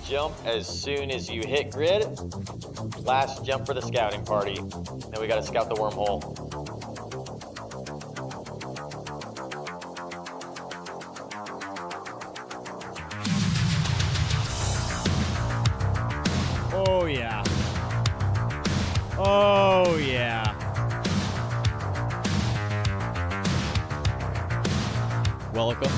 Jump as soon as you hit grid. Last jump for the scouting party. Then we gotta scout the wormhole. Oh yeah. Oh yeah. Welcome.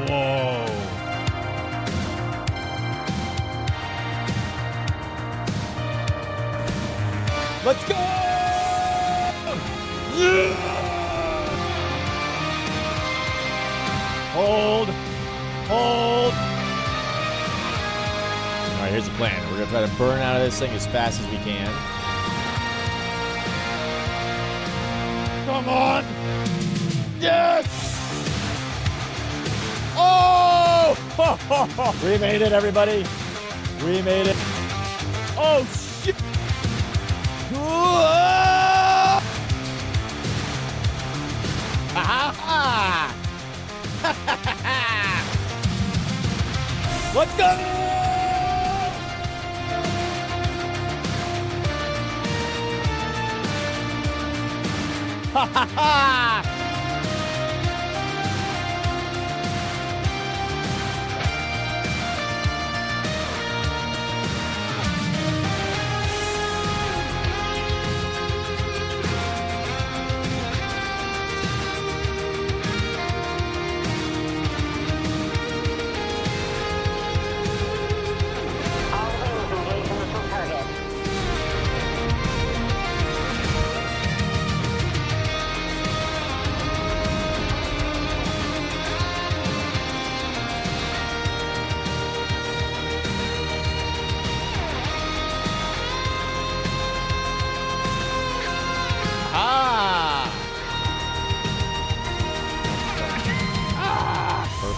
Whoa. Let's go! Yeah! Hold. Hold. All right, here's the plan. We're going to try to burn out of this thing as fast as we can. Come on. Yes! Oh! We made it, everybody. We made it. Oh, shit. Let's go! Ha ha ha!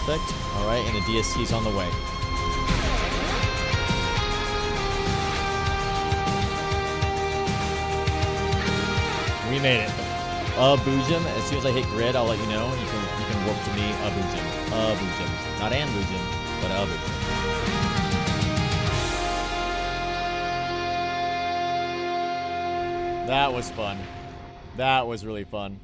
Perfect. All right, and the DSC's on the way. We made it. Boojum. As soon as I hit grid, I'll let you know. You can warp to me. Boojum. Boojum. Not an Boojum, but Boojum. That was fun. That was really fun.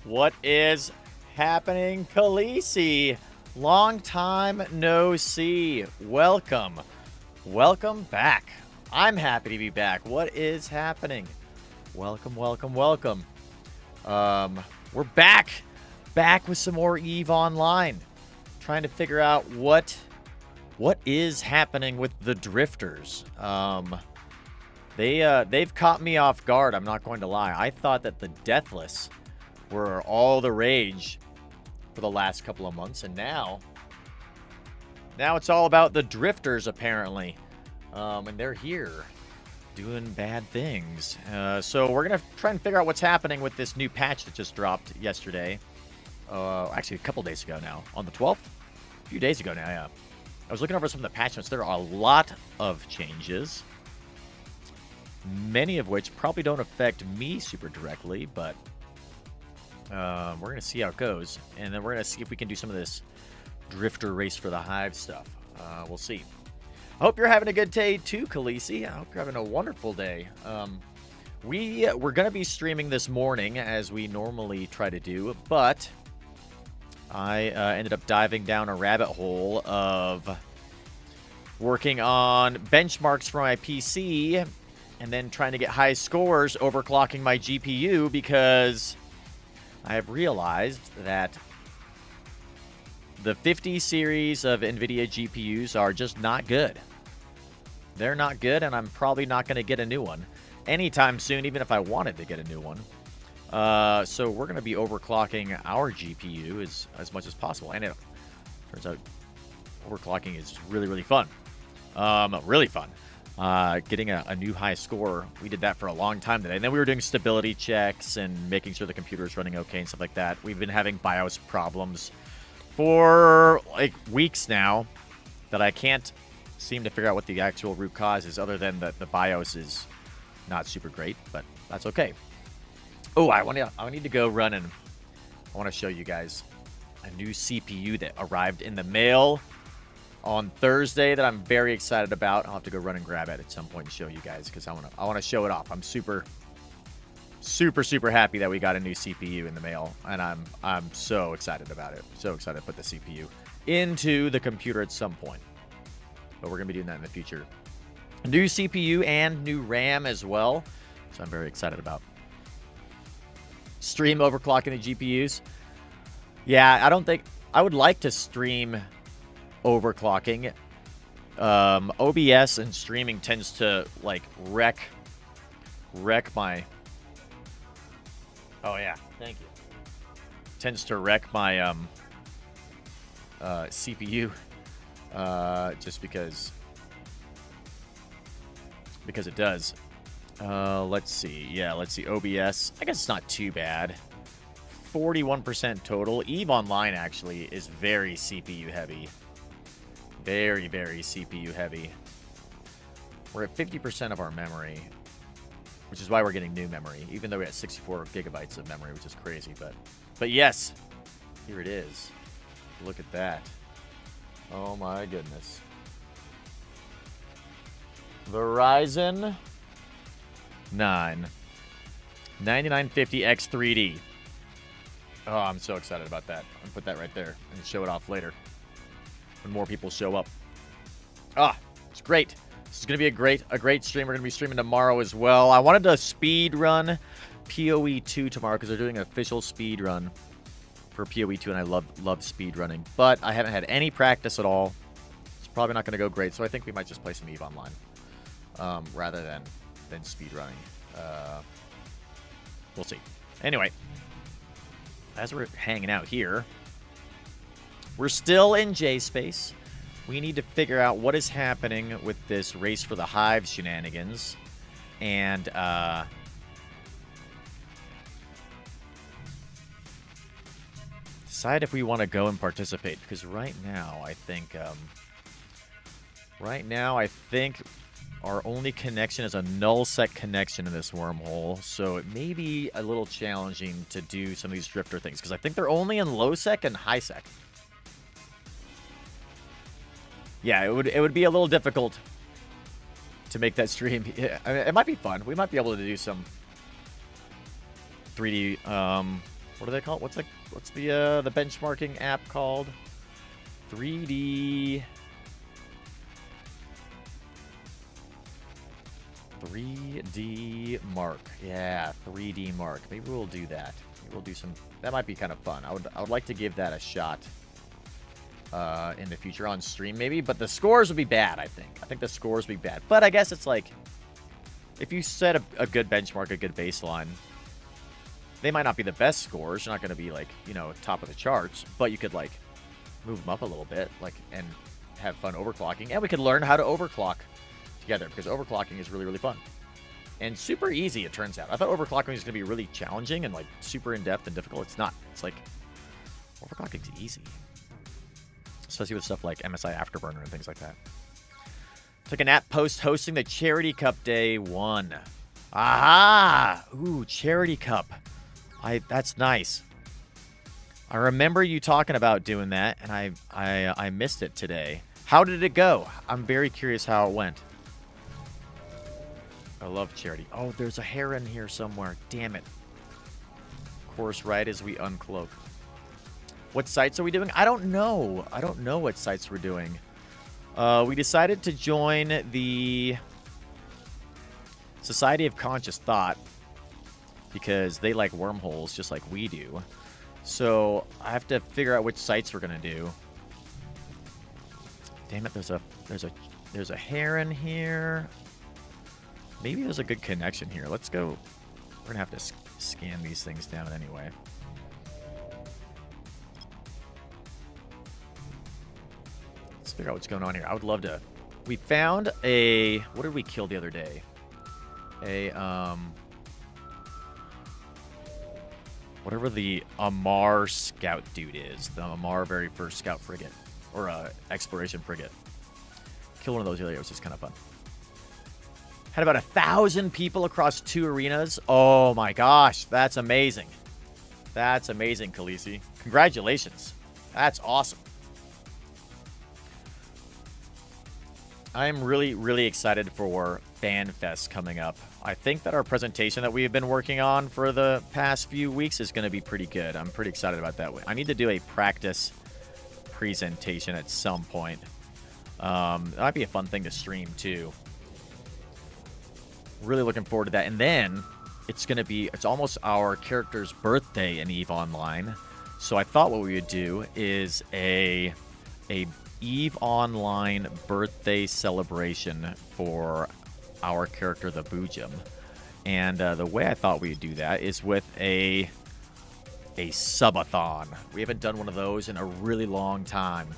What is happening, Khaleesi? Long time no see. Welcome. Welcome back. I'm happy to be back. What is happening? Welcome, welcome, welcome. We're back. Back with some more EVE Online. Trying to figure out what is happening with the drifters. They've caught me off guard, I'm not going to lie. I thought that the Deathless were all the rage for the last couple of months, and now it's all about the drifters, apparently. And they're here doing bad things. So we're gonna try and figure out what's happening with this new patch that just dropped yesterday. Actually a couple days ago now, on the 12th, a few days ago now. Yeah, I was looking over some of the patch notes. There are a lot of changes, many of which probably don't affect me super directly, but we're going to see how it goes. And then we're going to see if we can do some of this drifter race for the Hive stuff. We'll see. I hope you're having a good day too, Khaleesi. I hope you're having a wonderful day. We're going to be streaming this morning as we normally try to do, but I ended up diving down a rabbit hole of working on benchmarks for my PC and then trying to get high scores overclocking my GPU because I have realized that the 50 series of NVIDIA GPUs are just not good. They're not good, and I'm probably not going to get a new one anytime soon, even if I wanted to get a new one. So we're going to be overclocking our GPU as much as possible. And it turns out overclocking is really, really fun. Really fun. Getting a new high score, we did that for a long time today. And then we were doing stability checks and making sure the computer is running okay and stuff like that. We've been having BIOS problems for like weeks now that I can't seem to figure out what the actual root cause is, other than that the BIOS is not super great, but that's okay. Oh, I need to go run and I want to show you guys a new CPU that arrived in the mail on Thursday that I'm very excited about. I'll have to go run and grab it at some point and show you guys, because I want to show it off. I'm super happy that we got a new CPU in the mail, and I'm so excited about it. So excited to put the CPU into the computer at some point. But we're going to be doing that in the future. A new CPU and new RAM as well, so I'm very excited about. Stream overclocking the GPUs. Yeah, I would like to stream overclocking. OBS and streaming tends to like wreck my. Oh yeah, thank you. Tends to wreck my CPU, just because it does. Let's see. Yeah, let's see. OBS. I guess it's not too bad. 41% total. EVE Online actually is very CPU heavy. Very, very CPU heavy. We're at 50% of our memory, which is why we're getting new memory, even though we had 64 gigabytes of memory, which is crazy. But yes, here it is. Look at that. Oh my goodness. Verizon 9 9950X 3D. Oh, I'm so excited about that. I'm gonna put that right there and show it off later when more people show up. Ah, it's great. This is gonna be a great stream. We're gonna be streaming tomorrow as well. I wanted to speed run PoE 2 tomorrow because they're doing an official speed run for PoE 2, and I love speed running, but I haven't had any practice at all. It's probably not gonna go great, so I think we might just play some EVE Online rather than speed running. We'll see. Anyway, as we're hanging out here, we're still in J-Space. We need to figure out what is happening with this race for the Hive shenanigans. And, decide if we want to go and participate. Because right now, I think our only connection is a null-sec connection in this wormhole, so it may be a little challenging to do some of these drifter things, because I think they're only in low-sec and high-sec. Yeah, it would be a little difficult to make that stream. Yeah, I mean, it might be fun. We might be able to do some 3D. What do they call it? What's the benchmarking app called? 3D Mark. Yeah, 3D Mark. Maybe we'll do that. Maybe we'll do some. That might be kind of fun. I would like to give that a shot in the future on stream, maybe. But the scores would be bad. I think the scores would be bad. But I guess it's like, if you set a good benchmark, a good baseline, they might not be the best scores. You're not going to be like, top of the charts, but you could like move them up a little bit, like, and have fun overclocking, and we could learn how to overclock together, because overclocking is really, really fun and super easy, it turns out. I thought overclocking was going to be really challenging and like super in-depth and difficult. It's not. It's like, overclocking's easy, especially with stuff like MSI Afterburner and things like that. Took a nap post hosting the Charity Cup Day 1. Aha! Ooh, Charity Cup. That's nice. I remember you talking about doing that, and I missed it today. How did it go? I'm very curious how it went. I love charity. Oh, there's a heron here somewhere. Damn it. Of course, right as we uncloak. What sites are we doing? I don't know. I don't know what sites we're doing. We decided to join the Society of Conscious Thought because they like wormholes just like we do. So I have to figure out which sites we're gonna do. Damn it! There's a heron here. Maybe there's a good connection here. Let's go. We're gonna have to scan these things down anyway. figure out what's going on here. I would love to. We found a... What did we kill the other day? Whatever the Amar scout dude is. The Amar very first scout frigate. Or exploration frigate. Kill one of those earlier. It was just kind of fun. Had about 1,000 people across 2 arenas. Oh my gosh. That's amazing. That's amazing, Khaleesi. Congratulations. That's awesome. I'm really, really excited for FanFest coming up. I think that our presentation that we've been working on for the past few weeks is going to be pretty good. I'm pretty excited about that. I need to do a practice presentation at some point. That might be a fun thing to stream, too. Really looking forward to that. And then it's going to be, it's almost our character's birthday in EVE Online. So I thought what we would do is a EVE Online birthday celebration for our character, the Boojum. And the way I thought we would do that is with a subathon. We haven't done one of those in a really long time.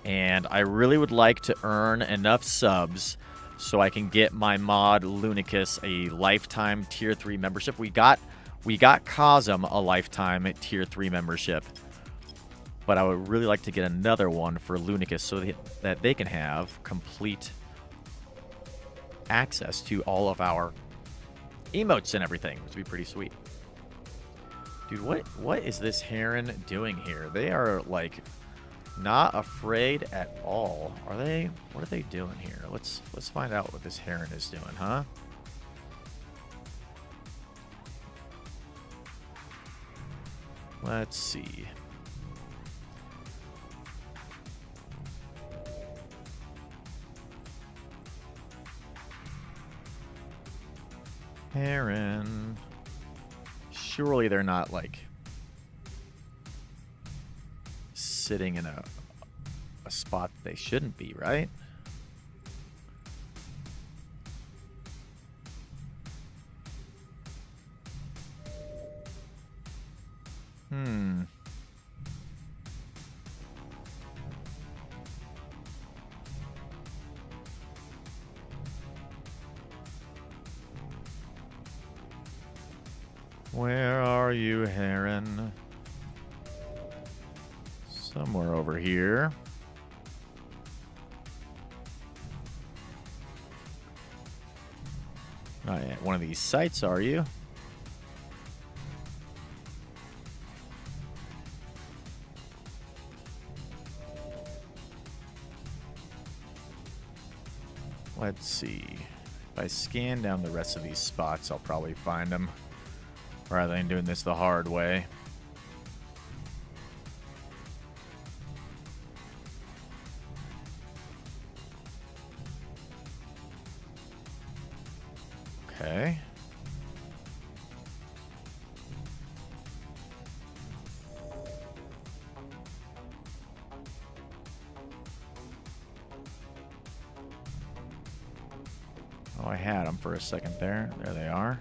And I really would like to earn enough subs so I can get my mod Lunicus a lifetime tier 3 membership. We got Cosm a lifetime tier 3 membership. But I would really like to get another one for Lunicus so that they can have complete access to all of our emotes and everything, which would be pretty sweet. Dude, what is this Heron doing here? They are, like, not afraid at all. Are they? What are they doing here? Let's find out what this Heron is doing, huh? Let's see. Heron. Surely they're not, like, sitting in a spot they shouldn't be, right? Where are you, Heron? Somewhere over here. Not at one of these sites, are you? Let's see. If I scan down the rest of these spots, I'll probably find them. Rather than doing this the hard way. Okay. Oh, I had them for a second there. There they are.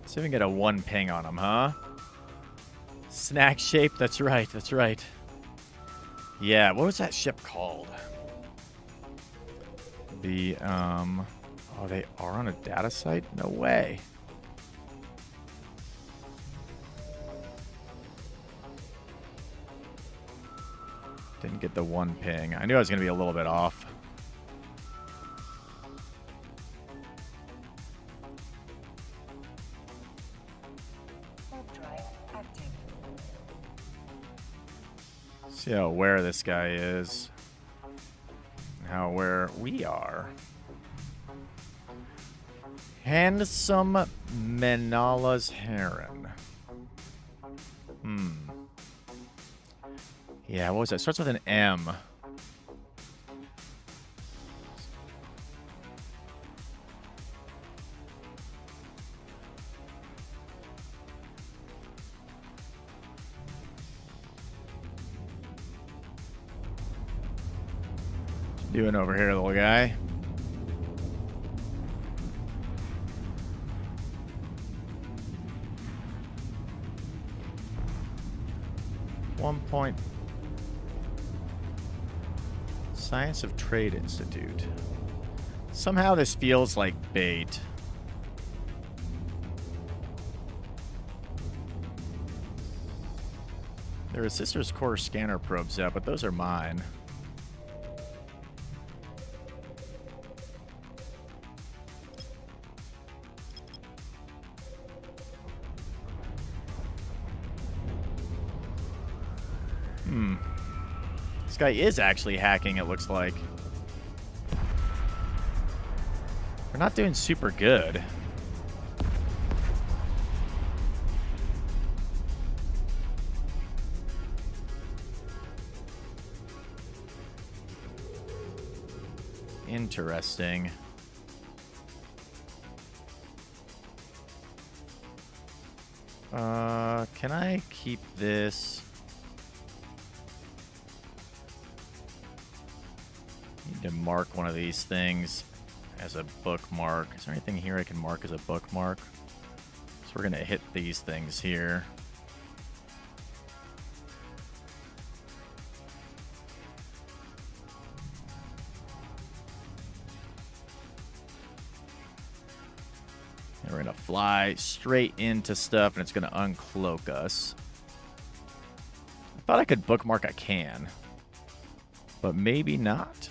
See if we can get a 1 ping on him, huh? Snack shape, that's right, that's right. Yeah, what was that ship called? The, oh, they are on a data site? No way. Didn't get the 1 ping. I knew I was going to be a little bit off. See how aware this guy is. How aware we are. Handsome Menala's Heron. Yeah, what was that? Starts with an M. Doing over here, little guy? Science of Trade Institute. Somehow this feels like bait. There are Sister's Core scanner probes out, but those are mine. This guy is actually hacking, it looks like. We're not doing super good. Interesting. Can I keep this? Need to mark one of these things as a bookmark. Is there anything here I can mark as a bookmark? So we're gonna hit these things here. And we're gonna fly straight into stuff and it's gonna uncloak us. I thought I could bookmark a can, but maybe not.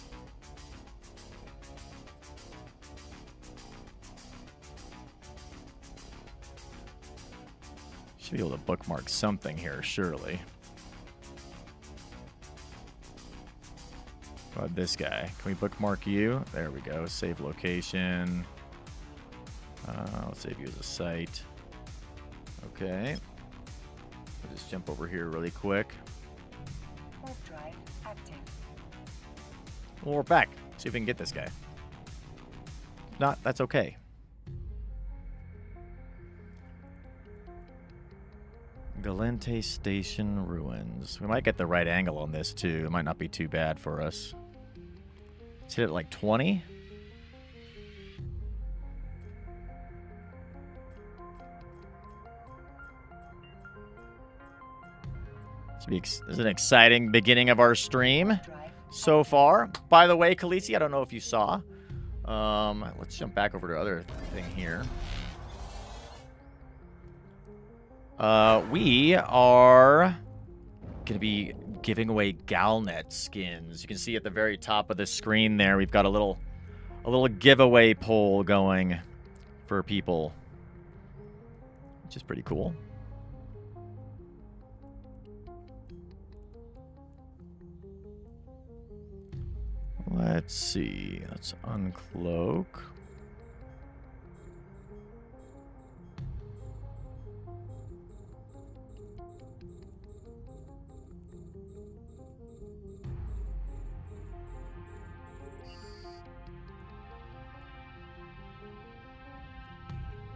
Should be able to bookmark something here, surely. How about this guy? Can we bookmark you? There we go. Save location. I'll save you as a site. Okay. I'll just jump over here really quick. Warp drive active. Well, we're back. See if we can get this guy. If not, that's okay. Galente Station ruins. We might get the right angle on this too. It might not be too bad for us. Let's hit it like 20. This is an exciting beginning of our stream so far. By the way, Khaleesi, I don't know if you saw. Let's jump back over to the other thing here. We are going to be giving away Galnet skins. You can see at the very top of the screen there, we've got a little giveaway poll going for people, which is pretty cool. Let's see. Let's uncloak.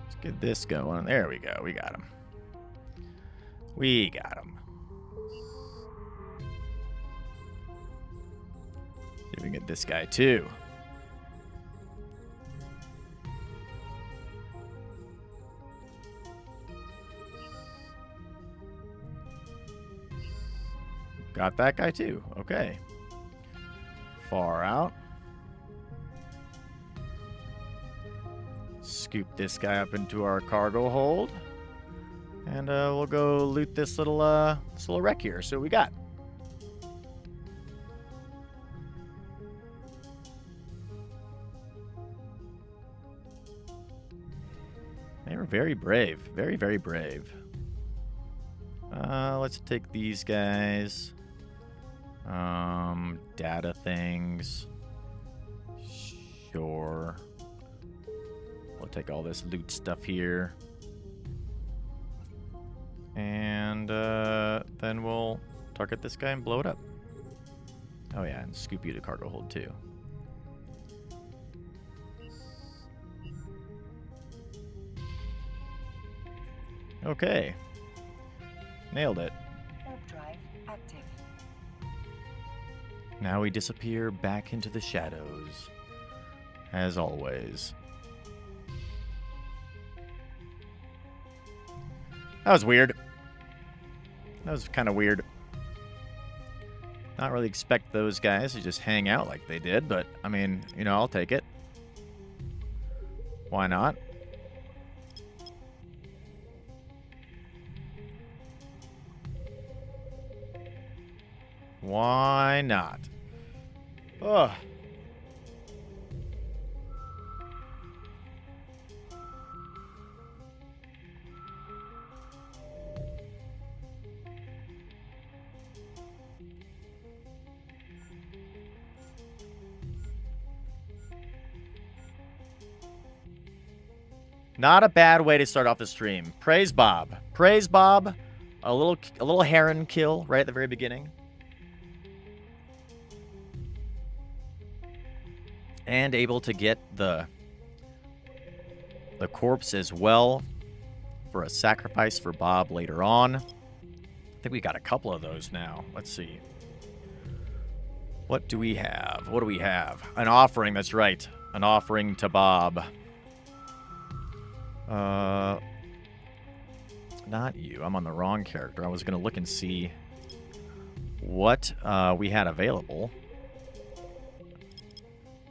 Let's get this going. There we go. We got him. We got him. See if we can get this guy too. Got that guy too. Okay. Far out. Scoop this guy up into our cargo hold. And we'll go loot this little wreck here. So we got. They were very brave. Very, very brave. Let's take these guys. Data things. Sure. We'll take all this loot stuff here. And then we'll target this guy and blow it up. Oh yeah, and scoop you to cargo hold too. Okay. Nailed it. Warp drive active. Now we disappear back into the shadows, as always. That was weird. That was kind of weird. Not really expect those guys to just hang out like they did, but, I mean, you know, I'll take it. Why not? Why not? Ugh. Not a bad way to start off the stream. Praise Bob. Praise Bob. A little heron kill right at the very beginning. And able to get the corpse as well for a sacrifice for Bob later on. I think we got a couple of those now. Let's see. What do we have? What do we have? An offering, that's right. An offering to Bob. Not you. I'm on the wrong character. I was going to look and see what we had available.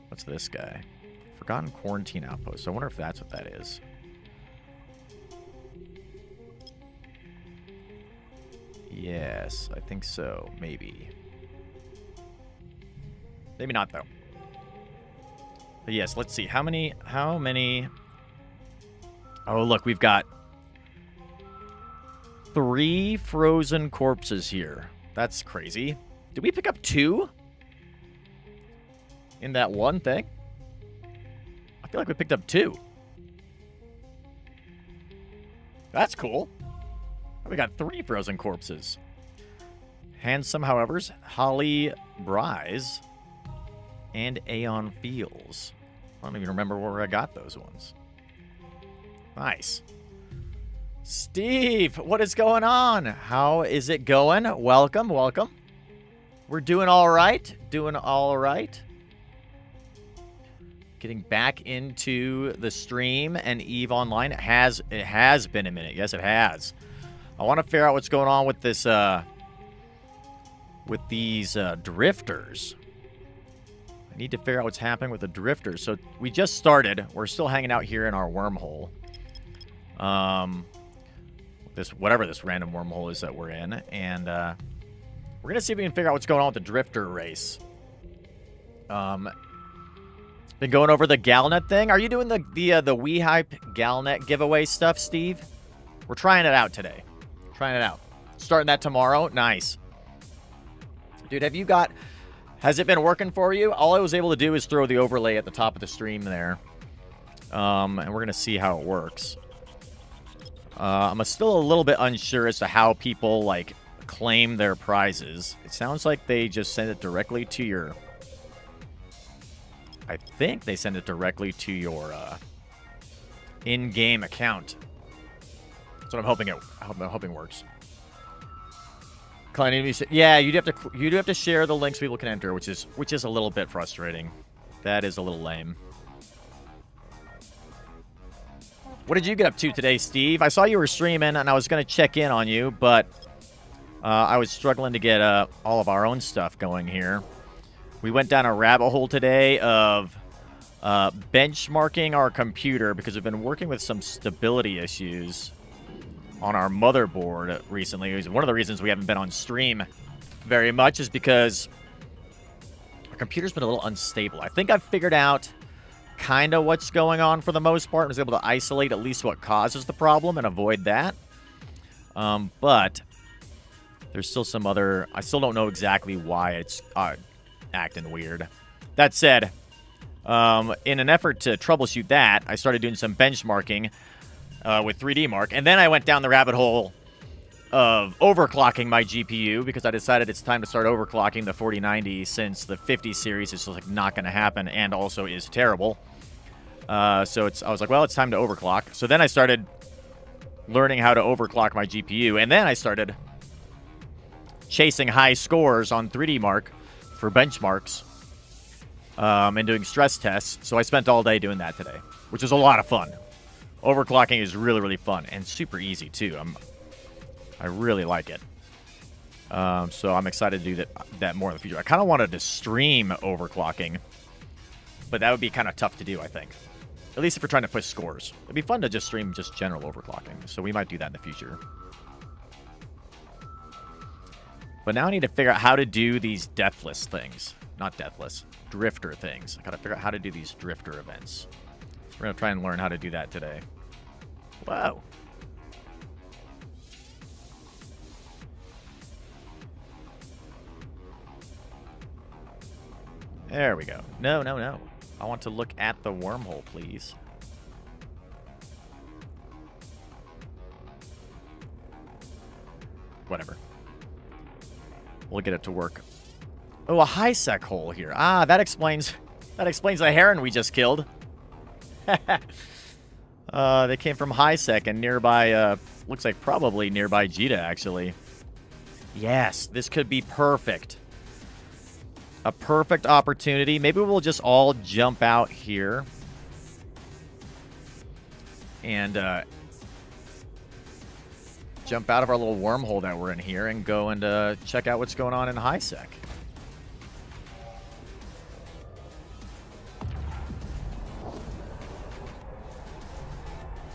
What's this guy? Forgotten Quarantine Outpost. I wonder if that's what that is. Yes, I think so. Maybe. Maybe not, though. But yes, let's see. How many... Oh, look, we've got 3 frozen corpses here. That's crazy. Did we pick up 2? In that one thing? I feel like we picked up 2. That's cool. We got 3 frozen corpses. Handsome, however's Holly Bryce and Aeon Fields. I don't even remember where I got those ones. Nice. Steve, what is going on? How is it going? Welcome, welcome. We're doing all right. Doing all right. Getting back into the stream and EVE Online. It has been a minute. Yes, it has. I want to figure out what's going on with this, with these drifters. I need to figure out what's happening with the drifters. So we just started. We're still hanging out here in our wormhole. Whatever this random wormhole is that we're in, and we're gonna see if we can figure out what's going on with the drifter race. Been going over the Galnet thing. Are you doing the WeHype Galnet giveaway stuff, Steve? We're trying it out today. Trying it out. Starting that tomorrow. Nice. Dude, has it been working for you? All I was able to do is throw the overlay at the top of the stream there. And we're going to see how it works. I'm still a little bit unsure as to how people, like, claim their prizes. It sounds like they just send it directly to your... I think they send it directly to your in-game account. That's what I'm hoping works. Yeah, you do have to share the links people can enter, which is a little bit frustrating. That is a little lame. What did you get up to today, Steve? I saw you were streaming, and I was going to check in on you, but I was struggling to get all of our own stuff going here. We went down a rabbit hole today of benchmarking our computer because we've been working with some stability issues on our motherboard recently. One of the reasons we haven't been on stream very much is because our computer's been a little unstable. I think I've figured out kind of what's going on for the most part. I was able to isolate at least what causes the problem and avoid that. But there's still some other... I still don't know exactly why it's acting weird. That said, in an effort to troubleshoot that, I started doing some benchmarking with 3D Mark, and then I went down the rabbit hole of overclocking my GPU because I decided it's time to start overclocking the 4090 since the 50 series is just like not going to happen and also is terrible. I was like, well, it's time to overclock. So then I started learning how to overclock my GPU, and then I started chasing high scores on 3D Mark for benchmarks and doing stress tests. So I spent all day doing that today, which is a lot of fun. Overclocking is really, really fun and super easy too. I really like it. So I'm excited to do that more in the future. I kind of wanted to stream overclocking, but that would be kind of tough to do, I think. At least if we're trying to push scores. It'd be fun to just stream just general overclocking. So we might do that in the future. But now I need to figure out how to do these deathless things. Not deathless. Drifter things. I gotta figure out how to do these drifter events. We're gonna try and learn how to do that today. Wow. There we go. No, no, no. I want to look at the wormhole, please. Whatever. We'll get it to work. Oh, a high sec hole here. Ah, that explains the heron we just killed. They came from high sec and nearby, looks like probably nearby Jita, actually. Yes, this could be perfect. A perfect opportunity. Maybe we'll just all jump out here. And, jump out of our little wormhole that we're in here and go and check out what's going on in high sec.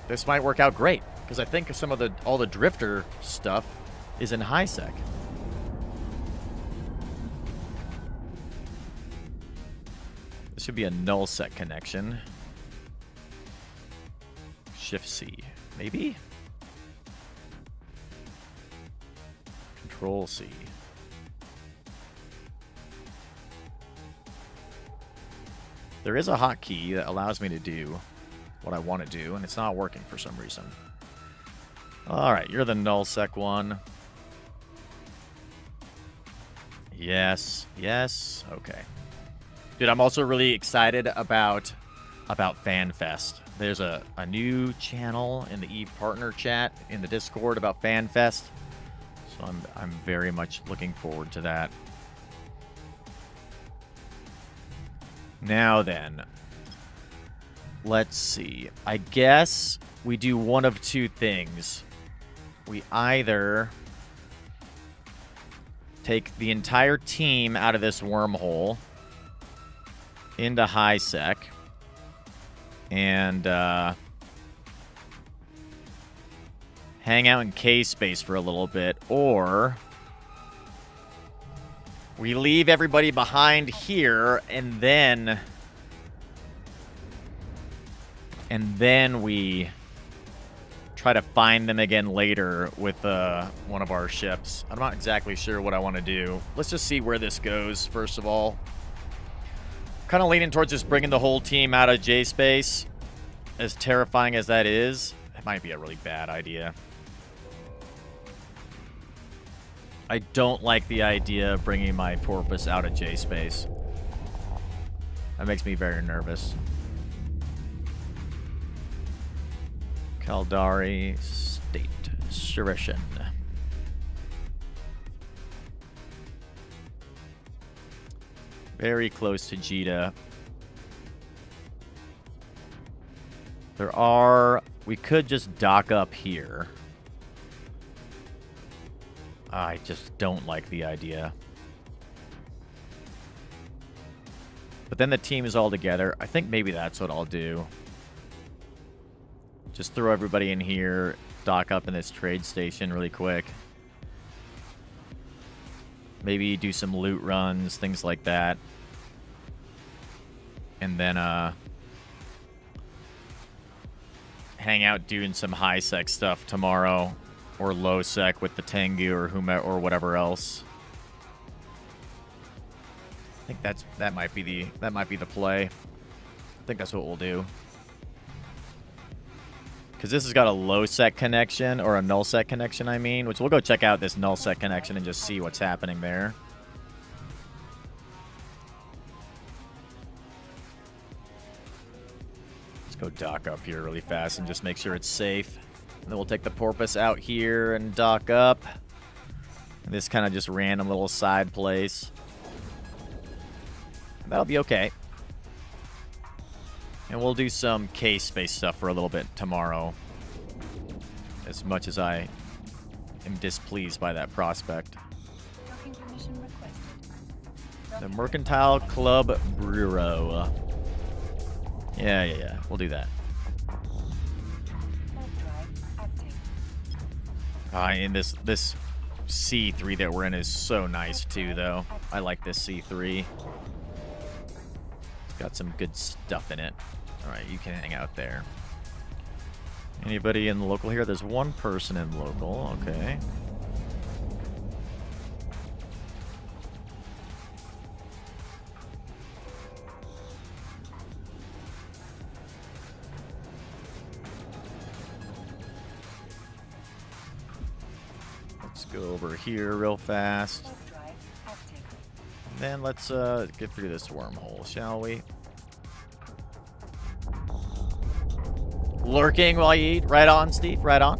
This might work out great because I think some of all the drifter stuff is in high sec. This should be a null sec connection. Shift C, maybe. Control C. There is a hotkey that allows me to do what I want to do, and it's not working for some reason. Alright, you're the null sec one. Yes, yes, okay. Dude, I'm also really excited about FanFest. There's a new channel in the Eve partner chat in the Discord about FanFest. So I'm very much looking forward to that. Now then, let's see. I guess we do one of two things. We either take the entire team out of this wormhole into high sec and hang out in K space for a little bit, or we leave everybody behind here and then we try to find them again later with one of our ships. I'm not exactly sure what I want to do. Let's just see where this goes, first of all. Kind of leaning towards just bringing the whole team out of J space. As terrifying as that is, it might be a really bad idea. I don't like the idea of bringing my porpoise out of J space. That makes me very nervous. Kaldari State Surishan. Very close to Jita. We could just dock up here. I just don't like the idea. But then the team is all together. I think maybe that's what I'll do. Just throw everybody in here, dock up in this trade station really quick. Maybe do some loot runs, things like that. And then hang out doing some high sec stuff tomorrow, or low sec with the Tengu or whomever or whatever else. I think that might be the play. I think that's what we'll do. Because this has got a low sec connection, or a null sec connection, I mean, which we'll go check out this null sec connection and just see what's happening there. Let's go dock up here really fast and just make sure it's safe. And then we'll take the porpoise out here and dock up. And this kind of just random little side place. That'll be okay. And we'll do some K-space stuff for a little bit tomorrow. As much as I am displeased by that prospect. Docking permission requested. The Mercantile Club Bureau. Yeah. We'll do that. Warp drive active. And this C3 that we're in is so nice too, though. I like this C3. It's got some good stuff in it. Alright, you can hang out there. Anybody in the local here? There's one person in local. Okay. Let's go over here real fast. Warp drive active. Then let's get through this wormhole, shall we? Lurking while you eat. Right on, Steve. Right on.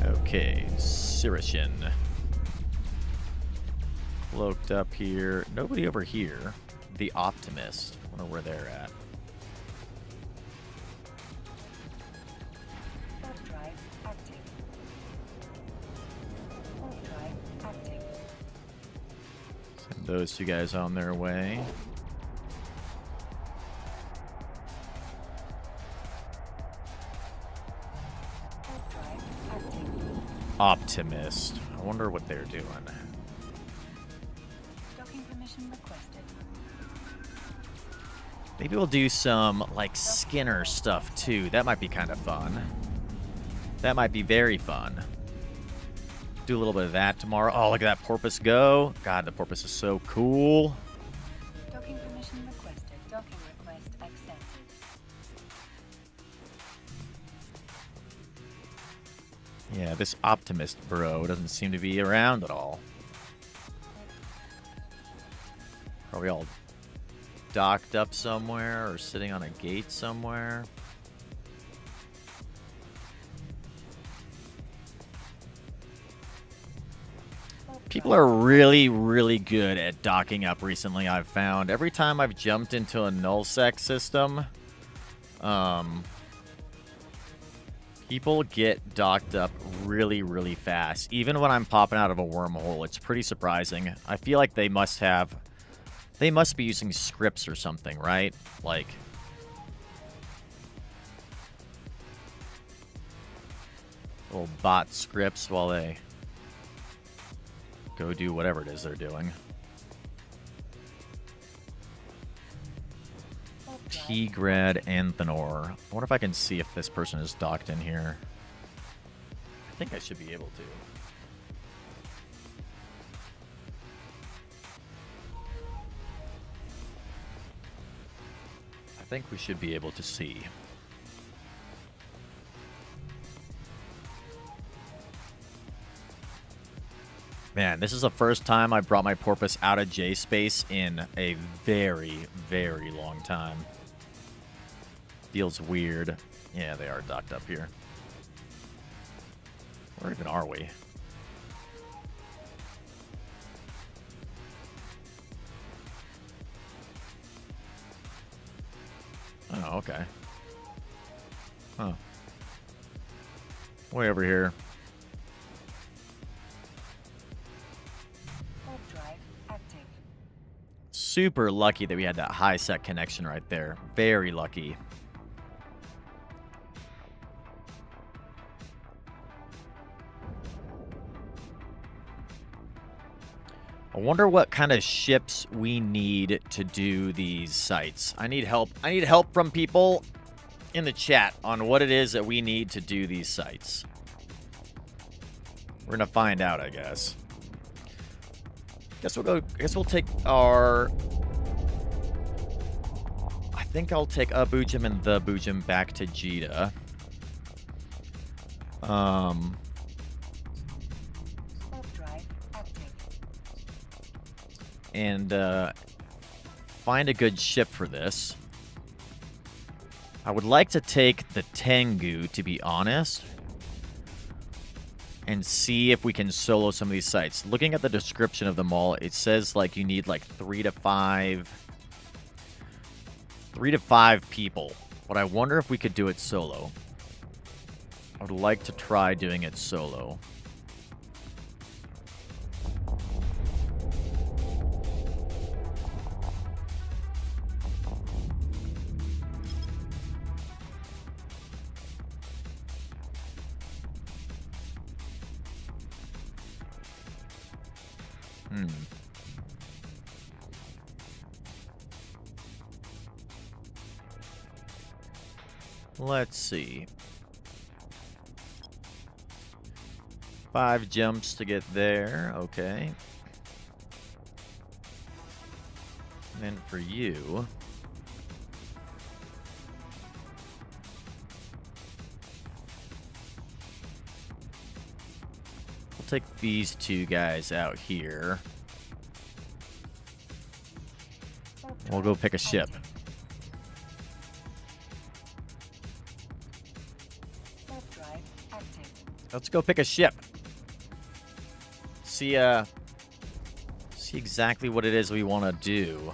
Okay, Sirishin. Cloaked up here. Nobody over here. The Optimist. I wonder where they're at. Warp drive active. Warp drive active. Send those two guys on their way. Warp drive active. Optimist. I wonder what they're doing. Docking permission requested. Maybe we'll do some, like, Skinner stuff, too. That might be kind of fun. That might be very fun. Do a little bit of that tomorrow. Oh, look at that porpoise go. God, the porpoise is so cool. Docking permission requested. Docking request accepted. Yeah, this Optimist bro doesn't seem to be around at all. Are we all docked up somewhere or sitting on a gate somewhere? People are really, really good at docking up recently, I've found. Every time I've jumped into a nullsec system, people get docked up really, really fast. Even when I'm popping out of a wormhole, it's pretty surprising. I feel like they must be using scripts or something, right? Like, little bot scripts while they go do whatever it is they're doing. T-Grad Anthenor. I wonder if I can see if this person is docked in here. I think I should be able to. I think we should be able to see. Man, this is the first time I brought my porpoise out of J-Space in a very, very long time. Feels weird. Yeah, they are docked up here. Where even are we? Oh, okay. Huh. Way over here. Warp drive active. Super lucky that we had that high sec connection right there. Very lucky. I wonder what kind of ships we need to do these sites. I need help. I need help from people in the chat on what it is that we need to do these sites. We're gonna find out, I guess. Guess we'll take our. I think I'll take a Boojum and the Boojum back to Jita. Warp drive active. And find a good ship for this. I would like to take the Tengu, to be honest. and see if we can solo some of these sites. Looking at the description of them all, it says like you need like 3 to 5 people. But I wonder if we could do it solo. I would like to try doing it solo. Let's see. 5 jumps to get there. Okay. And then for you... we'll take these 2 guys out here. We'll go pick a ship. Let's go pick a ship. See exactly what it is we want to do.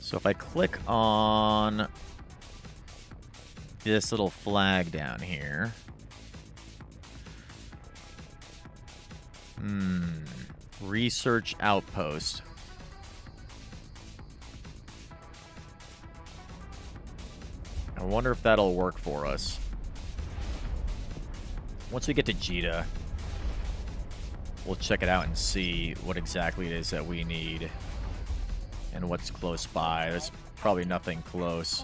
So if I click on this little flag down here. Research outpost. I wonder if that'll work for us. Once we get to Jita, we'll check it out and see what exactly it is that we need and what's close by. There's probably nothing close.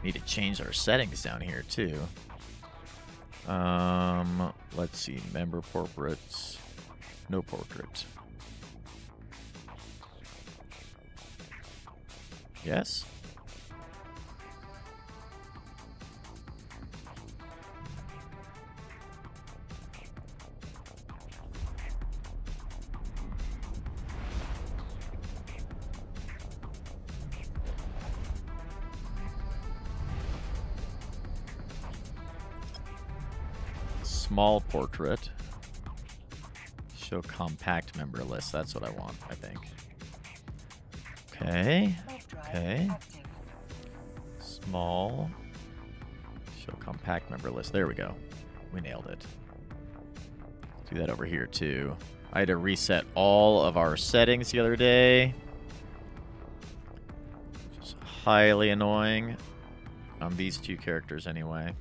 Need to change our settings down here too. Let's see, member portraits, no portrait. Yes. Small portrait. Show compact member list. That's what I want, I think. Okay. Okay. Small. Show compact member list. There we go. We nailed it. Do that over here too. I had to reset all of our settings the other day. Which is highly annoying on these 2 characters anyway.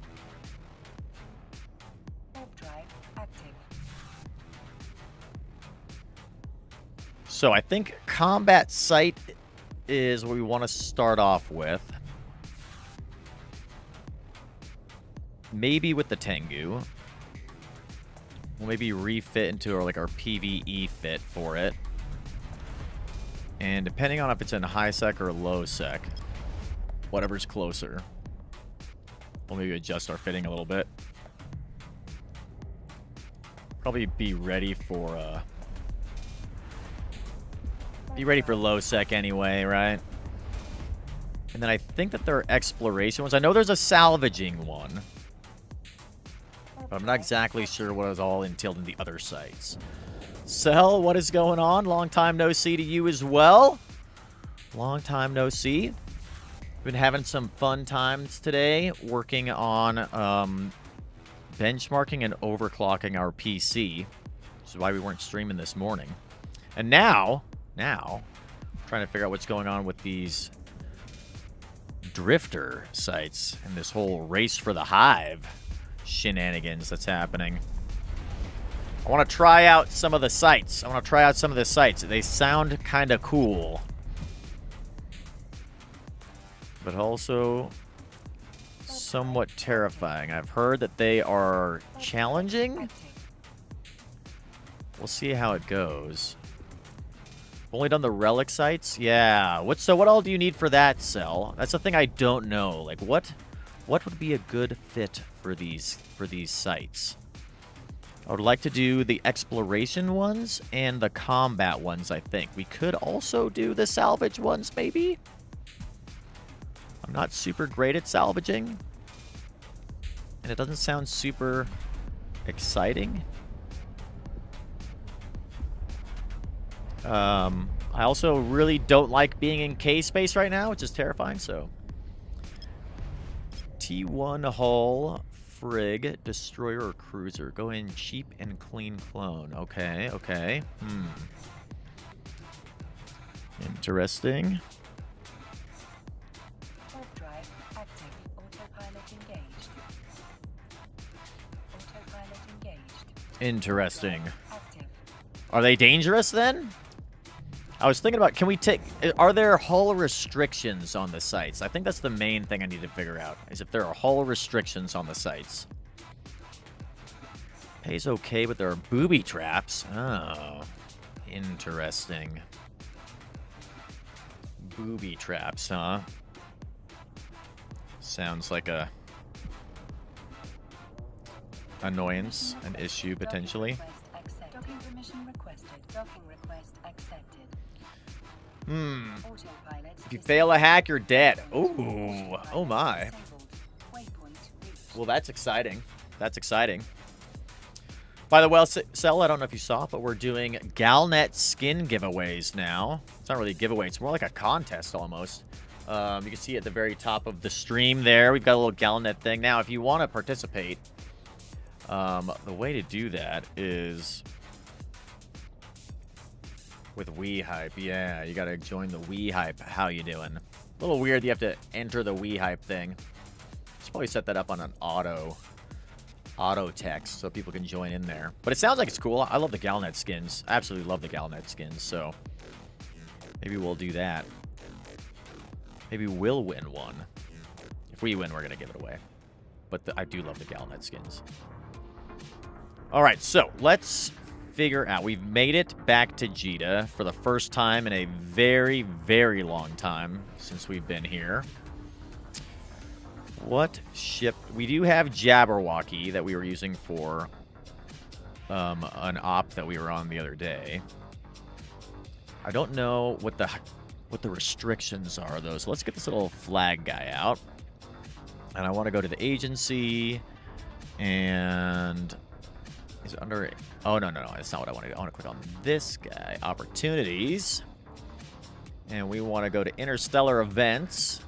So I think combat site is what we want to start off with. Maybe with the Tengu. We'll maybe refit into our PvE fit for it. And depending on if it's in high sec or low sec, whatever's closer, we'll maybe adjust our fitting a little bit. Probably be ready for low sec anyway, right? And then I think that there are exploration ones. I know there's a salvaging one, but I'm not exactly sure what is all entailed in the other sites. Cell, what is going on? Long time no see to you as well. Long time no see. Been having some fun times today working on benchmarking and overclocking our PC, which is why we weren't streaming this morning. And now, trying to figure out what's going on with these drifter sites and this whole race for the Hive shenanigans that's happening. I want to try out some of the sites. They sound kind of cool. But also somewhat terrifying. I've heard that they are challenging. We'll see how it goes. Only done the relic sites? Yeah. What all do you need for that, Cell? That's the thing I don't know. Like what would be a good fit for these sites? I would like to do the exploration ones and the combat ones, I think. We could also do the salvage ones, maybe? I'm not super great at salvaging. And it doesn't sound super exciting. I also really don't like being in K space right now, which is terrifying, so. T1 hull, frig, destroyer, or cruiser. Go in cheap and clean clone. Okay, okay. Interesting. Warp drive active. Autopilot engaged. Autopilot engaged. Interesting. Active. Are they dangerous then? I was thinking about, can we take, are there hull restrictions on the sites? I think that's the main thing I need to figure out, is if there are hull restrictions on the sites. Pay's okay, but there are booby traps. Oh, interesting. Booby traps, huh? Sounds like a annoyance, an issue potentially. Docking permission requested. Docking request accepted. Autopilot. If you fail a hack, you're dead. Ooh. Oh my. Well, that's exciting. That's exciting. By the way, Cell, I don't know if you saw it, but we're doing Galnet skin giveaways now. It's not really a giveaway. It's more like a contest almost. You can see at the very top of the stream there, we've got a little Galnet thing. Now, if you want to participate, the way to do that is with Hive. Yeah, you got to join the Hive. How you doing? A little weird you have to enter the Hive thing. Should probably set that up on an auto text so people can join in there. But it sounds like it's cool. I love the Galnet skins. I absolutely love the Galnet skins, so maybe we'll do that. Maybe we'll win one. If we win, we're going to give it away. But I do love the Galnet skins. All right, so let's figure out. We've made it back to Jita for the first time in a very, very long time since we've been here. What ship? We do have Jabberwocky that we were using for an op that we were on the other day. I don't know what the restrictions are, though. So let's get this little flag guy out. And I want to go to the agency. And is it under... Oh, no. That's not what I want to do. I want to click on this guy. Opportunities. And we want to go to Interstellar Events.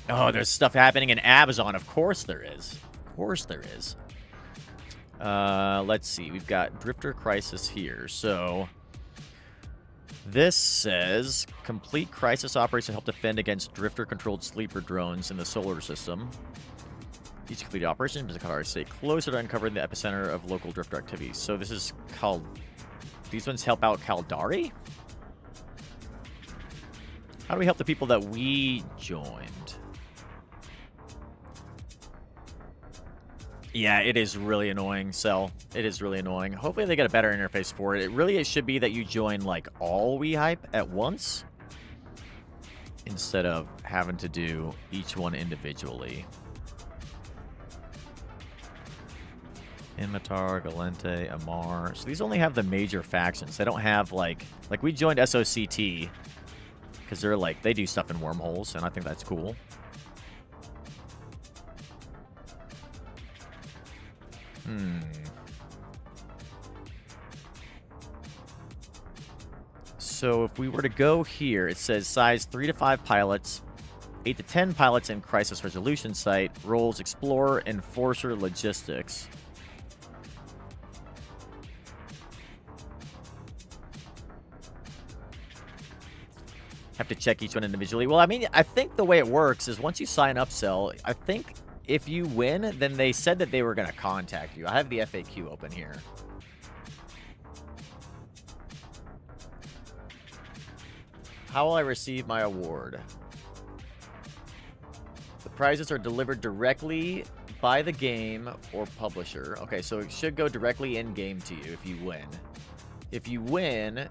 Oh, there's stuff happening in Abazon. Of course there is. Of course there is. Let's see. We've got Drifter Crisis here. So this says complete crisis operation to help defend against drifter-controlled sleeper drones in the solar system. Each completed operation is to stay closer to uncovering the epicenter of local drifter activities. So this is called... These ones help out Caldari? How do we help the people that we joined? Yeah, it is really annoying, Cell. It is really annoying. Hopefully they get a better interface for it. It should be that you join, like, all Hype at once, instead of having to do each one individually. Imitar, Galente, Amar. So these only have the major factions. They don't have, like we joined SOCT, because they're, like, they do stuff in wormholes, and I think that's cool. So if we were to go here, it says size 3 to 5 pilots, 8 to 10 pilots in crisis resolution site, roles explorer, enforcer, logistics. Have to check each one individually. Well, I mean, I think the way it works is once you sign up, Cell, I think if you win, then they said that they were going to contact you. I have the FAQ open here. How will I receive my award? The prizes are delivered directly by the game or publisher. Okay, so it should go directly in-game to you if you win. If you win,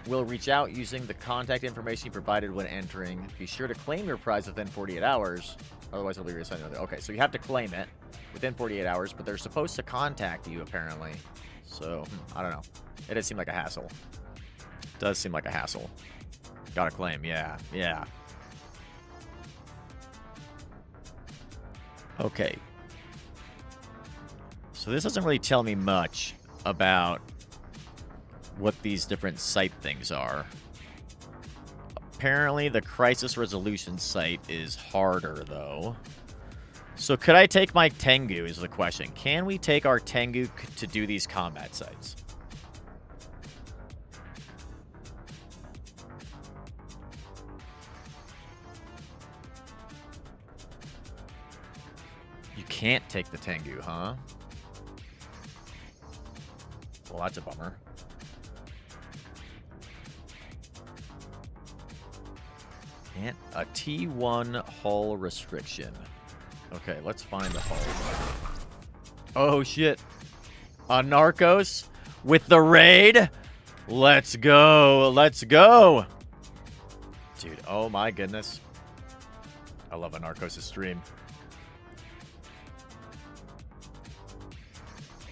we'll reach out using the contact information you provided when entering. Be sure to claim your prize within 48 hours. Otherwise, it'll be reassigned. Okay, so you have to claim it. within 48 hours, but they're supposed to contact you, apparently. So, I don't know. It does seem like a hassle. Does seem like a hassle. Gotta claim, yeah, yeah. Okay. So this doesn't really tell me much about what these different site things are. Apparently, the crisis resolution site is harder, though. So could I take my Tengu is the question. Can we take our Tengu to do these combat sites? You can't take the Tengu, huh? Well, that's a bummer. And a T1 hull restriction. Okay, let's find the hull. Oh, shit. A Narcos with the raid? Let's go. Let's go. Dude, oh my goodness. I love a Narcos stream.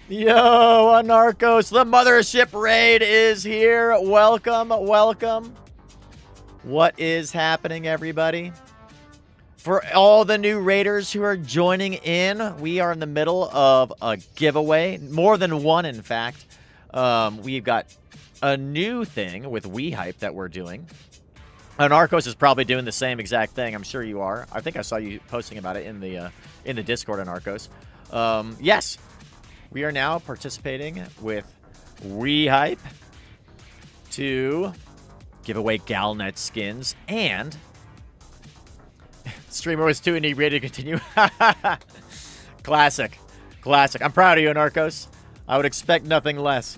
Yo, a Narcos. The mothership raid is here. Welcome, welcome. What is happening, everybody? For all the new raiders who are joining in, we are in the middle of a giveaway. More than one, in fact. We've got a new thing with Hive that we're doing. Narcos is probably doing the same exact thing. I'm sure you are. I think I saw you posting about it in the Discord on Narcos. Yes, we are now participating with Hive to give away Galnet skins, and streamer was too inebriated to continue. Classic. Classic. I'm proud of you, Narcos. I would expect nothing less.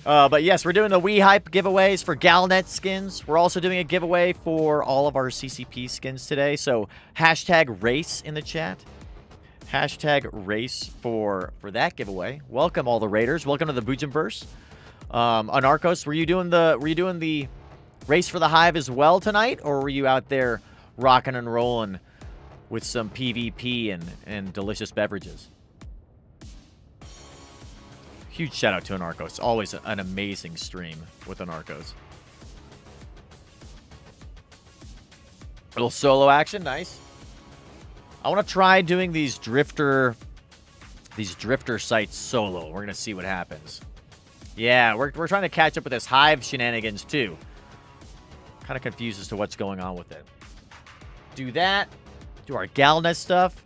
But yes, we're doing the Hype giveaways for Galnet skins. We're also doing a giveaway for all of our CCP skins today. So hashtag race in the chat. Hashtag race for that giveaway. Welcome all the raiders. Welcome to the Boojum-Verse. Narcos, were you doing the race for the Hive as well tonight, or were you out there rocking and rolling with some PvP and delicious beverages? Huge shout out to Narcos. Always an amazing stream with Narcos. Little solo action, nice. I want to try doing these drifter sites solo. We're gonna see what happens. Yeah, we're trying to catch up with this Hive shenanigans too. Kind of confused as to what's going on with it. Do that. Do our Galnet stuff.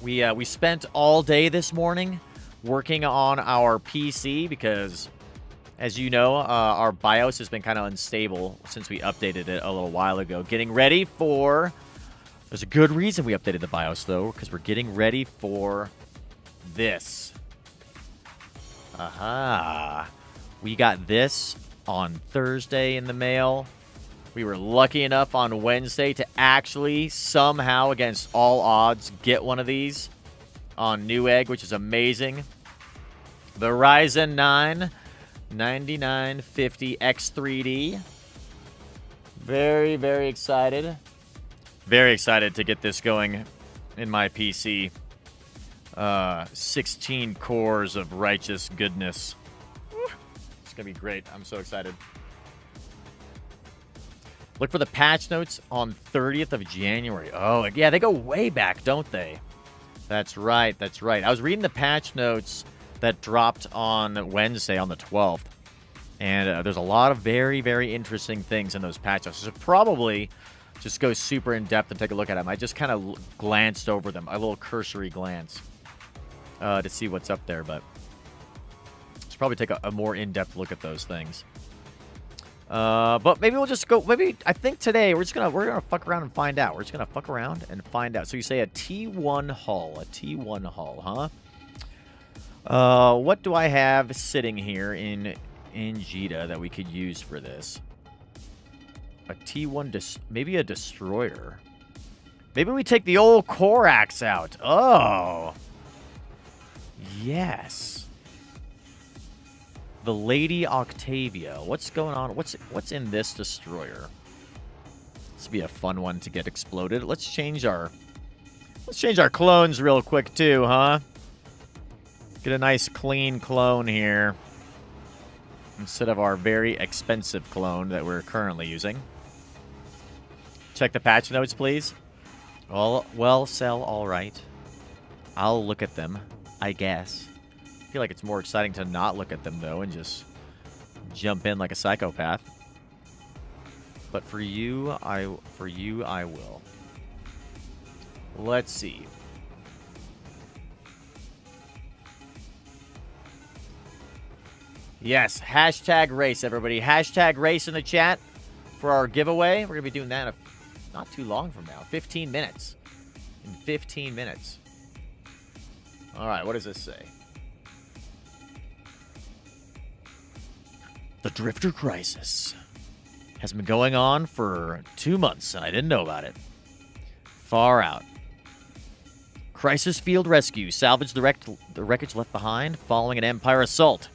We spent all day this morning working on our PC because, as you know, our BIOS has been kind of unstable since we updated it a little while ago. Getting ready for... There's a good reason we updated the BIOS, though, because we're getting ready for this. Aha. We got this on Thursday in the mail. We were lucky enough on Wednesday to actually, somehow, against all odds, get one of these on Newegg, which is amazing. The Ryzen 9 9950 X3D. Very, very excited. Very excited to get this going in my PC. 16 cores of righteous goodness. It's going to be great. I'm so excited. Look for the patch notes on 30th of January. Oh, yeah, they go way back, don't they? That's right, that's right. I was reading the patch notes that dropped on Wednesday on the 12th. And there's a lot of very, very interesting things in those patch notes. So probably just go super in-depth and take a look at them. I just kind of glanced over them, a little cursory glance to see what's up there. But let's probably take a more in-depth look at those things. But maybe we'll just go. Maybe I think today we're gonna fuck around and find out. We're just gonna fuck around and find out. So you say a T1 hull, huh? What do I have sitting here in Jita that we could use for this? A T1, maybe a destroyer. Maybe we take the old Korax out. Oh, yes. The Lady Octavia. What's going on? What's in this destroyer? This would be a fun one to get exploded. Let's change our Let's change our clones real quick, too, huh? Get a nice clean clone here. Instead of our very expensive clone that we're currently using. Check the patch notes, please. Well, Cell, all right. I'll look at them, I guess. I feel like it's more exciting to not look at them, though, and just jump in like a psychopath. But for you, I will. Let's see. Yes, hashtag race, everybody. Hashtag race in the chat for our giveaway. We're going to be doing that not too long from now. 15 minutes. In 15 minutes. All right, what does this say? The Drifter Crisis has been going on for 2 months, and I didn't know about it. Far out. Crisis Field Rescue. Salvage the wreckage left behind following an Empire assault.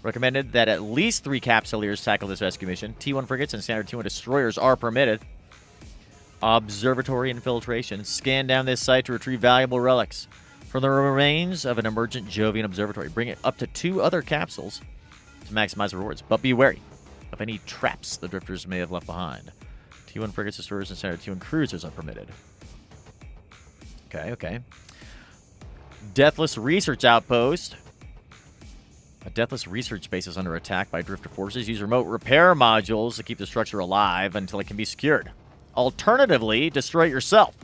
Recommended that at least 3 Capsuleers tackle this rescue mission. T1 frigates and standard T1 destroyers are permitted. Observatory infiltration. Scan down this site to retrieve valuable relics from the remains of an emergent Jovian observatory. Bring it up to 2 other capsules to maximize rewards. But be wary of any traps the drifters may have left behind. T1 frigates, destroyers, and standard T1 cruisers are permitted. Okay. Deathless Research Outpost. A Deathless Research base is under attack by drifter forces. Use remote repair modules to keep the structure alive until it can be secured. Alternatively, destroy it yourself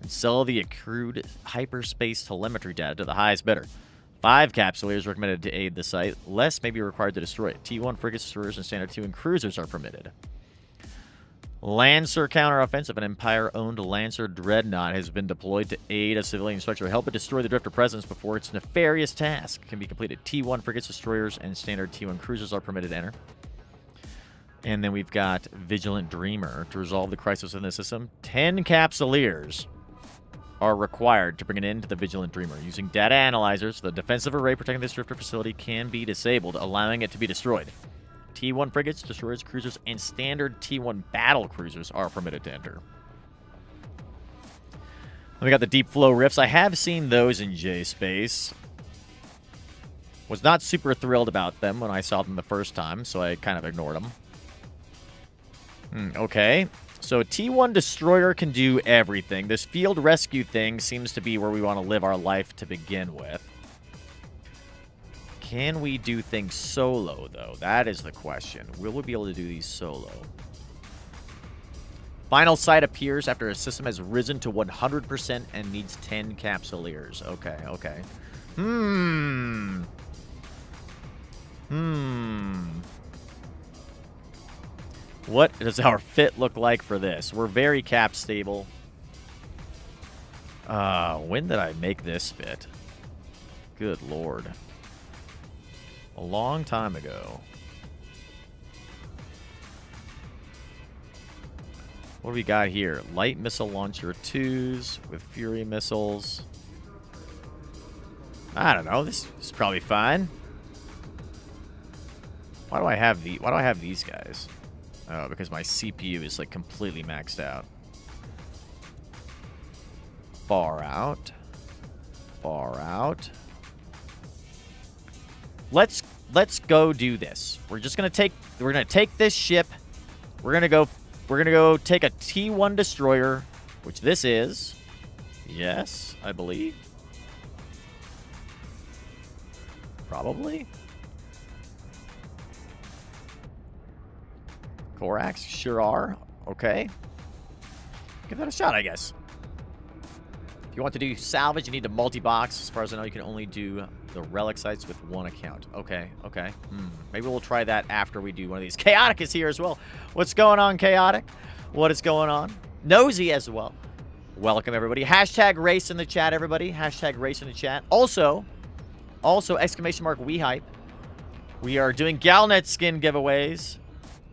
and sell the accrued hyperspace telemetry data to the highest bidder. 5 Capsuleers recommended to aid the site. Less may be required to destroy it. T1 frigates, destroyers, and standard T1 cruisers are permitted. Lancer counteroffensive. An Empire-owned Lancer dreadnought has been deployed to aid a civilian structure. Help it destroy the drifter presence before its nefarious task can be completed. T1 frigates, destroyers, and standard T1 cruisers are permitted to enter. And then we've got Vigilant Dreamer. To resolve the crisis in the system, 10 Capsuleers are required to bring an end to the Vigilant Dreamer. Using data analyzers, the defensive array protecting this drifter facility can be disabled, allowing it to be destroyed. T1 frigates, destroyers, cruisers, and standard T1 battle cruisers are permitted to enter. Then we got the Deep Flow Rifts. I have seen those in J-Space. Was not super thrilled about them when I saw them the first time, so I kind of ignored them. Okay. So T1 destroyer can do everything. This field rescue thing seems to be where we want to live our life to begin with. Can we do things solo, though? That is the question. Will we be able to do these solo? Final sight appears after a system has risen to 100% and needs 10 Capsuleers. Okay. What does our fit look like for this? We're very cap stable. When did I make this fit? Good lord. A long time ago. What do we got here? Light missile launcher 2s with Fury missiles. I don't know. This is probably fine. Why do I have these guys? Oh, because my CPU is like completely maxed out. Far out. Let's go do this. We're gonna take this ship. We're gonna go take a T1 destroyer, which this is. Yes, I believe. Probably. Corax, sure are. Okay. Give that a shot, I guess. If you want to do salvage, you need to multi-box. As far as I know, you can only do the relic sites with 1 account. Okay. Maybe we'll try that after we do one of these. Chaotic is here as well. What's going on, Chaotic? What is going on? Nosy as well. Welcome, everybody. Hashtag race in the chat, everybody. Hashtag race in the chat. Also, exclamation mark WeHype. We are doing Galnet skin giveaways.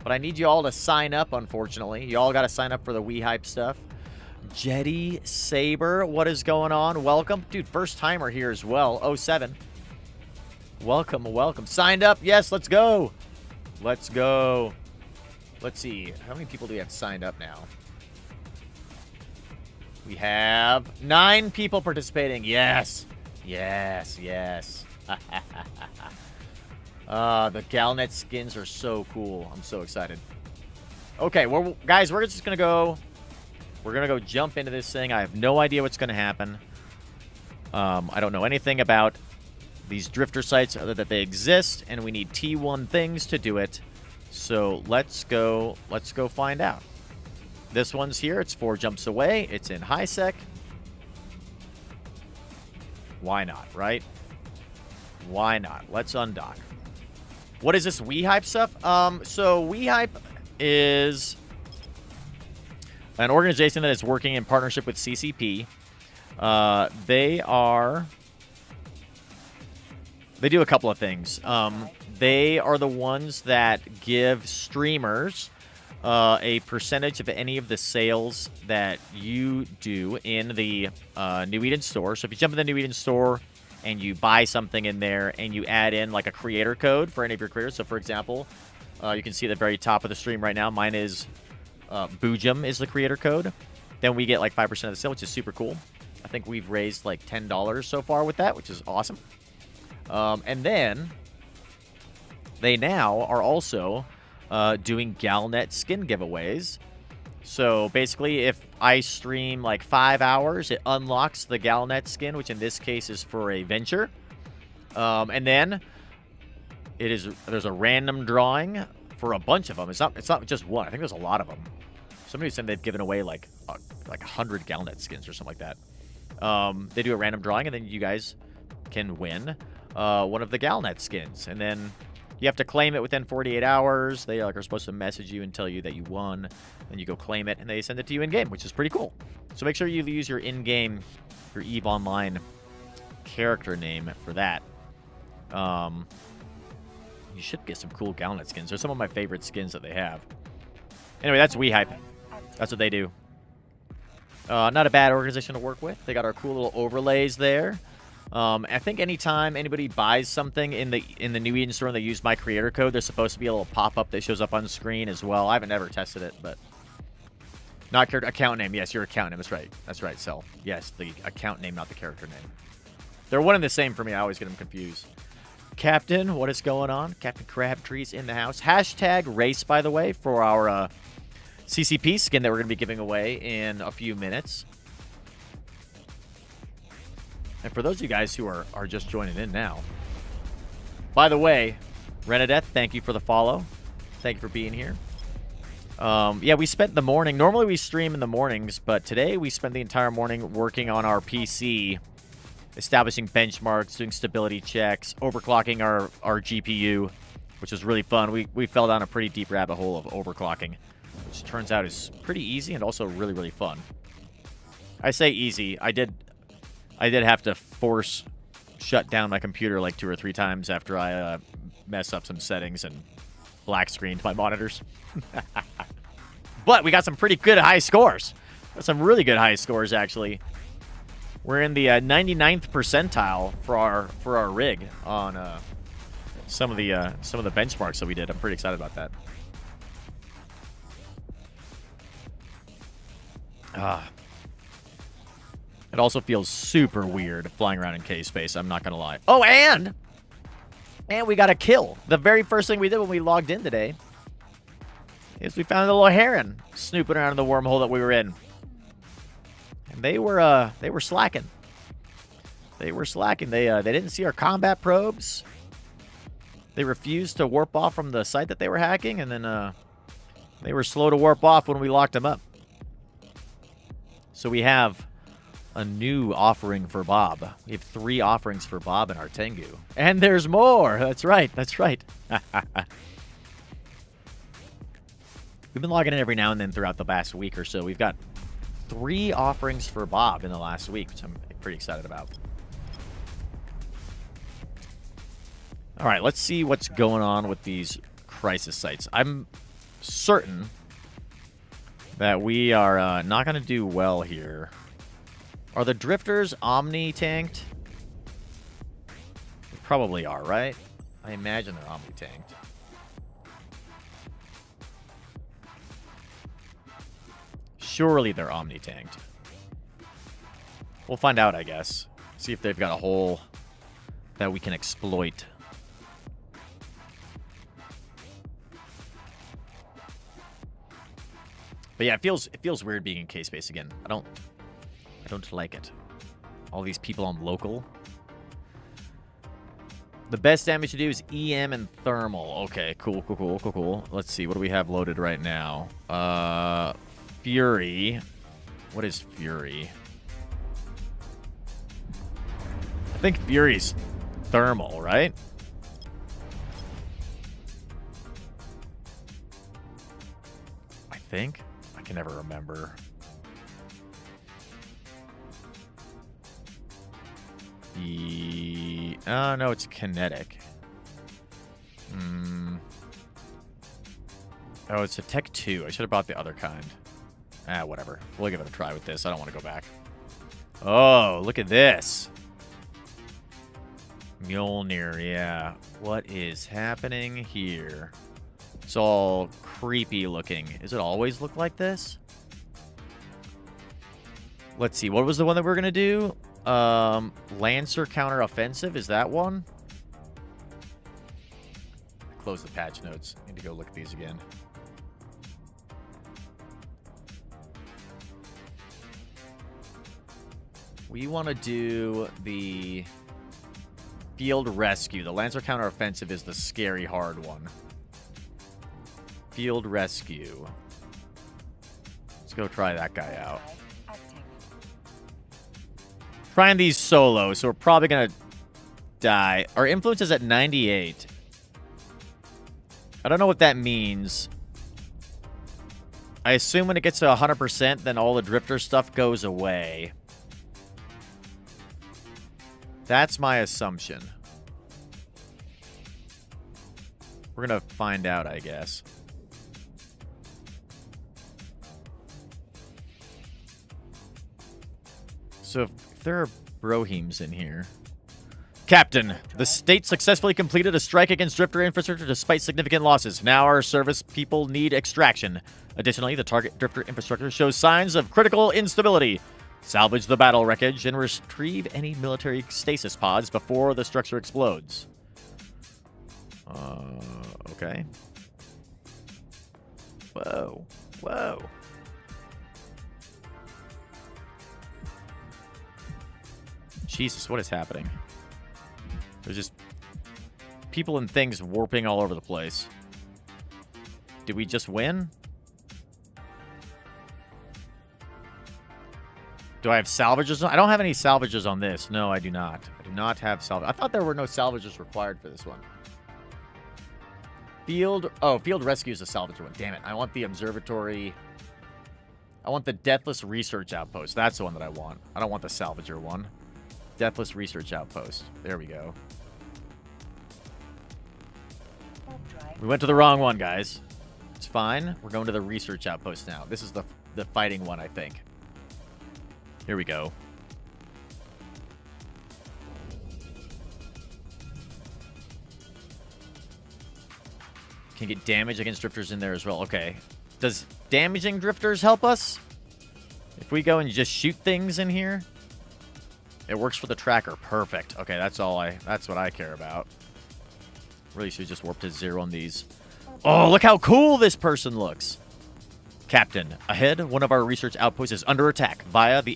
But I need you all to sign up, unfortunately. You all got to sign up for the WeHype stuff. Jetty Saber, what is going on? Welcome. Dude, first timer here as well. 07. Welcome. Signed up? Yes, let's go. Let's see. How many people do we have signed up now? We have 9 people participating. Yes. Yes, yes. The Galnet skins are so cool. I'm so excited. Okay, well, guys, we're just going to go... We're going to go jump into this thing. I have no idea what's going to happen. I don't know anything about these drifter sites other than that they exist, and we need T1 things to do it. So let's go find out. This one's here. It's 4 jumps away. It's in high sec. Why not, right? Why not? Let's undock. What is this Hive stuff? So Hive is an organization that is working in partnership with CCP. They do a couple of things. They are the ones that give streamers a percentage of any of the sales that you do in the New Eden store. So if you jump in the New Eden store and you buy something in there and you add in like a creator code for any of your creators. So for example, you can see at the very top of the stream right now, mine is Boojum is the creator code. Then we get like 5% of the sale, which is super cool. I think we've raised like $10 so far with that, which is awesome. And then they now are also doing Galnet skin giveaways. So basically, if I stream like 5 hours, it unlocks the Galnet skin, which in this case is for a venture. And then there's a random drawing for a bunch of them. It's not just one. I think there's a lot of them. Somebody said they've given away like 100 Galnet skins or something like that. They do a random drawing, and then you guys can win one of the Galnet skins. And then you have to claim it within 48 hours. They are supposed to message you and tell you that you won. Then you go claim it, and they send it to you in-game, which is pretty cool. So make sure you use your in-game, your EVE Online character name for that. You should get some cool Galnet skins. They're some of my favorite skins that they have. Anyway, that's Hive. That's what they do. Not a bad organization to work with. They got our cool little overlays there. I think anytime anybody buys something in the New Eden store and they use my creator code, there's supposed to be a little pop-up that shows up on screen as well. I haven't ever tested it, but not character account name. Yes, your account name. That's right. That's right, Cell. Yes, the account name, not the character name. They're one and the same for me. I always get them confused. Captain, what is going on? Captain Crabtree's in the house. Hashtag race, by the way, for our CCP skin that we're going to be giving away in a few minutes. And for those of you guys who are just joining in now, by the way, Renadette, thank you for the follow. Thank you for being here. Yeah, we spent the morning. Normally we stream in the mornings, but today we spent the entire morning working on our PC, establishing benchmarks, doing stability checks, overclocking our GPU, which was really fun. We fell down a pretty deep rabbit hole of overclocking, which turns out is pretty easy and also really, really fun. I say easy. I did have to force shut down my computer like 2 or 3 times after I messed up some settings and black screened my monitors. But we got some pretty good high scores. Some really good high scores, actually. We're in the 99th percentile for our rig on some of the benchmarks that we did. I'm pretty excited about that. It also feels super weird flying around in K-Space, I'm not going to lie. Oh, and we got a kill. The very first thing we did when we logged in today is we found a little heron snooping around in the wormhole that we were in. And they were slacking. They were slacking. They didn't see our combat probes. They refused to warp off from the site that they were hacking, and then they were slow to warp off when we locked them up. So we have a new offering for Bob. We have 3 offerings for Bob in our Tengu. And there's more. That's right. That's right. We've been logging in every now and then throughout the last week or so. We've got 3 offerings for Bob in the last week, which I'm pretty excited about. All right, let's see what's going on with these crisis sites. I'm certain that we are not going to do well here. Are the drifters omni-tanked? They probably are, right? I imagine they're omni-tanked. Surely they're omni-tanked. We'll find out, I guess. See if they've got a hole that we can exploit. But yeah, it feels weird being in K-Space again. I don't like it. All these people on local. The best damage to do is EM and thermal. Okay, cool. Let's see. What do we have loaded right now? Fury. What is Fury? I think Fury's thermal, right? I think. I can never remember. Oh, no, it's kinetic. Oh, it's a Tech 2. I should have bought the other kind. Whatever. We'll give it a try with this. I don't want to go back. Oh, look at this. Mjolnir, yeah. What is happening here? It's all creepy looking. Does it always look like this? Let's see. What was the one that we're going to do? Lancer counter-offensive. Is that one? Close the patch notes. Need to go look at these again. We want to do the Field Rescue. The Lancer counter-offensive is the scary hard one. Field Rescue. Let's go try that guy out. Trying these solo, so we're probably going to die. Our influence is at 98. I don't know what that means. I assume when it gets to 100%, then all the drifter stuff goes away. That's my assumption. We're going to find out, I guess. So if there are brohemes in here. Captain, the state successfully completed a strike against drifter infrastructure despite significant losses. Now our service people need extraction. Additionally, the target drifter infrastructure shows signs of critical instability. Salvage the battle wreckage and retrieve any military stasis pods before the structure explodes. Okay. Whoa. Whoa. Jesus, what is happening? There's just people and things warping all over the place. Did we just win? Do I have salvages? I don't have any salvages on this. No, I do not. I do not have salvage. I thought there were no salvages required for this one. Field Rescue is a salvage one. Damn it. I want the observatory. I want the Deathless Research Outpost. That's the one that I want. I don't want the salvager one. Deathless Research Outpost. There we go. We went to the wrong one, guys. It's fine. We're going to the Research Outpost now. This is the fighting one, I think. Here we go. Can get damage against drifters in there as well. Okay. Does damaging drifters help us? If we go and just shoot things in here? It works for the tracker. Perfect. Okay, that's what I care about. Really should just warp to 0 on these. Oh, look how cool this person looks. Captain, ahead, one of our research outposts is under attack via the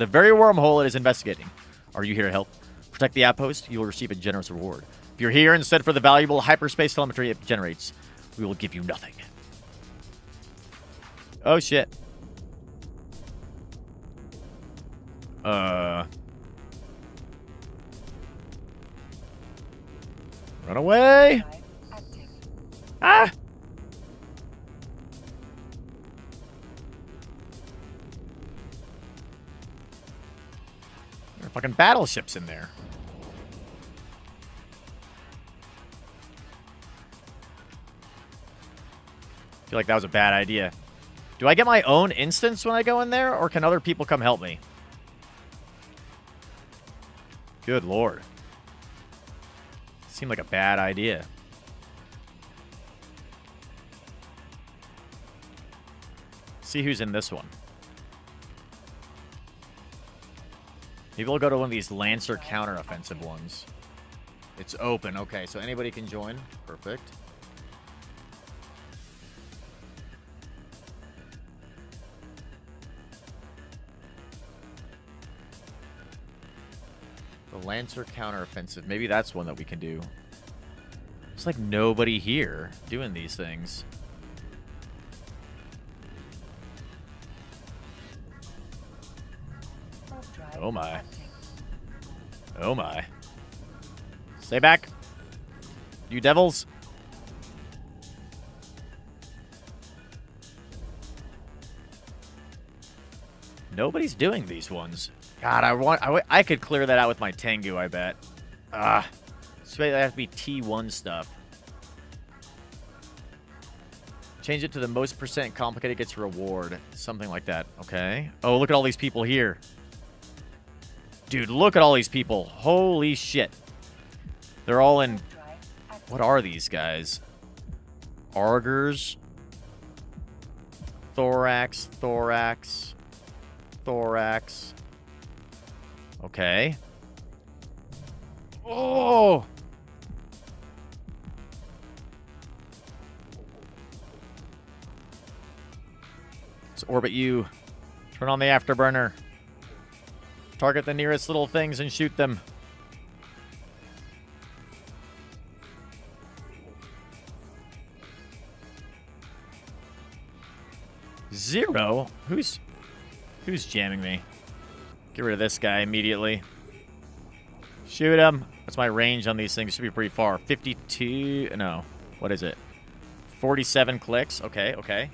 very wormhole it is investigating. Are you here to help? Protect the outpost, you will receive a generous reward. If you're here instead for the valuable hyperspace telemetry it generates, we will give you nothing. Oh, shit. Run away! Ah! There are fucking battleships in there. I feel like that was a bad idea. Do I get my own instance when I go in there, or can other people come help me? Good lord. Seemed like a bad idea. See who's in this one. Maybe we'll go to one of these Lancer counter-offensive ones. It's open. Okay, so anybody can join. Perfect. The Lancer counter-offensive. Maybe that's one that we can do. It's like nobody here doing these things. Oh my. Oh my. Stay back. You devils. Nobody's doing these ones. God, I could clear that out with my Tengu, I bet. So that have to be T1 stuff. Change it to the most percent complicated gets reward. Something like that. Okay. Oh, look at all these people here. Dude, look at all these people. Holy shit. They're all in... What are these guys? Argers. Thorax. Thorax. Thorax. Okay. Oh! Let's orbit you. Turn on the afterburner. Target the nearest little things and shoot them. Zero? Who's jamming me? Get rid of this guy immediately. Shoot him. What's my range on these things? Should be pretty far. 52... No. What is it? 47 clicks. Okay, okay.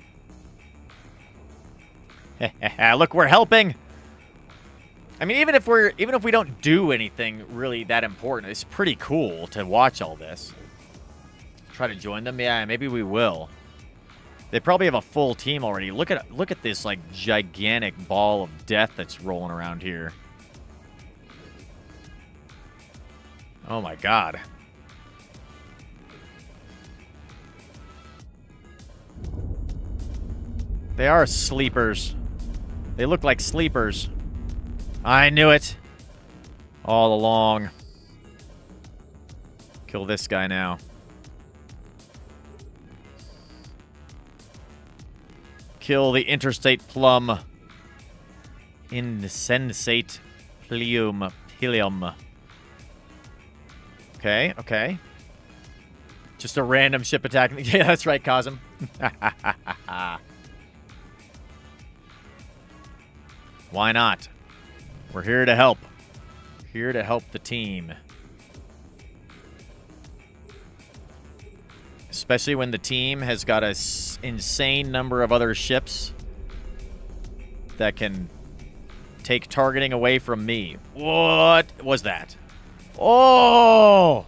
Look, we're helping. I mean, even if we don't do anything really that important, it's pretty cool to watch all this. Try to join them? Yeah, maybe we will. They probably have a full team already. Look at this like gigantic ball of death that's rolling around here. Oh my god. They are sleepers. They look like sleepers. I knew it. All along. Kill this guy now. Kill the interstate plum. Insensate Pilium. Okay, okay. Just a random ship attack. Yeah, that's right, Cosm. Why not? We're here to help. Here to help the team. Especially when the team has got an insane number of other ships that can take targeting away from me. What was that? Oh!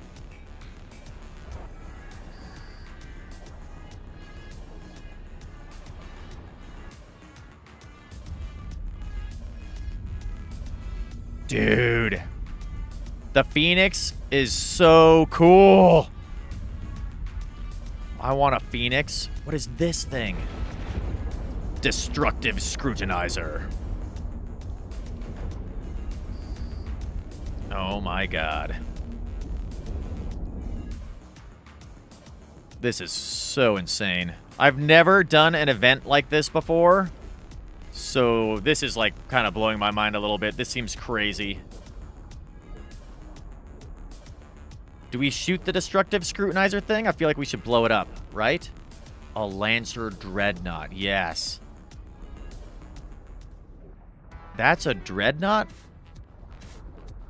Dude. The Phoenix is so cool. I want a Phoenix. What is this thing? Destructive Scrutinizer. Oh my god. This is so insane. I've never done an event like this before. So this is like kind of blowing my mind a little bit. This seems crazy. Do we shoot the destructive scrutinizer thing? I feel like we should blow it up, right? A Lancer Dreadnought, yes. That's a Dreadnought?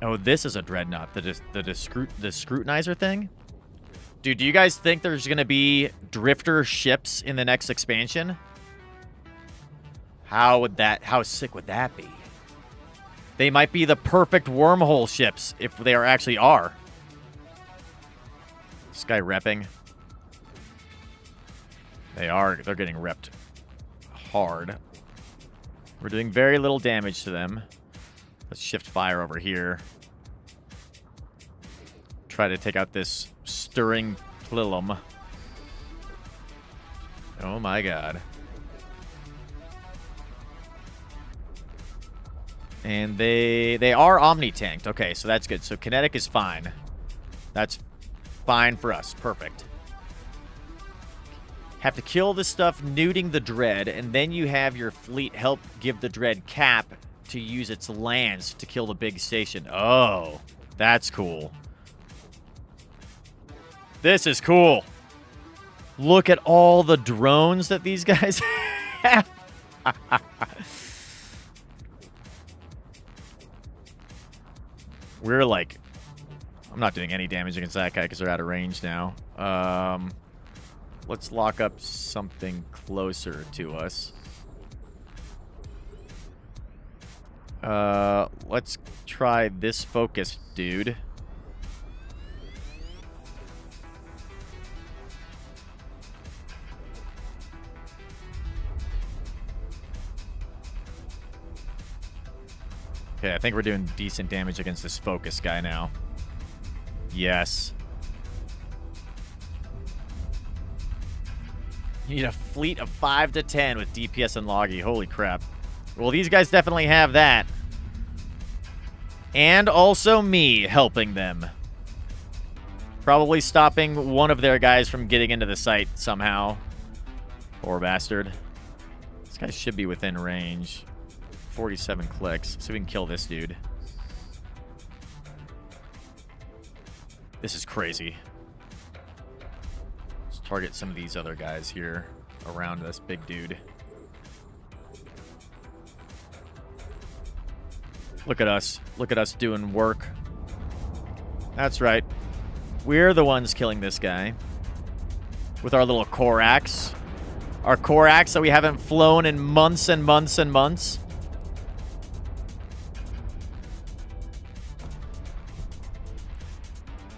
Oh, this is a Dreadnought. The scrutinizer thing? Dude, do you guys think there's going to be drifter ships in the next expansion? How sick would that be? They might be the perfect wormhole ships if they actually are. This guy repping. They're getting repped hard. We're doing very little damage to them. Let's shift fire over here. Try to take out this stirring plilum. Oh my god. And they are omni-tanked. Okay, so that's good. So kinetic is fine. That's fine for us. Perfect. Have to kill this stuff, nuding the Dread, and then you have your fleet help give the Dread cap to use its lands to kill the big station. Oh, that's cool. This is cool. Look at all the drones that these guys have. We're like... I'm not doing any damage against that guy because they're out of range now. Let's lock up something closer to us. Let's try this focus, dude. Okay, I think we're doing decent damage against this focus guy now. Yes. You need a fleet of 5 to 10 with DPS and Loggy. Holy crap. Well, these guys definitely have that. And also me helping them. Probably stopping one of their guys from getting into the site somehow. Poor bastard. This guy should be within range. 47 clicks. So we can kill this dude. This is crazy. Let's target some of these other guys here around this big dude. Look at us. Look at us doing work. That's right. We're the ones killing this guy. With our little Corax. Our Corax that we haven't flown in months and months and months.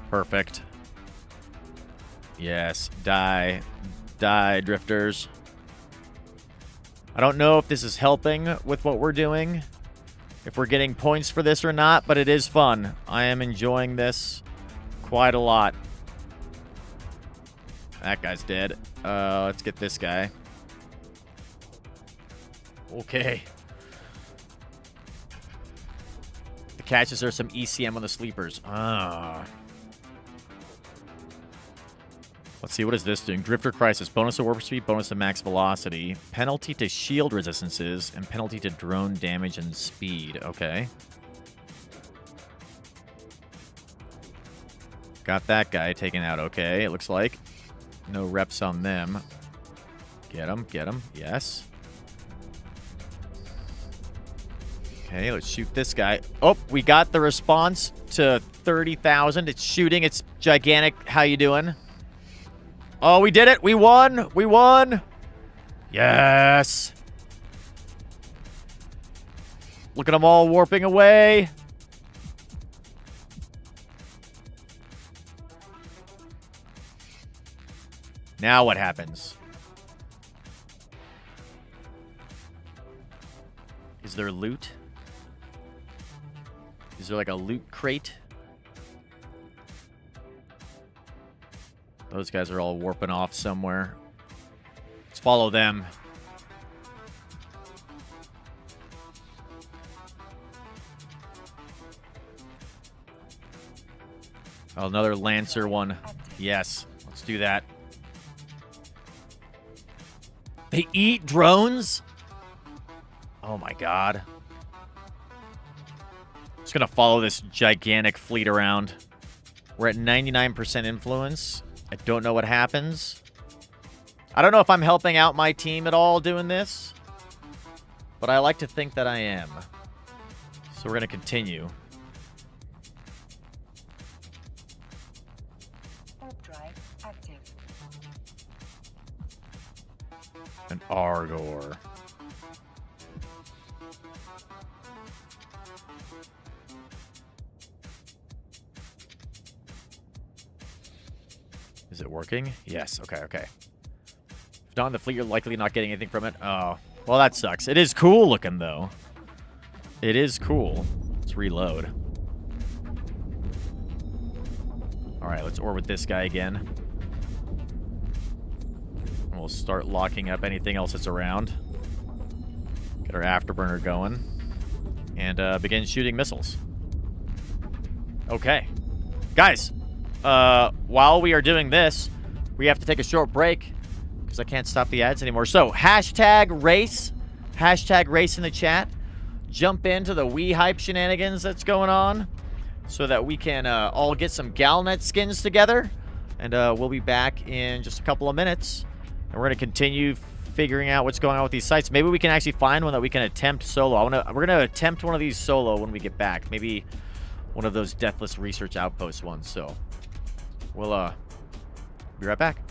Perfect. Yes. Die. Die, drifters. I don't know if this is helping with what we're doing. If we're getting points for this or not, but it is fun. I am enjoying this quite a lot. That guy's dead. Let's get this guy. Okay. The catch is there's some ECM on the sleepers. Let's see, what is this doing? Drifter Crisis. Bonus to warp speed, bonus to max velocity. Penalty to shield resistances, and penalty to drone damage and speed. Okay. Got that guy taken out okay, it looks like. No reps on them. Get him, get him. Yes. Okay, let's shoot this guy. Oh, we got the response to 30,000. It's shooting. It's gigantic. How you doing? Oh, we did it. We won. We won. Yes. Look at them all warping away. Now what happens? Is there loot? Is there like a loot crate? Those guys are all warping off somewhere. Let's follow them. Oh, another Lancer one. Yes, let's do that. They eat drones? Oh my god. Just gonna follow this gigantic fleet around. We're at 99% influence. I don't know what happens. I don't know if I'm helping out my team at all doing this, but I like to think that I am. So we're going to continue. Warp drive active. An Argor. Is it working? Yes. Okay, okay. If not in the fleet, you're likely not getting anything from it. Oh, well, that sucks. It is cool looking, though. It is cool. Let's reload. All right, let's orbit this guy again. And we'll start locking up anything else that's around. Get our afterburner going. and begin shooting missiles. Okay. Guys, while we are doing this, we have to take a short break because I can't stop the ads anymore. So, hashtag race in the chat. Jump into the Wii Hype shenanigans that's going on so that we can all get some Galnet skins together. And we'll be back in just a couple of minutes. And we're going to continue figuring out what's going on with these sites. Maybe we can actually find one that we can attempt solo. We're going to attempt one of these solo when we get back. Maybe one of those Deathless Research Outpost ones. So we'll be right back.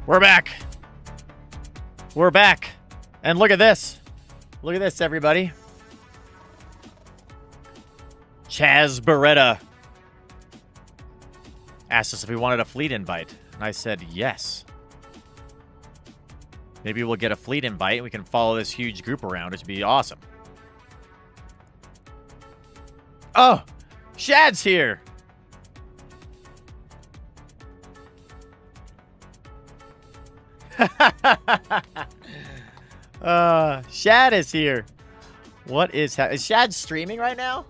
We're back. We're back. And look at this. Look at this, everybody. Chaz Beretta asked us if we wanted a fleet invite. And I said yes. Maybe we'll get a fleet invite and we can follow this huge group around, which would be awesome. Oh, Shad's here. Shad is here. What is Shad streaming right now?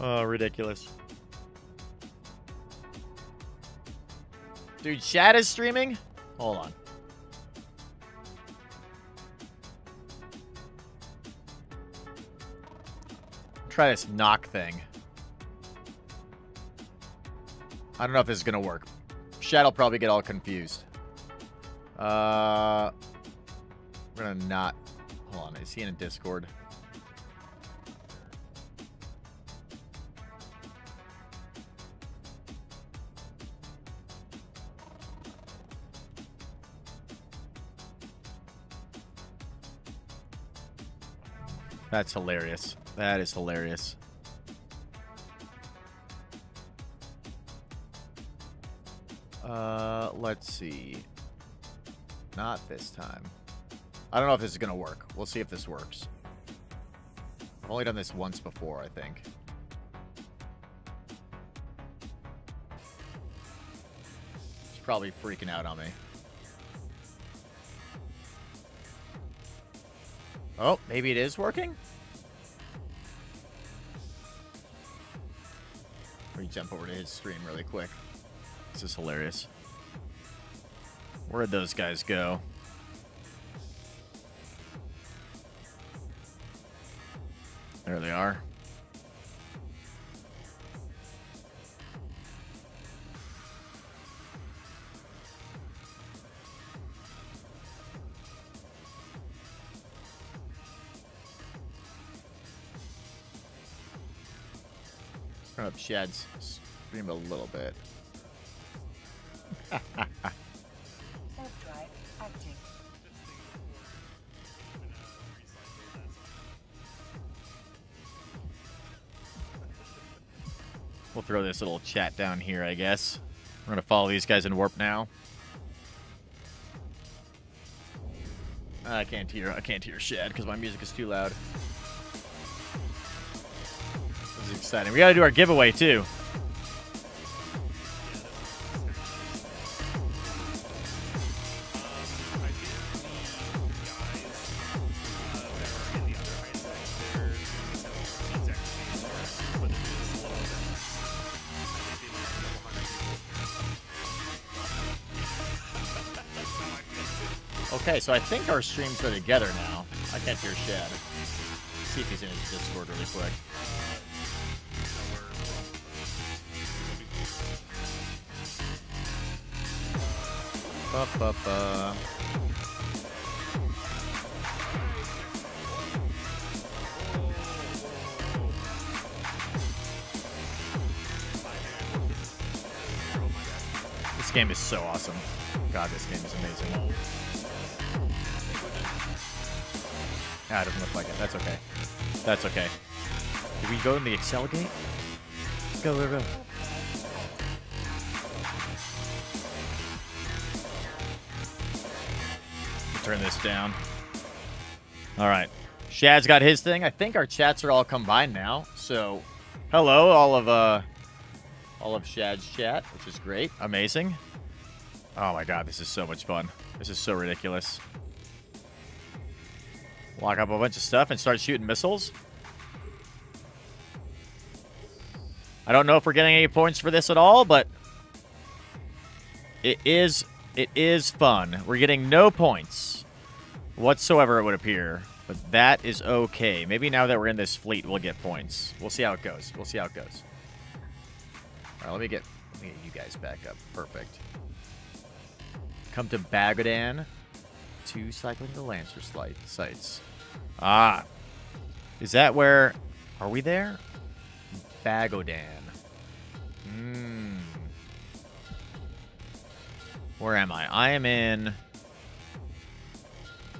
Oh, ridiculous. Dude, Shad is streaming? Hold on. Try this knock thing. I don't know if this is gonna work. Shad'll probably get all confused. We're gonna not... Hold on, is he in a Discord? That's hilarious. That is hilarious. Let's see. Not this time. I don't know if this is gonna work. We'll see if this works. I've only done this once before, I think. He's probably freaking out on me. Oh, maybe it is working? Let me jump over to his stream really quick. This is hilarious. Where'd those guys go? There they are. Turn up Shad's stream a little bit. Self-drive active. We'll throw this little chat down here, I guess. We're gonna follow these guys in warp now. I can't hear Shad because my music is too loud. This is exciting. We gotta do our giveaway too. Okay, so I think our streams are together now. I can't hear Shad. Let's see if he's in his Discord really quick. Ba-ba-ba. This game is so awesome. God, this game is amazing. Ah, it doesn't look like it. That's okay. That's okay. Did we go in the Excel gate? Go, go, go. Turn this down. All right. Shad's got his thing. I think our chats are all combined now. So, hello, all of Shad's chat, which is great. Amazing. Oh my God, this is so much fun. This is so ridiculous. Lock up a bunch of stuff and start shooting missiles. I don't know if we're getting any points for this at all, but it is fun. We're getting no points whatsoever, it would appear, but that is okay. Maybe now that we're in this fleet, we'll get points. We'll see how it goes. We'll see how it goes. All right, let me get you guys back up. Perfect. Come to Bagodan. 2 cycling to Lancer sites. Ah. Is that where... Are we there? Bagodan. Where am I? I am in...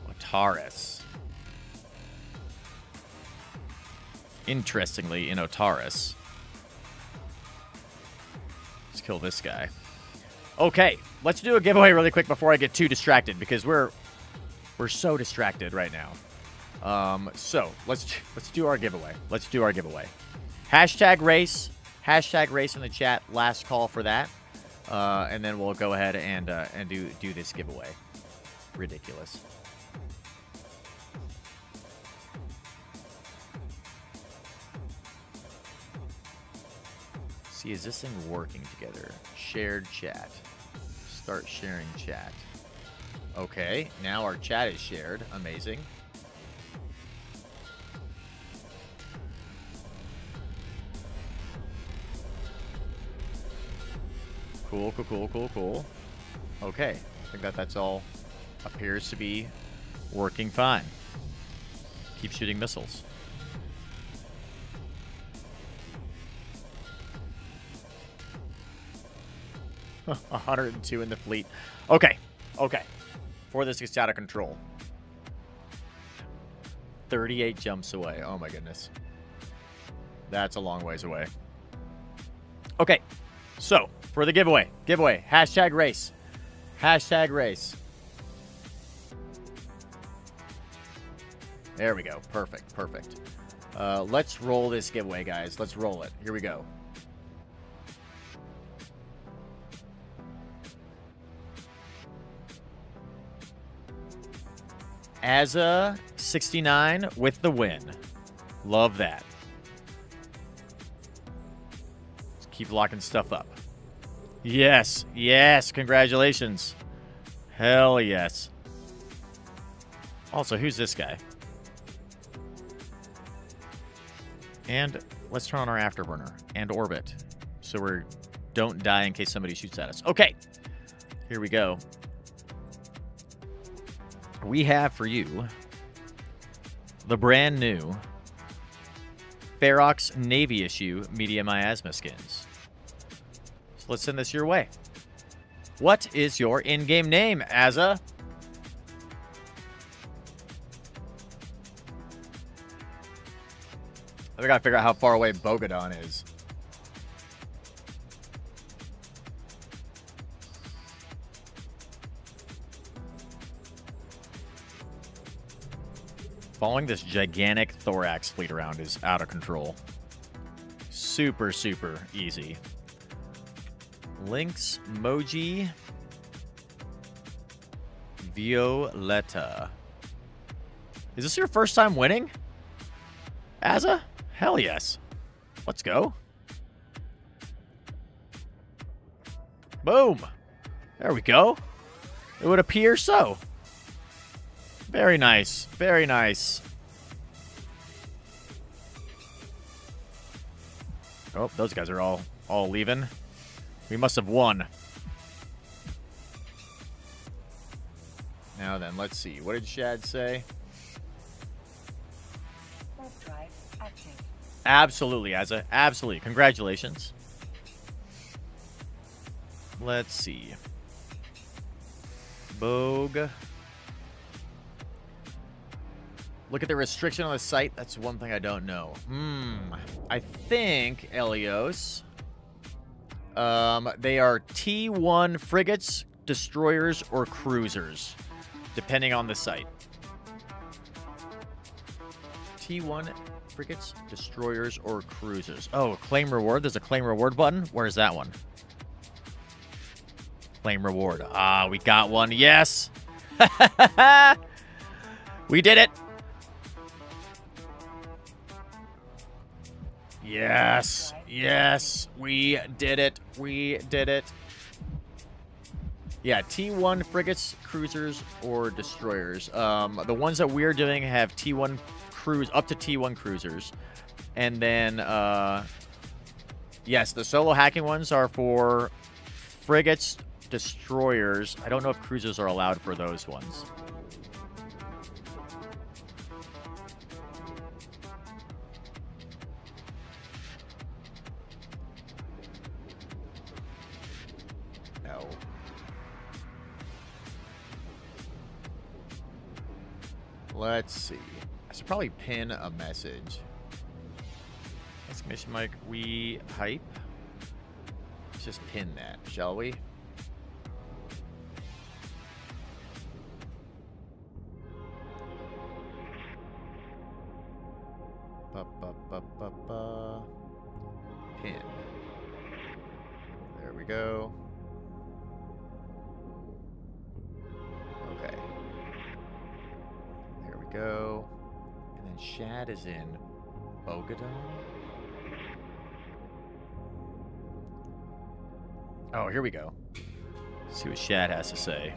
Otaris. Interestingly, in Otaris. Let's kill this guy. Okay, let's do a giveaway really quick before I get too distracted, because we're so distracted right now. So let's do our giveaway. Let's do our giveaway. Hashtag race in the chat. Last call for that, and then we'll go ahead and do this giveaway. Ridiculous. See, is this thing working together? Shared chat. Start sharing chat. Okay, now our chat is shared. Amazing. Cool, cool, cool, cool, cool. Okay, I think that's all appears to be working fine. Keep shooting missiles. Huh, 102 in the fleet. Okay, okay. Before this gets out of control. 38 jumps away. Oh my goodness. That's a long ways away. Okay, so for the giveaway. Hashtag race. Hashtag race. There we go. Perfect, perfect. Let's roll this giveaway, guys. Let's roll it. Here we go. Azza 69 with the win. Love that. Let's keep locking stuff up. Yes, yes, congratulations. Hell yes. Also, who's this guy? And let's turn on our afterburner and orbit so we don't die in case somebody shoots at us. Okay, here we go. We have for you the brand new Ferox Navy issue Media Miasma skins. So let's send this your way. What is your in-game name, Azza? I gotta figure out how far away Bogodon is. Following this gigantic thorax fleet around is out of control. Super, super easy. Lynx Moji Violetta. Is this your first time winning? Azza? Hell yes. Let's go. Boom. There we go. It would appear so. Very nice. Very nice. Oh, those guys are all leaving. We must have won. Now then, let's see. What did Shad say? Warp drive active. Absolutely, Azza. Absolutely. Congratulations. Let's see. Bogue. Look at the restriction on the site. That's one thing I don't know. I think, Elios, they are T1 frigates, destroyers, or cruisers, depending on the site. T1 frigates, destroyers, or cruisers. Oh, claim reward. There's a claim reward button. Where's that one? Claim reward. Ah, we got one. Yes. We did it. Yes. Yes. We did it. We did it. Yeah, T1 frigates, cruisers, or destroyers. The ones that we're doing have T1 up to T1 cruisers. And then, yes, the solo hacking ones are for frigates, destroyers. I don't know if cruisers are allowed for those ones. No. Let's see. I should probably pin a message. Exclamation mark, we hype. Let's just pin that, shall we? Pin. There we go. Okay. There we go. And then Shad is in Bogodon. Oh, here we go. Let's see what Shad has to say.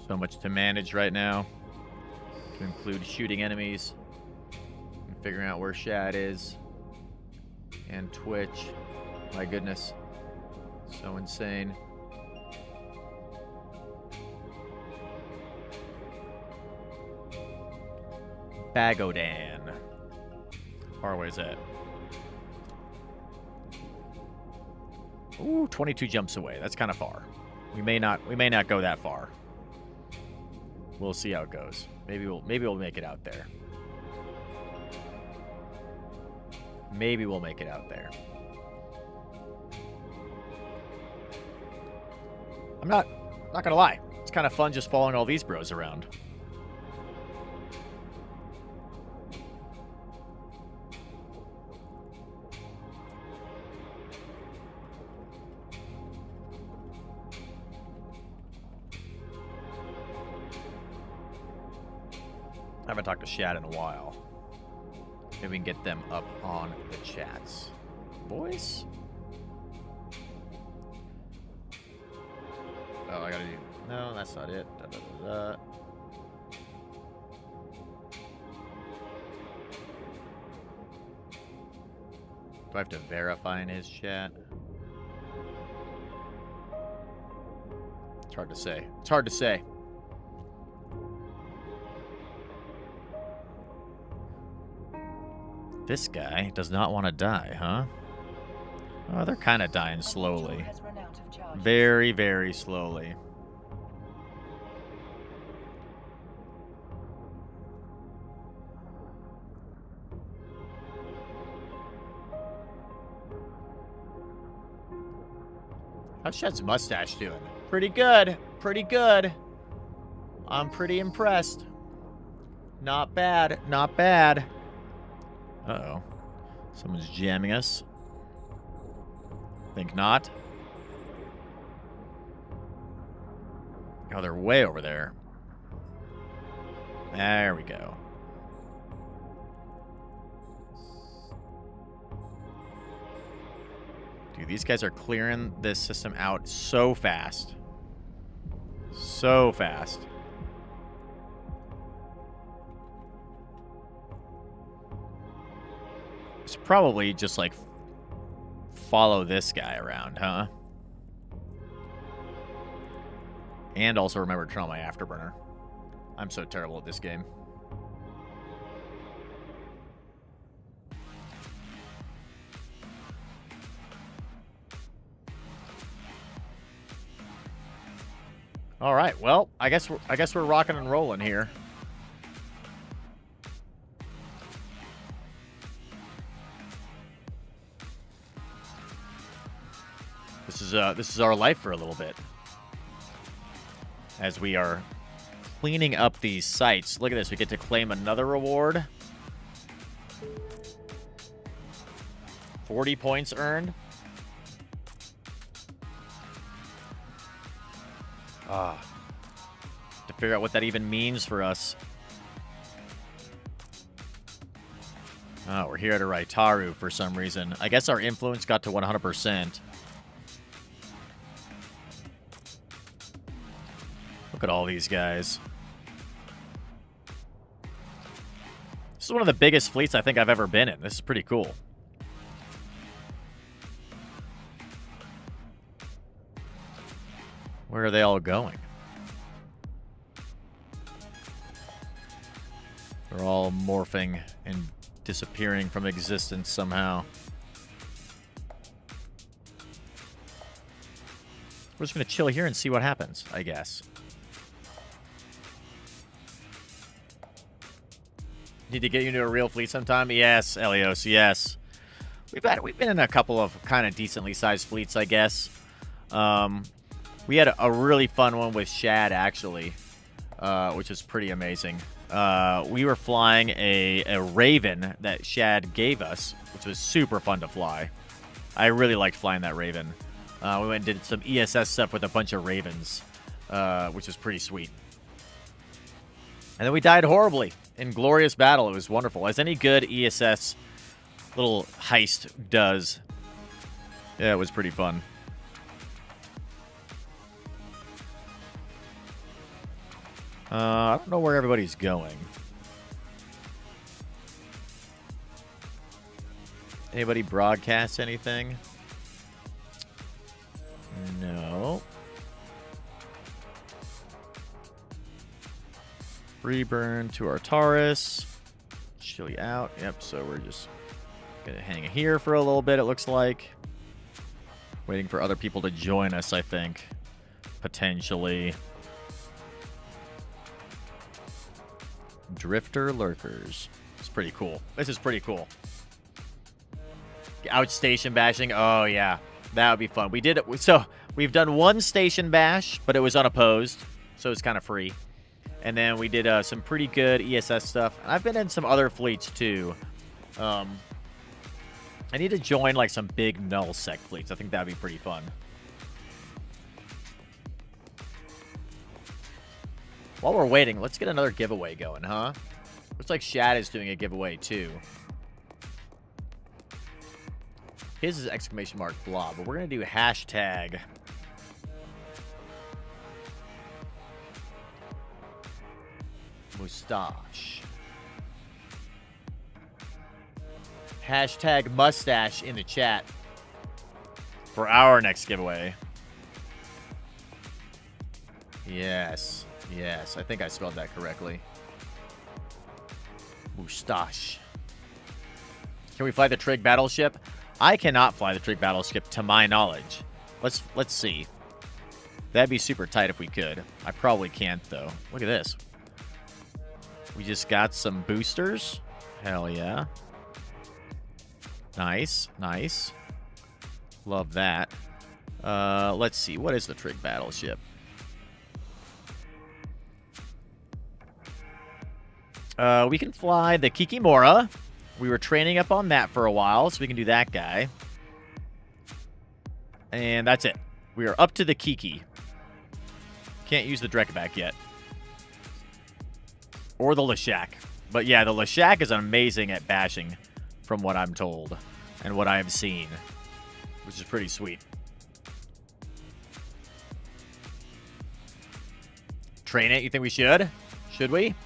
So much to manage right now, to include shooting enemies and figuring out where Shad is, and Twitch. My goodness, so insane. Bagodan. How far away is that? Ooh, 22 jumps away. That's kind of far. We may not go that far. We'll see how it goes. Maybe we'll make it out there. Maybe we'll make it out there. I'm not gonna lie. It's kind of fun just following all these bros around. I haven't talked to Shad in a while. Maybe we can get them up on the chats. Boys? Oh, I gotta do... No, that's not it. Da, da, da, da. Do I have to verify in his chat? It's hard to say. It's hard to say. This guy does not want to die, huh? Oh, they're kind of dying slowly. Very, very slowly. How's Shad's mustache doing? Pretty good. Pretty good. I'm pretty impressed. Not bad. Not bad. Uh-oh. Someone's jamming us. Think not. Oh, they're way over there. There we go. Dude, these guys are clearing this system out so fast. So fast. It's probably just like follow this guy around, huh? And also remember to turn on my afterburner. I'm so terrible at this game. All right, well, I guess we're rocking and rolling here. This is our life for a little bit. As we are cleaning up these sites. Look at this, we get to claim another reward. 40 points earned. To figure out what that even means for us. Oh, we're here at a Raitaru for some reason. I guess our influence got to 100%. Look at all these guys. This is one of the biggest fleets I think I've ever been in. This is pretty cool. Where are they all going? They're all morphing and disappearing from existence somehow. We're just going to chill here and see what happens, I guess. Need to get you into a real fleet sometime? Yes, Elios, yes. We've been in a couple of kind of decently sized fleets, I guess. We had a really fun one with Shad, actually, which was pretty amazing. We were flying a Raven that Shad gave us, which was super fun to fly. I really liked flying that Raven. We went and did some ESS stuff with a bunch of Ravens, which was pretty sweet. And then we died horribly in glorious battle. It was wonderful, as any good ESS little heist does. Yeah, it was pretty fun. I don't know where everybody's going. Anybody broadcast anything? No. Free burn to Artaris. Chill you out. Yep, so we're just gonna hang here for a little bit, it looks like. Waiting for other people to join us, I think. Potentially. Drifter Lurkers. It's pretty cool. This is pretty cool. Outstation bashing. Oh, yeah. That would be fun. We did it. So, we've done one station bash, but it was unopposed. So, it's kind of free. And then we did some pretty good ESS stuff. I've been in some other fleets, too. I need to join, like, some big null-sec fleets. I think that would be pretty fun. While we're waiting, let's get another giveaway going, huh? Looks like Shad is doing a giveaway, too. His is exclamation mark blah, but we're going to do hashtag mustache. Hashtag mustache in the chat for our next giveaway. Yes. Yes, I think I spelled that correctly. Mustache. Can we fly the Trig battleship? I cannot fly the Trig battleship to my knowledge. Let's see. That'd be super tight if we could. I probably can't, though. Look at this. We just got some boosters. Hell yeah. Nice, nice. Love that. Let's see. What is the Trig battleship? We can fly the Kikimora. We were training up on that for a while, so we can do that guy. And that's it. We are up to the Kiki. Can't use the Drekavac yet. Or the Leshak. But yeah, the Leshak is amazing at bashing, from what I'm told. And what I have seen. Which is pretty sweet. Train it? You think we should? Should we?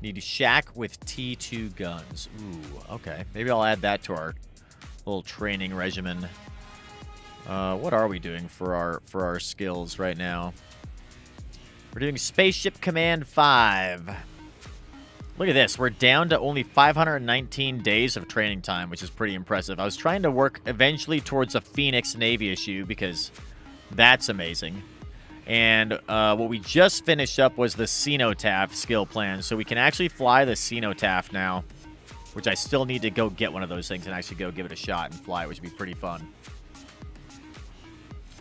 Need Shack with T2 guns. Ooh, okay. Maybe I'll add that to our little training regimen. What are we doing for our skills right now? We're doing Spaceship Command 5. Look at this. We're down to only 519 days of training time, which is pretty impressive. I was trying to work eventually towards a Phoenix Navy issue because that's amazing. And what we just finished up was the Cenotaph skill plan. So we can actually fly the Cenotaph now, which I still need to go get one of those things and actually go give it a shot and fly, which would be pretty fun.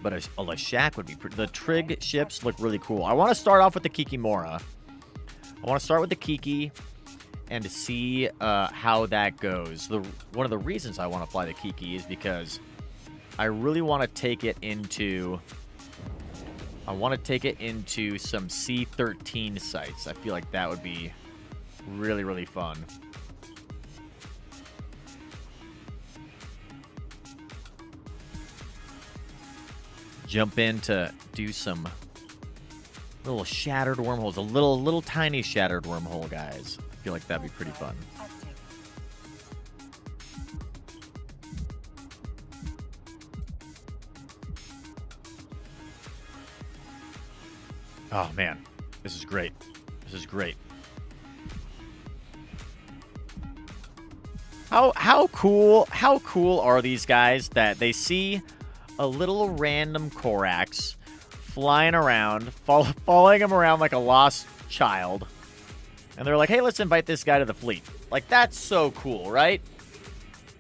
But a Leshak would be pretty... The Trig ships look really cool. I want to start off with the Kikimora. I want to start with the Kiki and see how that goes. One of the reasons I want to fly the Kiki is because I really want to take it into... I want to take it into some C-13 sites. I feel like that would be really, really fun. Jump in to do some little shattered wormholes. A little tiny shattered wormhole, guys. I feel like that'd be pretty fun. Oh, man. This is great. This is great. How cool are these guys that they see a little random Korax flying around, following him around like a lost child, And they're like, hey, let's invite this guy to the fleet. Like, that's so cool, right?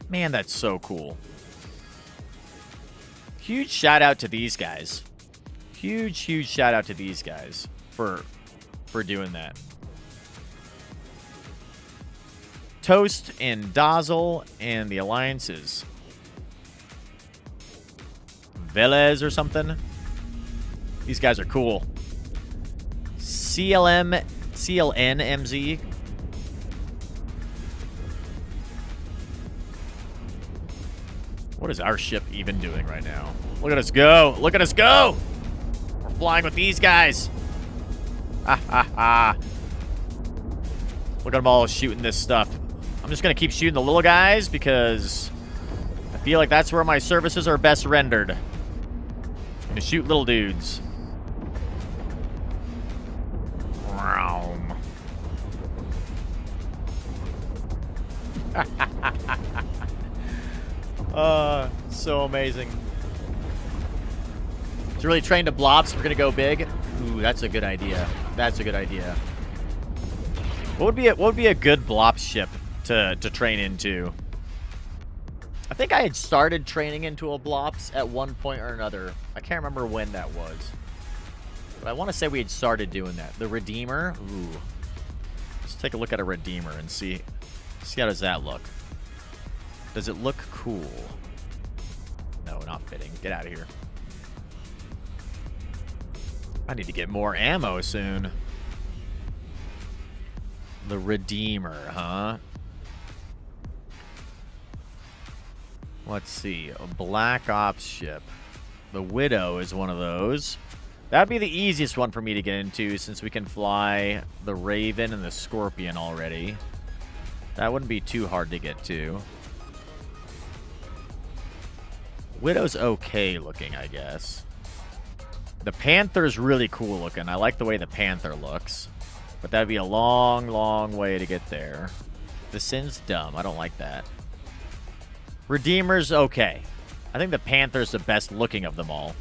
Man, that's so cool. Huge shout out to these guys. Huge, huge shout out to these guys for doing that. Toast and Dazzle and the Alliances. Velez or something. These guys are cool. CLNMZ. What is our ship even doing right now? Look at us go. Look at us go. We're flying with these guys. Ha ha ha. Look at them all shooting this stuff. I'm just going to keep shooting the little guys because I feel like that's where my services are best rendered. I'm going to shoot little dudes. So amazing. It's really trained to blobs. We're going to go big. Ooh, that's a good idea. That's a good idea. What would be a good blob ship to train into? I think I had started training into a blops at one point or another. I can't remember when that was. But I want to say we had started doing that. The Redeemer. Ooh. Let's take a look at a Redeemer and see how does that look. Does it look cool? No, not fitting. Get out of here. I need to get more ammo soon. The Redeemer, huh? Let's see. A Black Ops ship. The Widow is one of those. That'd be the easiest one for me to get into since we can fly the Raven and the Scorpion already. That wouldn't be too hard to get to. Widow's okay looking, I guess. The Panther's really cool looking. I like the way the Panther looks. But that'd be a long, long way to get there. The Sin's dumb. I don't like that. Redeemer's okay. I think the Panther's the best looking of them all.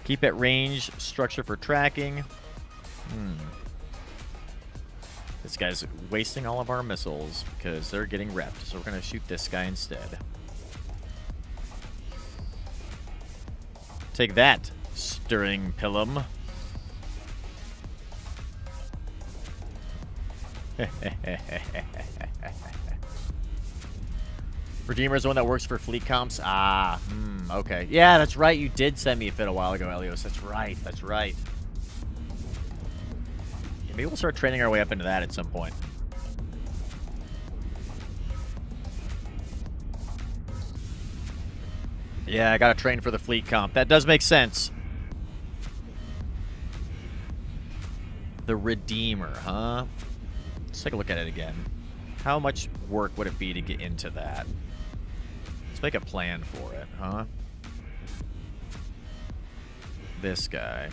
Keep at range. Structure for tracking. This guy's wasting all of our missiles because they're getting repped. So we're going to shoot this guy instead. Take that, Stirring Pilum. Redeemer is the one that works for fleet comps. Okay. Yeah, that's right. You did send me a fit a while ago, Elios. That's right. That's right. Yeah, maybe we'll start training our way up into that at some point. Yeah, I gotta train for the fleet comp. That does make sense. The Redeemer, huh? Let's take a look at it again. How much work would it be to get into that? Let's make a plan for it, huh? This guy.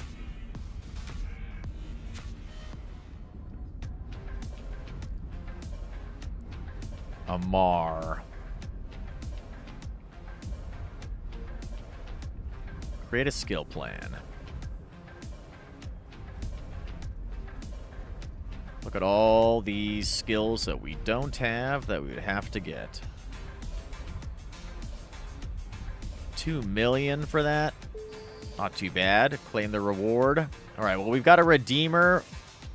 Amar. Create a skill plan. Look at all these skills that we don't have that we would have to get. 2 million for that. Not too bad. Claim the reward. All right, well, we've got a Redeemer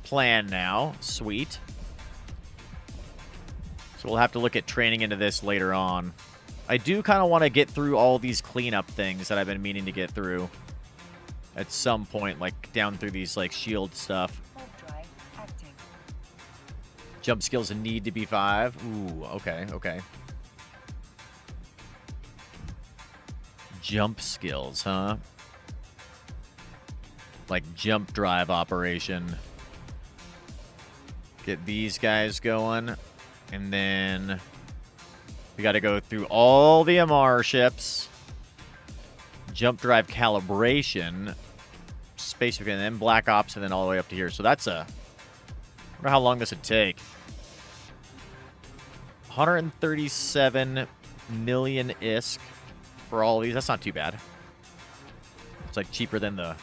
plan now. Sweet. So we'll have to look at training into this later on. I do kind of want to get through all these cleanup things that I've been meaning to get through at some point, like down through these like shield stuff. Jump skills need to be 5. Ooh, okay, okay. Jump skills, huh? Like jump drive operation. Get these guys going. And then we got to go through all the MR ships. Jump drive calibration. Space, and then Black Ops, and then all the way up to here. So that's a... I wonder how long this would take. 137 million ISK for all of these. That's not too bad. It's like cheaper than the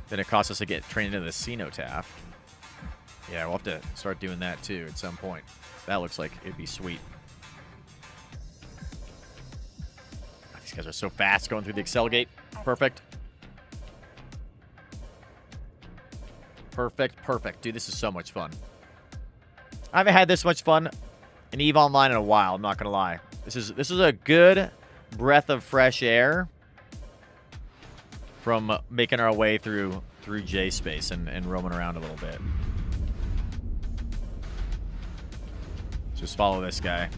Then it costs us to get trained into the cenotaph. Yeah, we'll have to start doing that too at some point. That looks like it'd be sweet. These guys are so fast going through the Excel gate. Perfect. Perfect, perfect. Dude, this is so much fun. I haven't had this much fun in EVE Online in a while, I'm not gonna lie. This is a good breath of fresh air from making our way through J-Space and roaming around a little bit. Just follow this guy.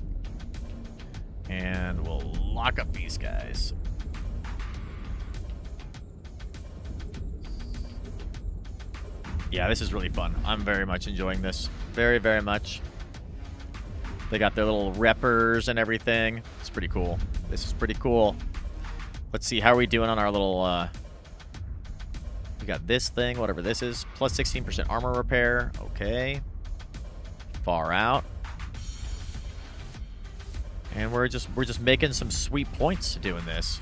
And we'll lock up these guys. Yeah, this is really fun. I'm very much enjoying this. Very, very much. They got their little reppers and everything. It's pretty cool. This is pretty cool. Let's see, how are we doing on our little... We got this thing, whatever this is. Plus 16% armor repair. Okay. Far out. And we're just making some sweet points doing this.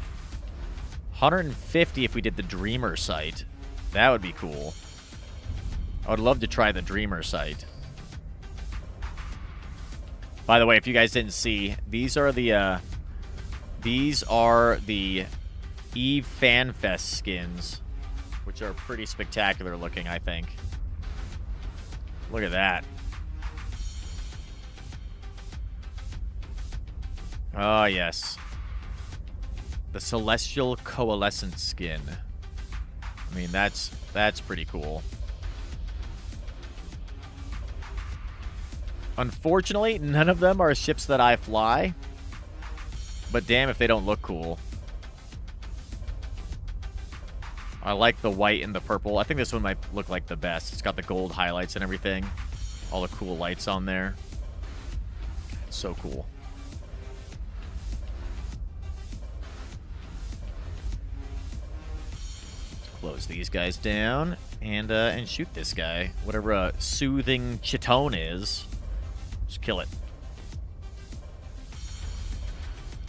150 if we did the Dreamer site. That would be cool. I would love to try the Dreamer site. By the way, if you guys didn't see, these are the EVE FanFest skins, which are pretty spectacular looking, I think. Look at that. Oh, yes. The Celestial Coalescent skin. I mean, that's pretty cool. Unfortunately, none of them are ships that I fly. But damn if they don't look cool. I like the white and the purple. I think this one might look like the best. It's got the gold highlights and everything. All the cool lights on there. It's so cool. Close these guys down and shoot this guy. Whatever a soothing chitone is. Just kill it.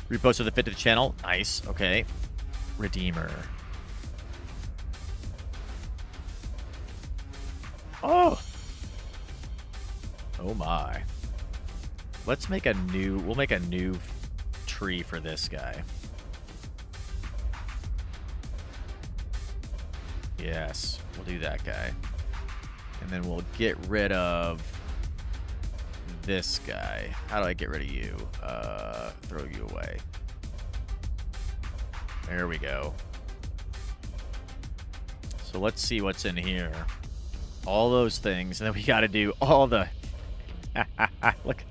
Reposted the fit to the channel. Nice. Okay. Redeemer. Oh. Oh my. Let's make a new... We'll make a new tree for this guy. Yes. We'll do that guy. And then we'll get rid of... this guy. How do I get rid of you? Throw you away. There we go. So let's see what's in here. All those things. And then we got to do all the... look.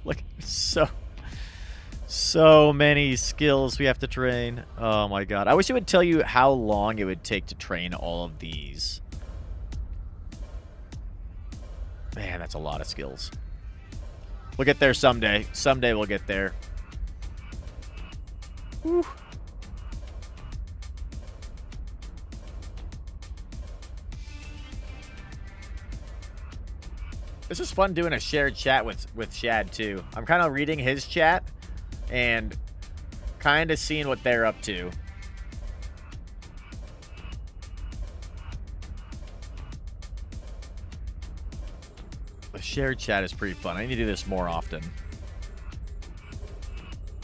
So many skills we have to train. Oh my god. I wish it would tell you how long it would take to train all of these. Man, that's a lot of skills. We'll get there someday. Someday we'll get there. Whew. This is fun doing a shared chat with Shad, too. I'm kind of reading his chat and kind of seeing what they're up to. The shared chat is pretty fun. I need to do this more often.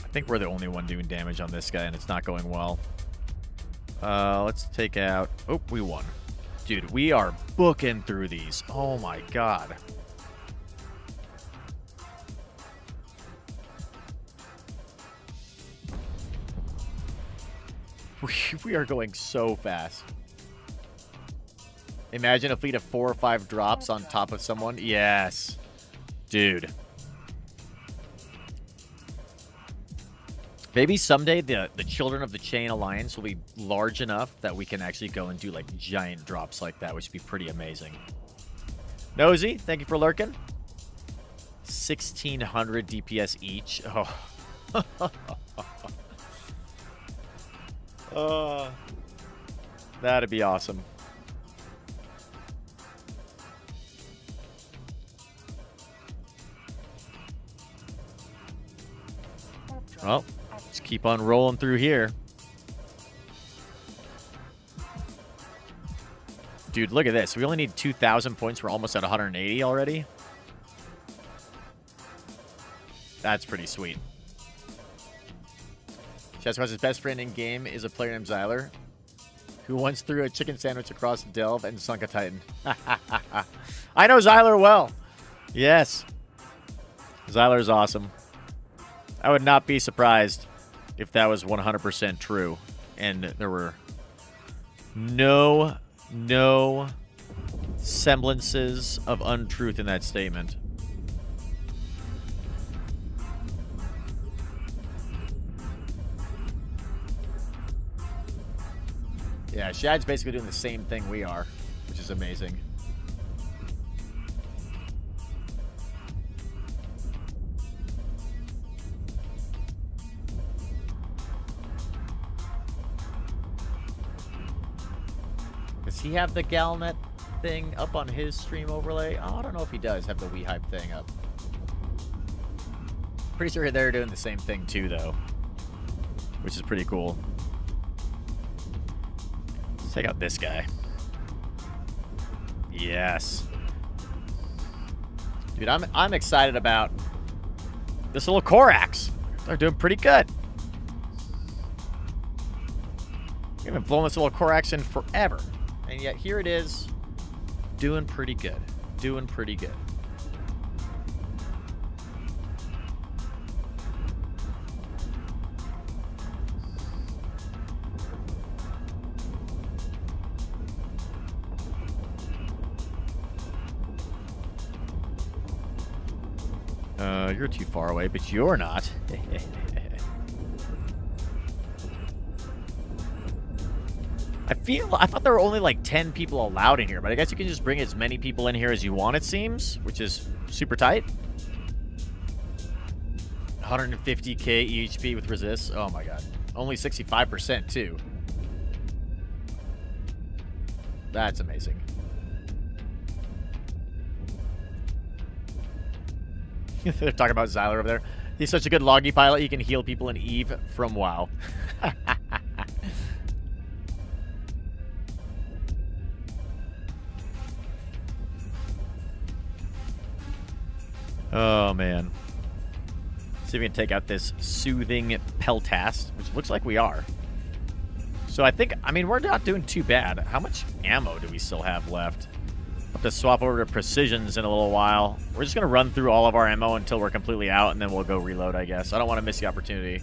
I think we're the only one doing damage on this guy, and it's not going well. Let's take out... Oh, we won. Dude, we are booking through these. Oh, my God. We are going so fast. Imagine a fleet of 4 or 5 drops on top of someone. Yes. Dude. Maybe someday the Children of the Chain Alliance will be large enough that we can actually go and do like giant drops like that, which would be pretty amazing. Nosy, thank you for lurking. 1,600 DPS each. Oh. That'd be awesome. Well, let's keep on rolling through here. Dude, look at this. We only need 2,000 points. We're almost at 180 already. That's pretty sweet. Chessbox's best friend in game is a player named Zyler, who once threw a chicken sandwich across Delve and sunk a Titan. I know Zyler well. Yes. Zyler's awesome. I would not be surprised if that was 100% true and there were no semblances of untruth in that statement. Yeah, Shad's basically doing the same thing we are, which is amazing. Does he have the Galnet thing up on his stream overlay? Oh, I don't know if he does have the Hive thing up. Pretty sure they're doing the same thing too, though, which is pretty cool. Let's take out this guy. Yes. Dude, I'm excited about this little Korax. They're doing pretty good. We haven't blown this little Korax in forever. And yet here it is, doing pretty good. Doing pretty good. You're too far away, but you're not. I thought there were only like 10 people allowed in here, but I guess you can just bring as many people in here as you want, it seems, which is super tight. 150k EHP with resist. Oh my god. Only 65% too. That's amazing. They're talking about Zyler over there. He's such a good loggy pilot, he can heal people in Eve from WoW. Oh, man. See if we can take out this soothing Peltast, which looks like we are. So I mean, we're not doing too bad. How much ammo do we still have left? Have to swap over to Precisions in a little while. We're just going to run through all of our ammo until we're completely out, and then we'll go reload, I guess. I don't want to miss the opportunity.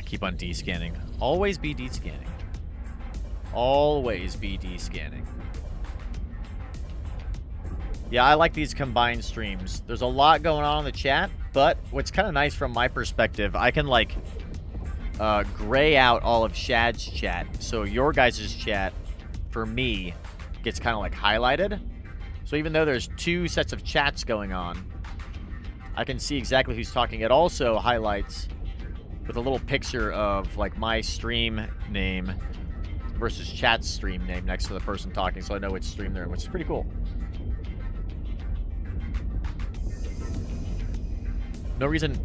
Keep on D-scanning. Always be D-scanning. Always be D-scanning. Yeah, I like these combined streams. There's a lot going on in the chat, but what's kind of nice from my perspective, I can like gray out all of Shad's chat, so your guys' chat, for me, gets kind of like highlighted. So even though there's two sets of chats going on, I can see exactly who's talking. It also highlights with a little picture of like my stream name versus chat's stream name next to the person talking, so I know which stream they're in, which is pretty cool. No reason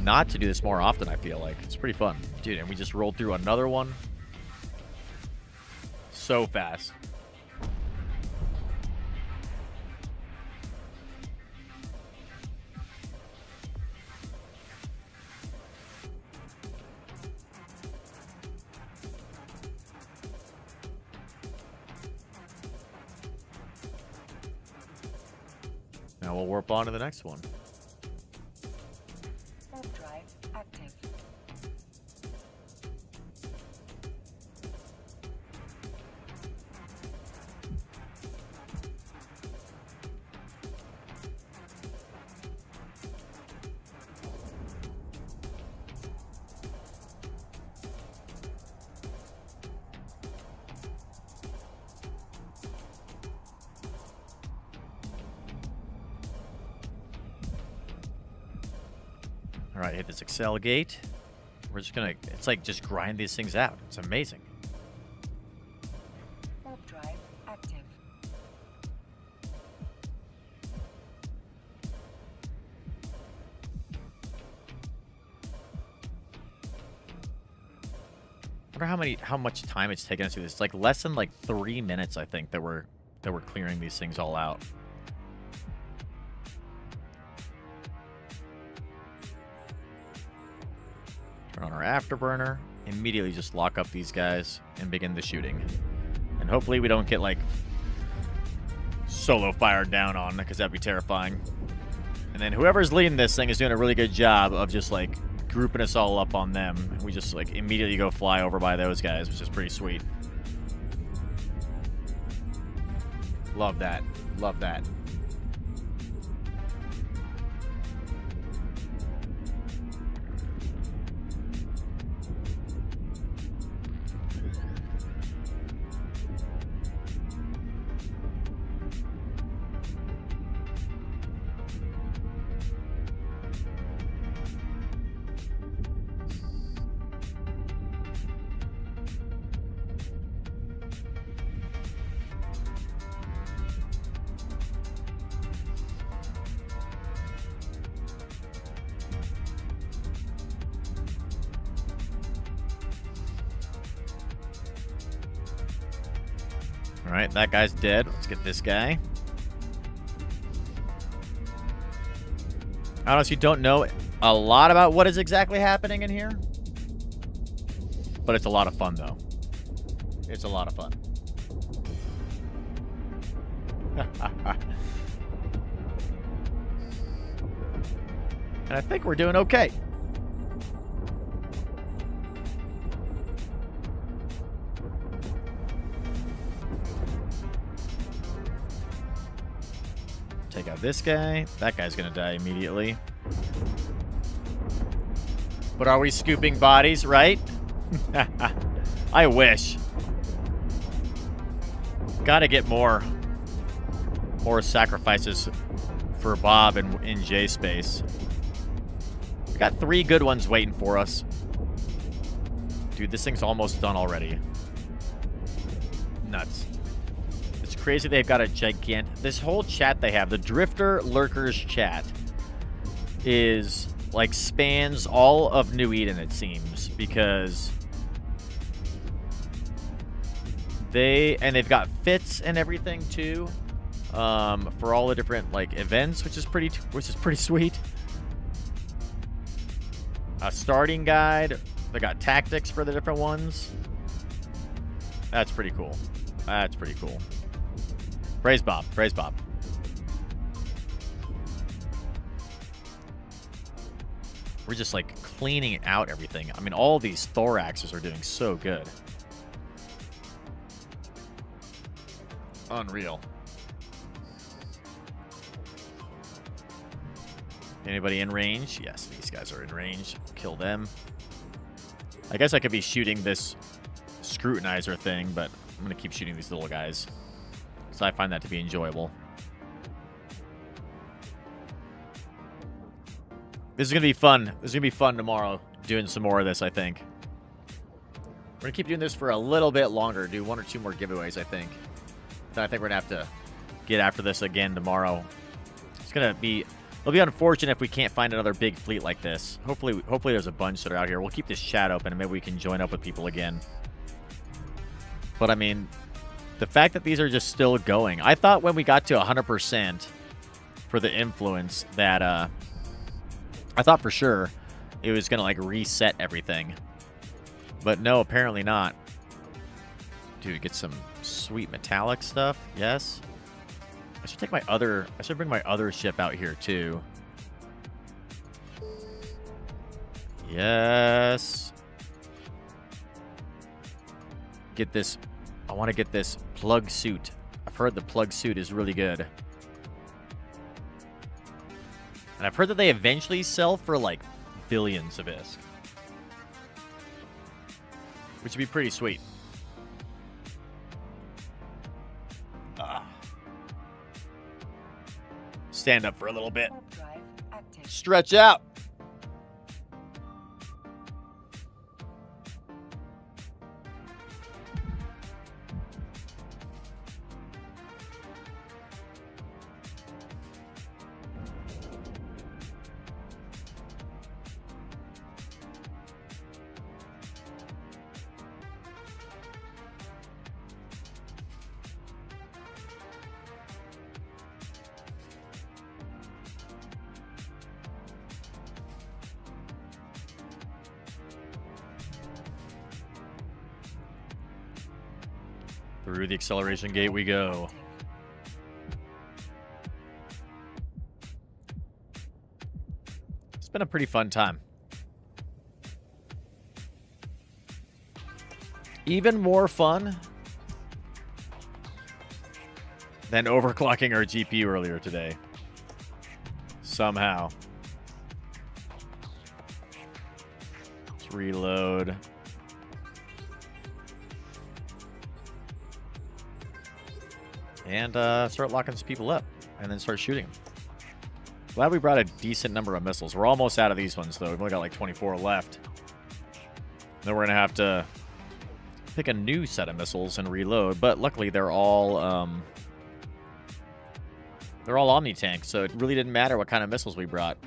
not to do this more often, I feel like. It's pretty fun. Dude, and we just rolled through another one so fast. Now we'll warp on to the next one. Warp drive active. All right, hit this Excel gate. We're just gonna, it's like just grind these things out. It's amazing. Warp drive active. I wonder how much time it's taken us to do this. It's like less than like 3 minutes, I think, that we're clearing these things all out. Turn on our afterburner. Immediately just lock up these guys and begin the shooting. And hopefully we don't get like solo fired down on, because that'd be terrifying. And then whoever's leading this thing is doing a really good job of just like grouping us all up on them. We just like immediately go fly over by those guys, which is pretty sweet. Love that. Love that. All right, that guy's dead. Let's get this guy. I honestly don't know a lot about what is exactly happening in here, but it's a lot of fun, though. It's a lot of fun. And I think we're doing okay. Take out this guy. That guy's gonna die immediately. But are we scooping bodies, right? I wish. Gotta get more sacrifices for Bob in J space. We got 3 good ones waiting for us. Dude, this thing's almost done already. Nuts. It's crazy they've got a gigantic... This whole chat they have, the Drifter Lurkers chat, is like spans all of New Eden, it seems, because they've got fits and everything too, for all the different like events, which is pretty sweet. A starting guide. They got tactics for the different ones. That's pretty cool. That's pretty cool. Praise Bob. Praise Bob. We're just like cleaning out everything. I mean, all these thoraxes are doing so good. Unreal. Anybody in range? Yes, these guys are in range. Kill them. I guess I could be shooting this scrutinizer thing, but I'm going to keep shooting these little guys, because I find that to be enjoyable. This is going to be fun. This is going to be fun tomorrow, doing some more of this, I think. We're going to keep doing this for a little bit longer, do 1 or 2 more giveaways, I think. Then I think we're going to have to get after this again tomorrow. It's going to be... It'll be unfortunate if we can't find another big fleet like this. Hopefully there's a bunch that are out here. We'll keep this chat open and maybe we can join up with people again. But, I mean, the fact that these are just still going. I thought when we got to 100% for the influence that, I thought for sure it was going to, like, reset everything. But no, apparently not. Dude, get some sweet metallic stuff. Yes. I should take my other... I should bring my other ship out here, too. Yes. Get this... I want to get this plug suit. I've heard the plug suit is really good. And I've heard that they eventually sell for, like, billions of ISK. Which would be pretty sweet. Stand up for a little bit. Stretch out. Through the acceleration gate we go. It's been a pretty fun time. Even more fun than overclocking our GPU earlier today. Somehow. Let's reload. And start locking some people up. And then start shooting them. Glad we brought a decent number of missiles. We're almost out of these ones, though. We've only got like 24 left. Then we're going to have to pick a new set of missiles and reload. But luckily, they're all Omni-Tank, so it really didn't matter what kind of missiles we brought.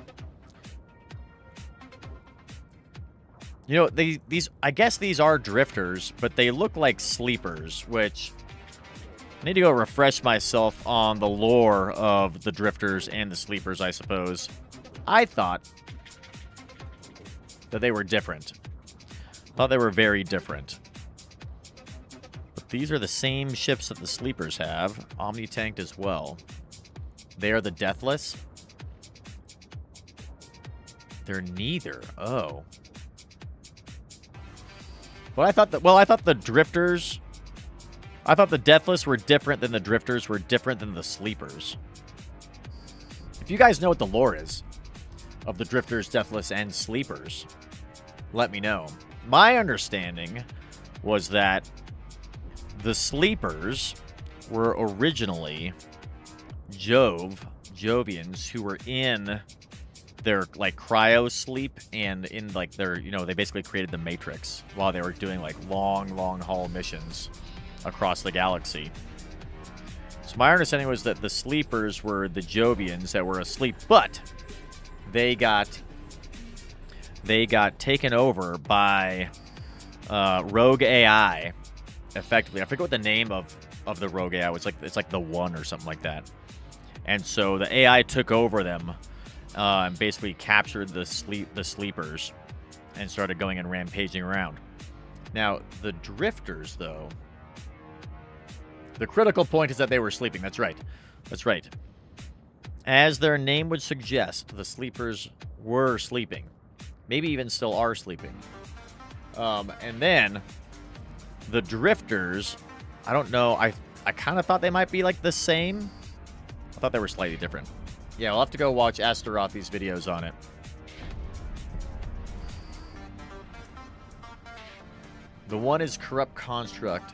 You know, these I guess these are drifters, but they look like sleepers, which I need to go refresh myself on the lore of the drifters and the sleepers, I suppose. I thought that they were different. Thought they were very different. But these are the same ships that the sleepers have, Omni-Tanked as well. They are the Deathless. They're neither. Oh. Well, I thought the drifters. I thought the Deathless were different than the drifters were different than the sleepers. If you guys know what the lore is of the drifters, Deathless, and sleepers, let me know. My understanding was that the sleepers were originally Jovians who were in their like cryo sleep and in like their, you know, they basically created the Matrix while they were doing like long haul missions across the galaxy. So my understanding was that the sleepers were the Jovians that were asleep, but they got taken over by rogue AI effectively. I forget what the name of the rogue AI was. It's like the One or something like that. And so the AI took over them and basically captured the sleepers and started going and rampaging around. Now, the drifters, though, the critical point is that they were sleeping. That's right. That's right. As their name would suggest, the sleepers were sleeping. Maybe even still are sleeping. And then the drifters, I don't know. I kind of thought they might be like the same. I thought they were slightly different. Yeah, we'll have to go watch Astaroth's videos on it. The One is Corrupt Construct.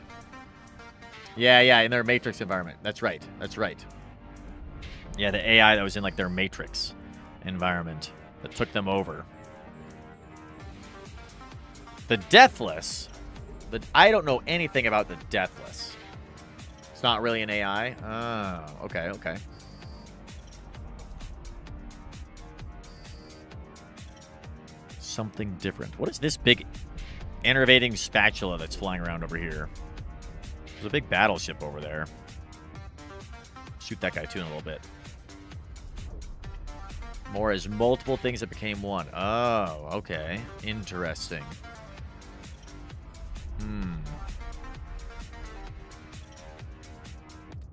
Yeah, in their Matrix environment. That's right. That's right. Yeah, the AI that was in like their Matrix environment that took them over. The Deathless. I don't know anything about the Deathless. It's not really an AI. Oh, okay. Something different. What is this big enervating spatula that's flying around over here? There's a big battleship over there. Shoot that guy too in a little bit. More as multiple things that became one. Oh, okay. Interesting.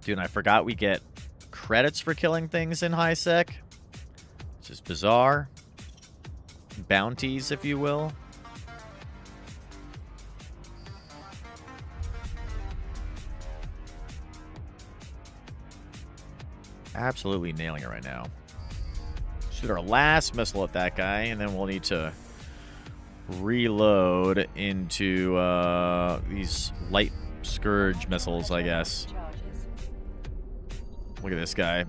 Dude, and I forgot we get credits for killing things in high sec. Which is bizarre. Bounties, if you will. Absolutely nailing it right now. Shoot our last missile at that guy, and then we'll need to reload into these light scourge missiles, I guess. Look at this guy.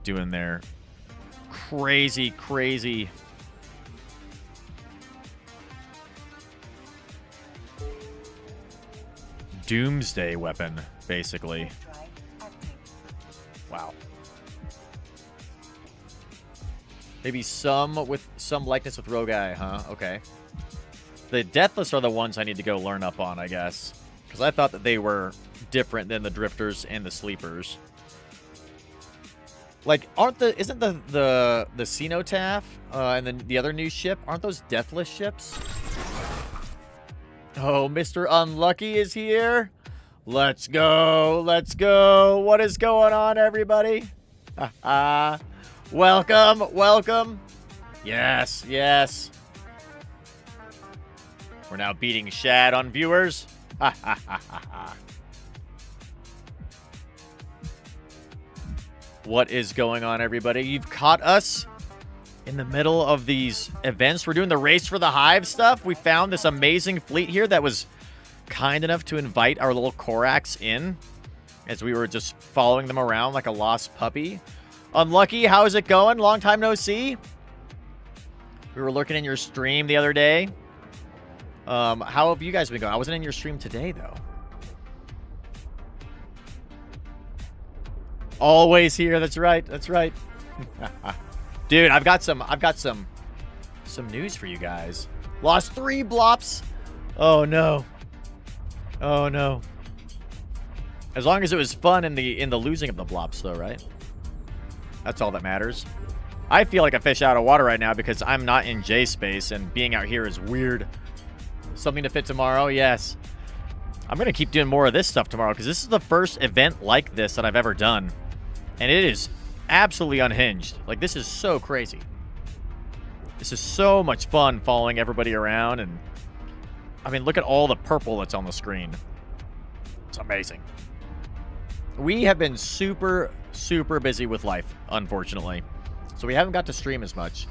Doing their crazy doomsday weapon, basically. Wow. Maybe some with some likeness with Rogue Eye, huh? Okay. The Deathless are the ones I need to go learn up on, I guess. Because I thought that they were different than the Drifters and the Sleepers. Like, isn't the Cenotaph and then the other new ship, aren't those Deathless ships? Oh, Mr. Unlucky is here. Let's go. Let's go. What is going on, everybody? Welcome. Welcome. Yes. Yes. We're now beating Shad on viewers. What is going on, everybody? You've caught us in the middle of these events. We're doing the race for the Hive stuff. We found this amazing fleet here that was kind enough to invite our little Korax in as we were just following them around like a lost puppy. Unlucky, how's it going? Long time no see. We were looking in your stream the other day. How have you guys been going? I wasn't in your stream today, though. Always here. That's right. That's right. Dude, I've got some news for you guys. Lost 3 blops. Oh no. Oh no. As long as it was fun in the losing of the blops, though, right? That's all that matters. I feel like a fish out of water right now because I'm not in J space and being out here is weird. Something to fit tomorrow, yes. I'm gonna keep doing more of this stuff tomorrow because this is the first event like this that I've ever done. And it is absolutely unhinged. Like, this is so crazy. This is so much fun following everybody around. And, I mean, look at all the purple that's on the screen. It's amazing. We have been super, super busy with life, unfortunately. So we haven't got to stream as much.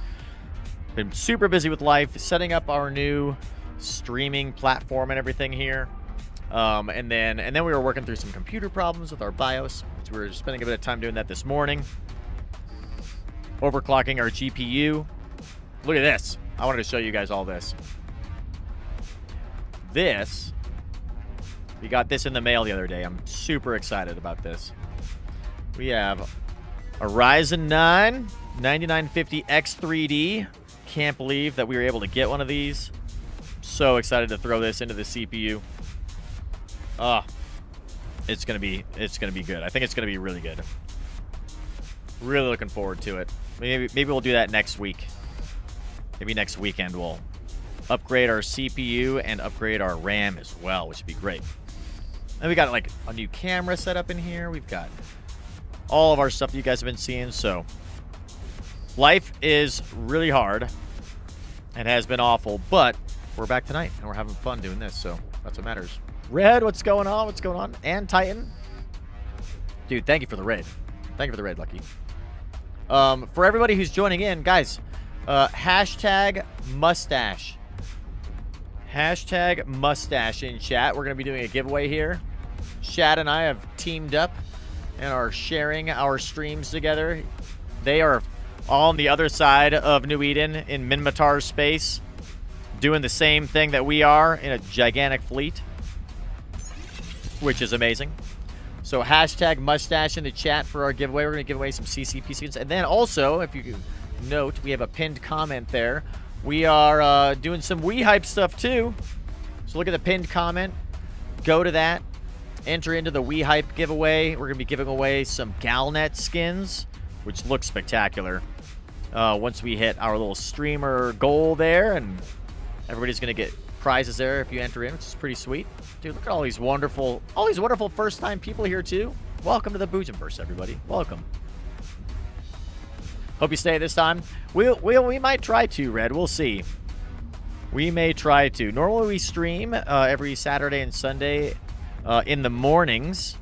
Been super busy with life, setting up our new streaming platform and everything here. And then we were working through some computer problems with our BIOS. So we were spending a bit of time doing that this morning. Overclocking our GPU. Look at this. I wanted to show you guys all this. We got this in the mail the other day. I'm super excited about this. We have a Ryzen 9 9950X3D. Can't believe that we were able to get one of these. So excited to throw this into the CPU. It's gonna be good. I think it's gonna be really good. Really looking forward to it. Maybe we'll do that next week. Maybe next weekend we'll upgrade our CPU and upgrade our RAM as well, which would be great. And we got like a new camera set up in here. We've got all of our stuff that you guys have been seeing. So life is really hard and has been awful, but we're back tonight and we're having fun doing this. So that's what matters. Red, what's going on? What's going on? And Titan. Dude, thank you for the raid. Thank you for the raid, Lucky. For everybody who's joining in, guys, hashtag mustache. Hashtag mustache in chat. We're going to be doing a giveaway here. Shad and I have teamed up and are sharing our streams together. They are on the other side of New Eden in Minmatar space, doing the same thing that we are in a gigantic fleet, which is amazing. So hashtag mustache in the chat for our giveaway. We're going to give away some CCP skins. And then also, if you note, we have a pinned comment there. We are doing some Hype stuff too. So look at the pinned comment. Go to that. Enter into the Hype giveaway. We're going to be giving away some Galnet skins, which look spectacular. Once we hit our little streamer goal there, and everybody's going to get prizes there if you enter in, which is pretty sweet. Dude, look at all these wonderful first-time people here too. Welcome to the Boojum-Verse, everybody. Welcome. Hope you stay this time. We might try to, Red. We'll see. We may try to. Normally we stream every Saturday and Sunday in the mornings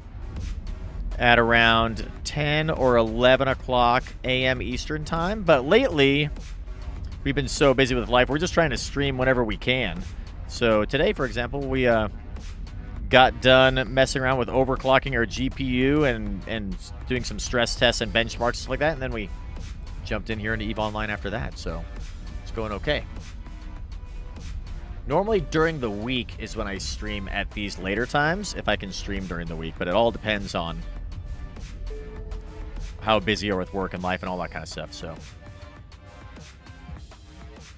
at around 10 or 11 o'clock a.m. Eastern time. But lately, we've been so busy with life, we're just trying to stream whenever we can. So today, for example, we got done messing around with overclocking our GPU and doing some stress tests and benchmarks, stuff like that. And then we jumped in here into EVE Online after that. So it's going okay. Normally during the week is when I stream at these later times, if I can stream during the week. But it all depends on how busy you are with work and life and all that kind of stuff. So,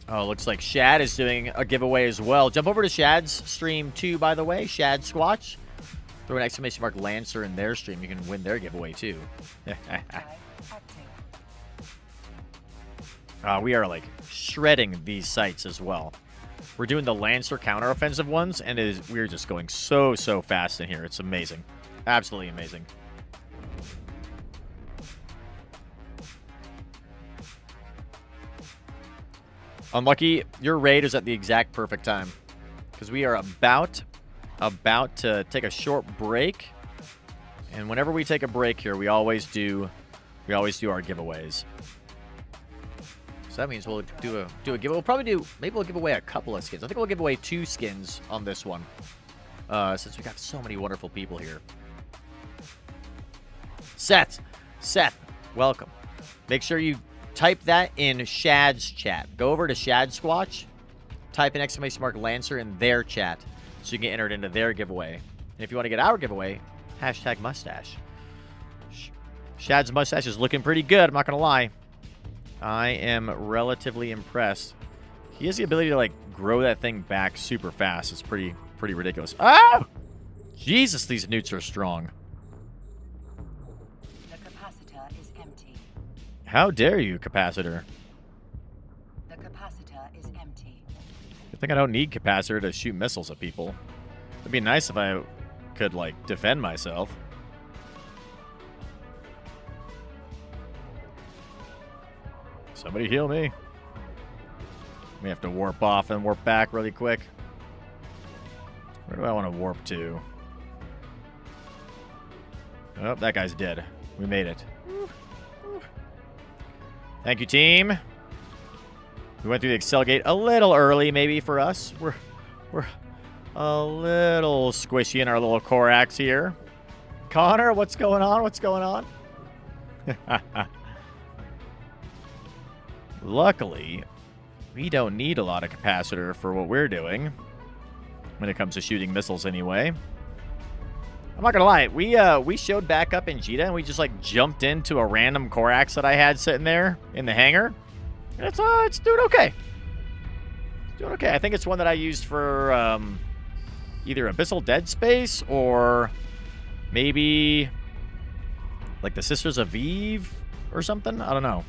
oh, looks like Shad is doing a giveaway as well. Jump over to Shad's stream too, by the way. Shad Squatch. Throw an exclamation mark Lancer in their stream. You can win their giveaway too. We are like shredding these sites as well. We're doing the Lancer counteroffensive ones, and we're just going so fast in here. It's amazing. Absolutely amazing. Unlucky, your raid is at the exact perfect time. Because we are about to take a short break. And whenever we take a break here, we always do our giveaways. So that means we'll do a giveaway. We'll probably maybe we'll give away a couple of skins. I think we'll give away 2 skins on this one. Since we got so many wonderful people here. Seth, welcome. Make sure you type that in Shad's chat. Go over to Shad Squatch, type in !Lancer in their chat so you can get entered into their giveaway. And if you want to get our giveaway, #mustache. Shad's mustache is looking pretty good, I'm not going to lie. I am relatively impressed. He has the ability to, like, grow that thing back super fast. It's pretty ridiculous. Oh! Jesus, these newts are strong. The capacitor is empty. How dare you, capacitor? The capacitor is empty. Good thing I don't need capacitor to shoot missiles at people. It'd be nice if I could, like, defend myself. Somebody heal me. We have to warp off and warp back really quick. Where do I want to warp to? Oh, that guy's dead. We made it. Thank you, team. We went through the Excel gate a little early, maybe, for us. We're a little squishy in our little Corax here. Connor, what's going on? What's going on? Luckily, we don't need a lot of capacitor for what we're doing. When it comes to shooting missiles, anyway. I'm not gonna lie, we showed back up in Jita and we just like jumped into a random Corax that I had sitting there in the hangar. And it's doing okay. It's doing okay. I think it's one that I used for either Abyssal Dead Space or maybe like the Sisters of Eve or something. I don't know.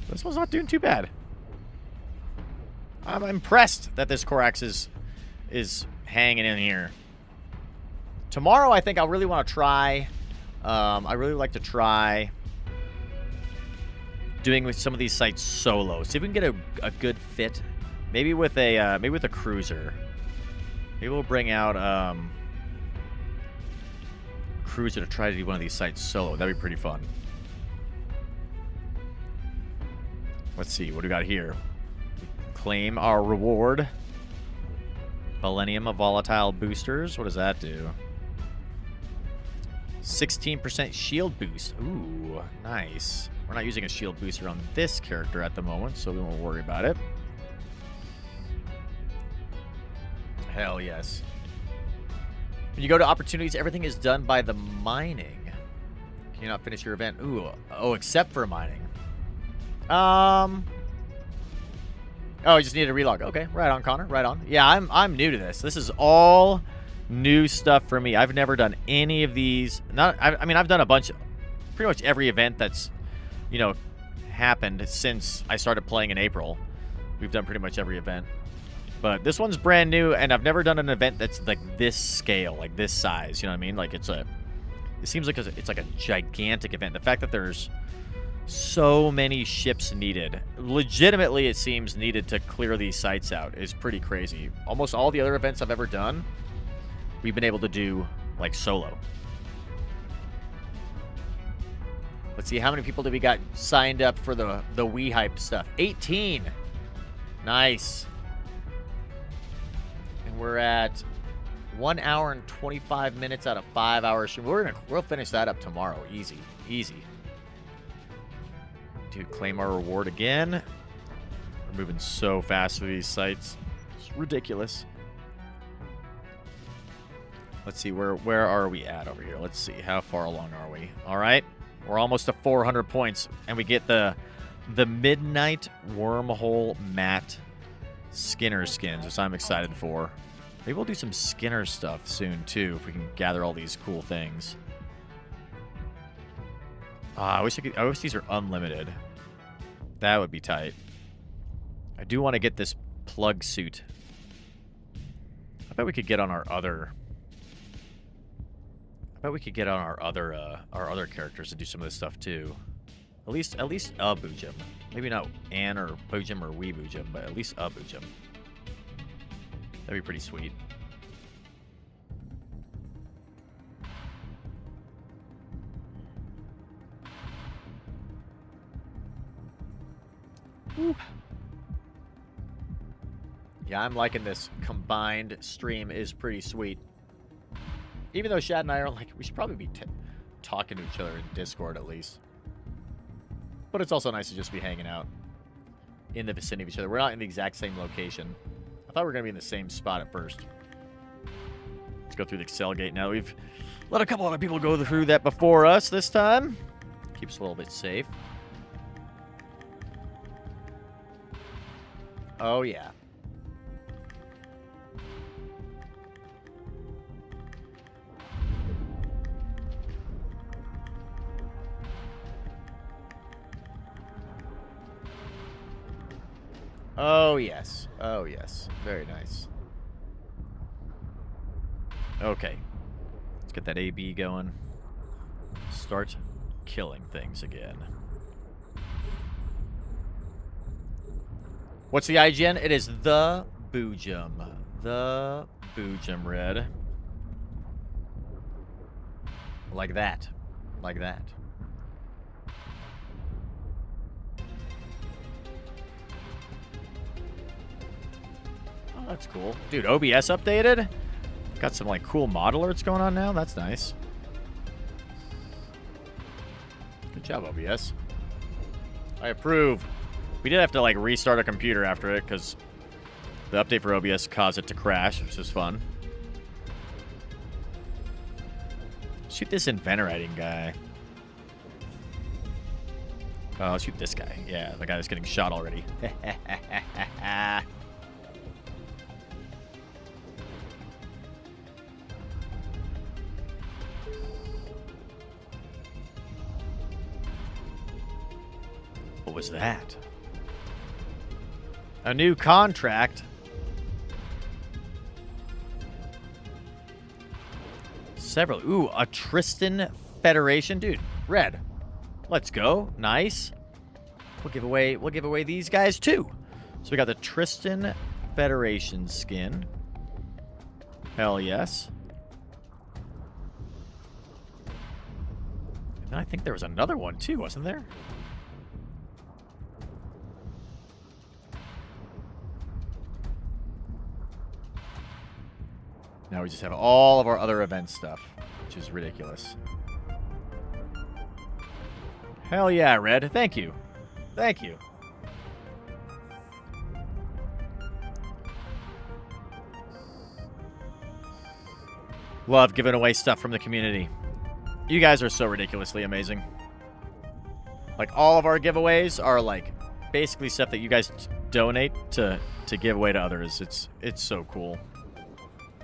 This one's not doing too bad. I'm impressed that this Corax is hanging in here. Tomorrow, I think I really want to try. I really like to try doing with some of these sites solo. See if we can get a good fit. Maybe with a cruiser. Maybe we'll bring out cruiser to try to do one of these sites solo. That'd be pretty fun. Let's see what we got here. Claim our reward. Millennium of volatile boosters. What does that do? 16% shield boost. Ooh, nice. We're not using a shield booster on this character at the moment, so we won't worry about it. Hell yes. When you go to opportunities, everything is done by the mining. Can you not finish your event? Ooh, oh, except for mining. Oh, you just needed a relog. Okay, right on, Connor. Right on. Yeah, I'm new to this. This is all new stuff for me. I've never done any of these. I mean, I've done a bunch, pretty much every event that's, you know, happened since I started playing in April. We've done pretty much every event. But this one's brand new, and I've never done an event that's like this scale, like this size. You know what I mean? Like it seems like it's like a gigantic event. The fact that there's so many ships needed, legitimately it seems needed to clear these sites out, is pretty crazy. Almost all the other events I've ever done, we've been able to do like solo. Let's see, how many people did we got signed up for the Wii Hype stuff? 18. Nice. And we're at 1 hour and 25 minutes out of 5 hours. We'll finish that up tomorrow. Easy. Dude, claim our reward again. We're moving so fast through these sites. It's ridiculous. Let's see, where are we at over here? Let's see, how far along are we? All right, we're almost to 400 points, and we get the Midnight Wormhole Matte Skinner skins, which I'm excited for. Maybe we'll do some Skinner stuff soon, too, if we can gather all these cool things. I wish these are unlimited. That would be tight. I do want to get this plug suit. I bet we could get on our other... I bet we could get on our other characters to do some of this stuff too. At least a Boojum. Maybe not Ann or Boojum or Wee Boojum, but at least a Boojum. That'd be pretty sweet. Woo. Yeah, I'm liking this combined stream. Is pretty sweet. Even though Shad and I are like, we should probably be talking to each other in Discord at least. But it's also nice to just be hanging out in the vicinity of each other. We're not in the exact same location. I thought we were going to be in the same spot at first. Let's go through the Excel gate now. We've let a couple other people go through that before us this time. Keeps us a little bit safe. Oh, yeah. Oh, yes. Oh, yes. Very nice. Okay. Let's get that AB going. Start killing things again. What's the IGN? It is the Boojum. The Boojum Red. Like that. Like that. Oh, that's cool. Dude, OBS updated? Got some, like, cool model alerts going on now? That's nice. Good job, OBS. I approve. We did have to, like, restart a computer after it, because the update for OBS caused it to crash, which is fun. Shoot this inventor-writing guy. Oh, I'll shoot this guy. Yeah, the guy that's getting shot already. What was that? A new contract. Several. Ooh, a Tristan Federation. Dude, red. Let's go. Nice. We'll give away these guys too. So we got the Tristan Federation skin. Hell yes. And I think there was another one too, wasn't there? Now we just have all of our other event stuff, which is ridiculous. Hell yeah, Red. Thank you. Thank you. Love giving away stuff from the community. You guys are so ridiculously amazing. Like, all of our giveaways are, like, basically stuff that you guys donate to give away to others. It's so cool.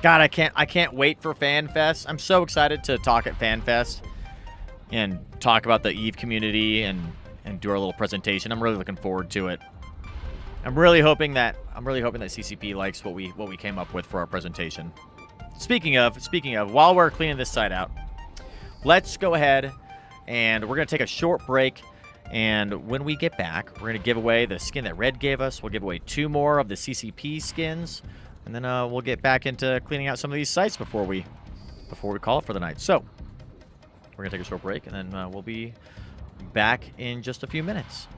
God, I can't wait for FanFest. I'm so excited to talk at FanFest and talk about the Eve community and do our little presentation. I'm really looking forward to it. I'm really hoping that CCP likes what we came up with for our presentation. Speaking of, while we're cleaning this site out, let's go ahead and we're gonna take a short break. And when we get back, we're gonna give away the skin that Red gave us. We'll give away 2 more of the CCP skins. And then we'll get back into cleaning out some of these sites before we call it for the night. So, we're going to take a short break, and then we'll be back in just a few minutes.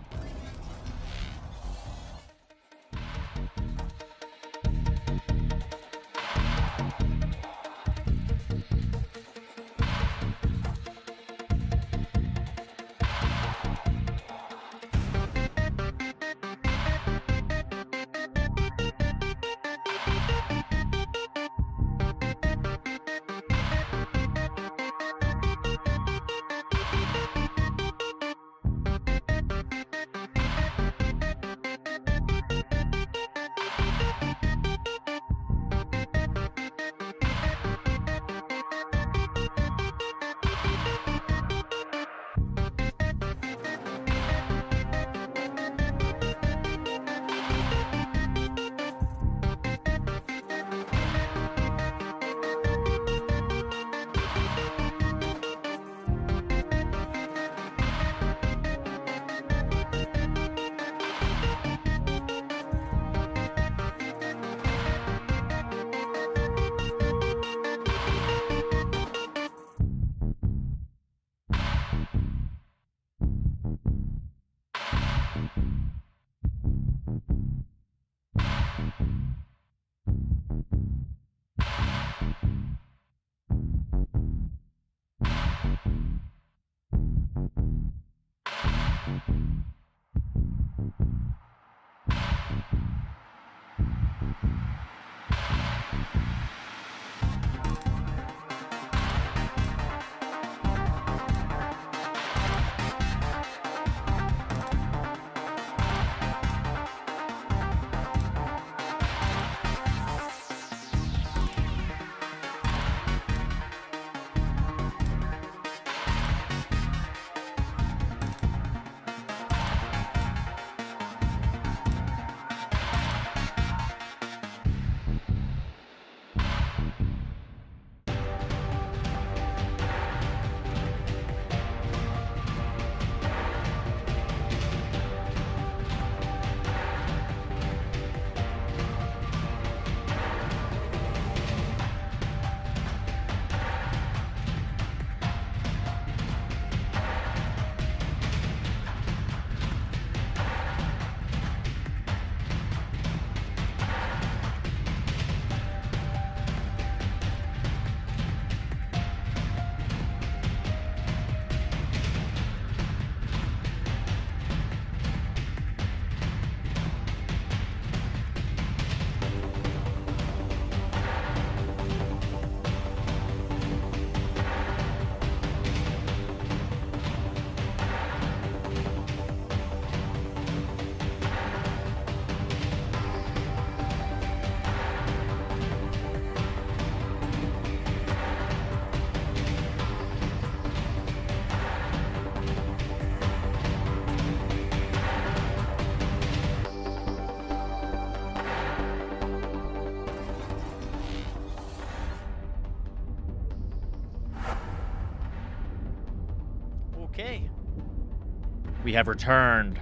We have returned.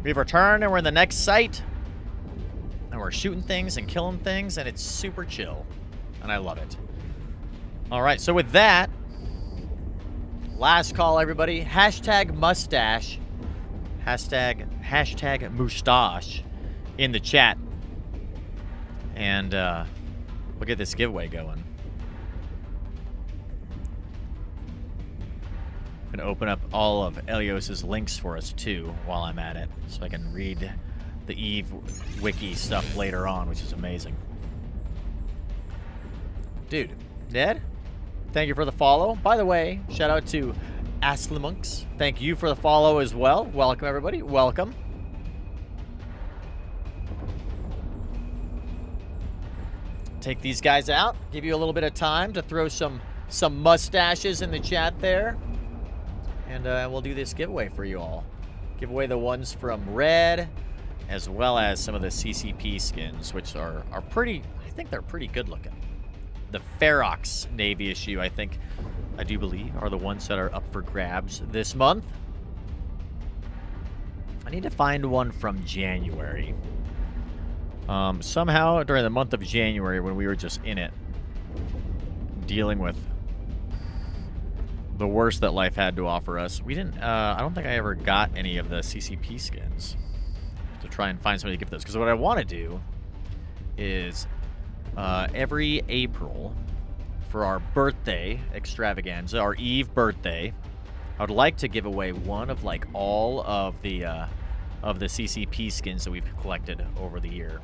We've returned and we're in the next site. And we're shooting things and killing things, and it's super chill. And I love it. Alright, so with that, last call, everybody. Hashtag mustache. Hashtag mustache in the chat. And we'll get this giveaway going. I'm going to open up all of Elios's links for us, too, while I'm at it. So I can read the Eve wiki stuff later on, which is amazing. Dude, Ned, thank you for the follow. By the way, shout out to Aslamonks. Thank you for the follow as well. Welcome, everybody. Welcome. Take these guys out. Give you a little bit of time to throw some mustaches in the chat there. And we'll do this giveaway for you all. Give away the ones from Red, as well as some of the CCP skins, which are pretty, I think they're pretty good looking. The Ferox Navy issue, I do believe, are the ones that are up for grabs this month. I need to find one from January. Somehow, during the month of January, when we were just in it, dealing with the worst that life had to offer us, we didn't, I don't think I ever got any of the CCP skins to try and find somebody to give those. Because what I want to do is every April for our birthday extravaganza, our Eve birthday, I would like to give away one of like all of the CCP skins that we've collected over the year.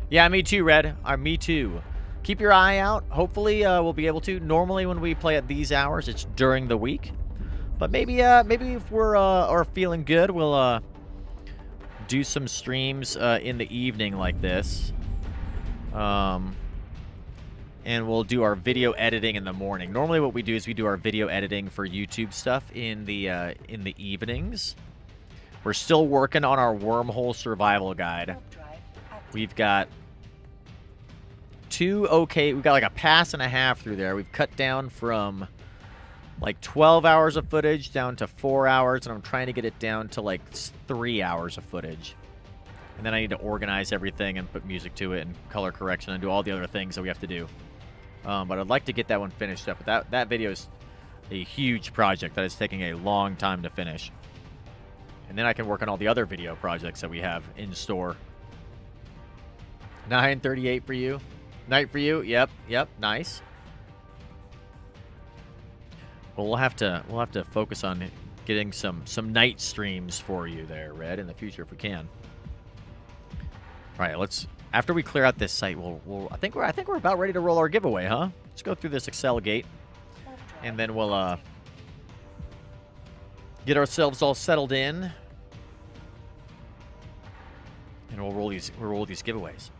Yeah, me too, Red. Me too. Keep your eye out. Hopefully, we'll be able to. Normally, when we play at these hours, it's during the week. But maybe if we're are feeling good, we'll do some streams in the evening like this. And we'll do our video editing in the morning. Normally, what we do is we do our video editing for YouTube stuff in the evenings. We're still working on our wormhole survival guide. We've got we've got like a pass and a half through there. We've cut down from like 12 hours of footage down to 4 hours, and I'm trying to get it down to like 3 hours of footage. And then I need to organize everything and put music to it and color correction and do all the other things that we have to do. But I'd like to get that one finished up. But that video is a huge project that is taking a long time to finish. And then I can work on all the other video projects that we have in store. 9:38 for you. Night for you. Yep. Nice. Well, we'll have to focus on getting some night streams for you there, Red, in the future if we can. All right, let's. After we clear out this site, I think we're about ready to roll our giveaway, huh? Let's go through this Excel gate, and then we'll get ourselves all settled in, and we'll roll these giveaways.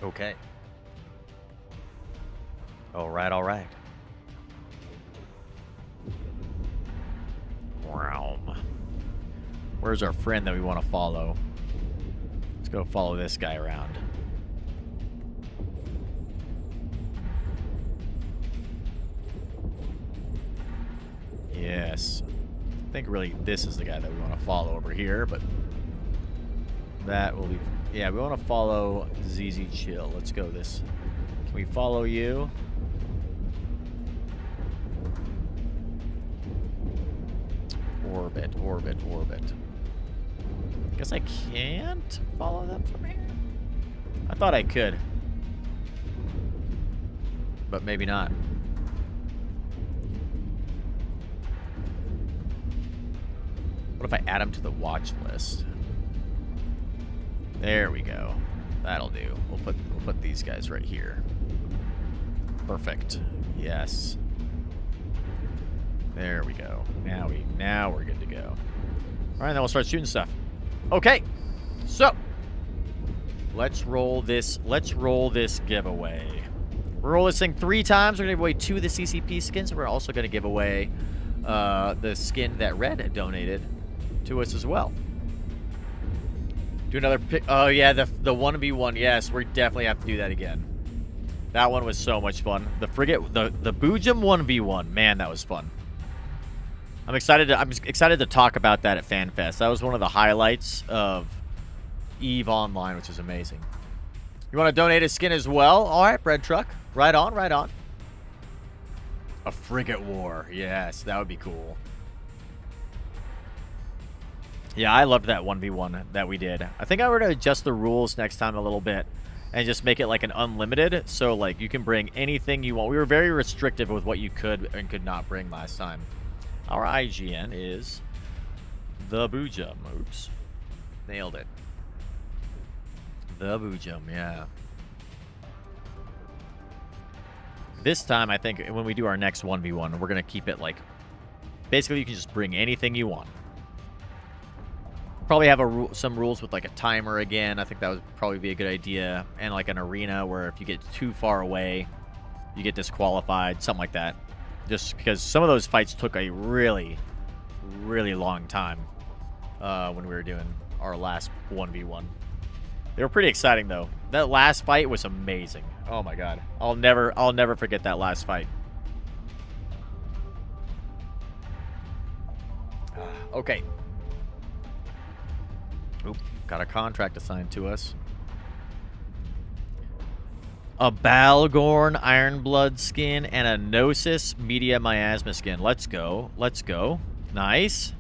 Okay. All right. Where's our friend that we want to follow? Let's go follow this guy around. Yes. I think really this is the guy that we want to follow over here, but that will be... Yeah, we want to follow ZZ Chill. Let's go this. Can we follow you? Orbit. Guess I can't follow them from here. I thought I could. But maybe not. What if I add them to the watch list? There we go. That'll do. We'll put these guys right here. Perfect. Yes. There we go. Now we're good to go. All right, then we'll start shooting stuff. Okay. So let's roll this giveaway. We'll roll this thing 3 times. We're gonna give away 2 of the CCP skins. We're also gonna give away the skin that Red had donated to us as well. Do another pick. Oh yeah, the 1v1. Yes, we definitely have to do that again. That one was so much fun. The frigate, the Boojum 1v1, man, that was fun. I'm excited to talk about that at FanFest. That was one of the highlights of EVE Online, which is amazing. You want to donate a skin as well? All right, Bread Truck. Right on, right on. A frigate war. Yes, that would be cool. Yeah, I loved that 1v1 that we did. I think I were to adjust the rules next time a little bit and just make it like an unlimited. So, like, you can bring anything you want. We were very restrictive with what you could and could not bring last time. Our IGN is the Boojum. Oops. Nailed it. The Boojum, yeah. This time, I think, when we do our next 1v1, we're going to keep it, like, basically you can just bring anything you want. Probably have some rules with, like, a timer again. I think that would probably be a good idea. And, like, an arena where if you get too far away, you get disqualified. Something like that. Just because some of those fights took a really, really long time when we were doing our last 1v1. They were pretty exciting, though. That last fight was amazing. Oh, my God. I'll never forget that last fight. Okay. Oop, got a contract assigned to us. A Balgorn Ironblood skin and a Gnosis Media Miasma skin. Let's go. Let's go. Nice.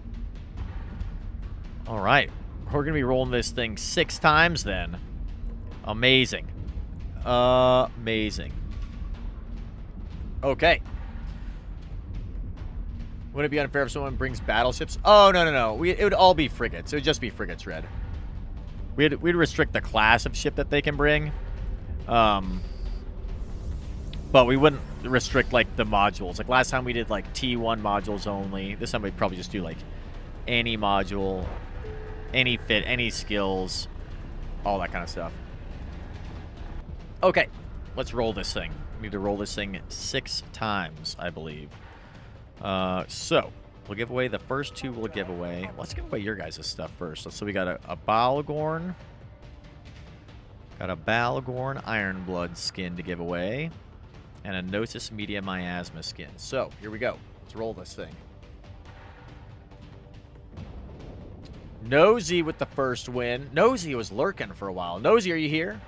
All right. We're going to be rolling this thing 6 times then. Amazing. Amazing. Okay. Would it be unfair if someone brings battleships? Oh, no, no, no. It would all be frigates. It would just be frigates, Red. We'd restrict the class of ship that they can bring. But we wouldn't restrict, like, the modules. Like, last time we did, like, T1 modules only. This time we'd probably just do, like, any module, any fit, any skills, all that kind of stuff. Okay. Let's roll this thing. We need to roll this thing 6 times, I believe. So, we'll give away the first 2 we'll give away. Let's give away your guys' stuff first. So we got a Balgorn. Got a Balgorn Ironblood skin to give away. And a Gnosis Media Miasma skin. So, here we go. Let's roll this thing. Nosy with the first win. Nosy was lurking for a while. Nosy, are you here?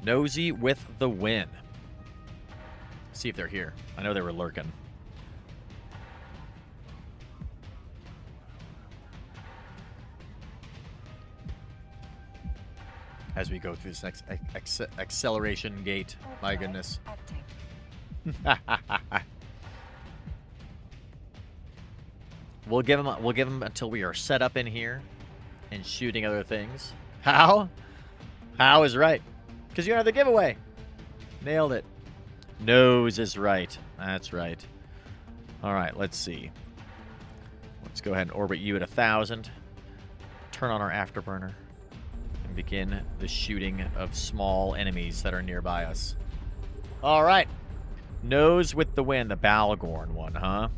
Nosy with the win. See if they're here. I know they were lurking. As we go through this next acceleration gate. My goodness. We'll give them until we are set up in here and shooting other things. How? How is right. Because you have the giveaway. Nailed it. Nose is right. That's right. All right, let's see. Let's go ahead and orbit you at 1,000. Turn on our afterburner. And begin the shooting of small enemies that are nearby us. All right. Nose with the win. The Balgorn one, huh?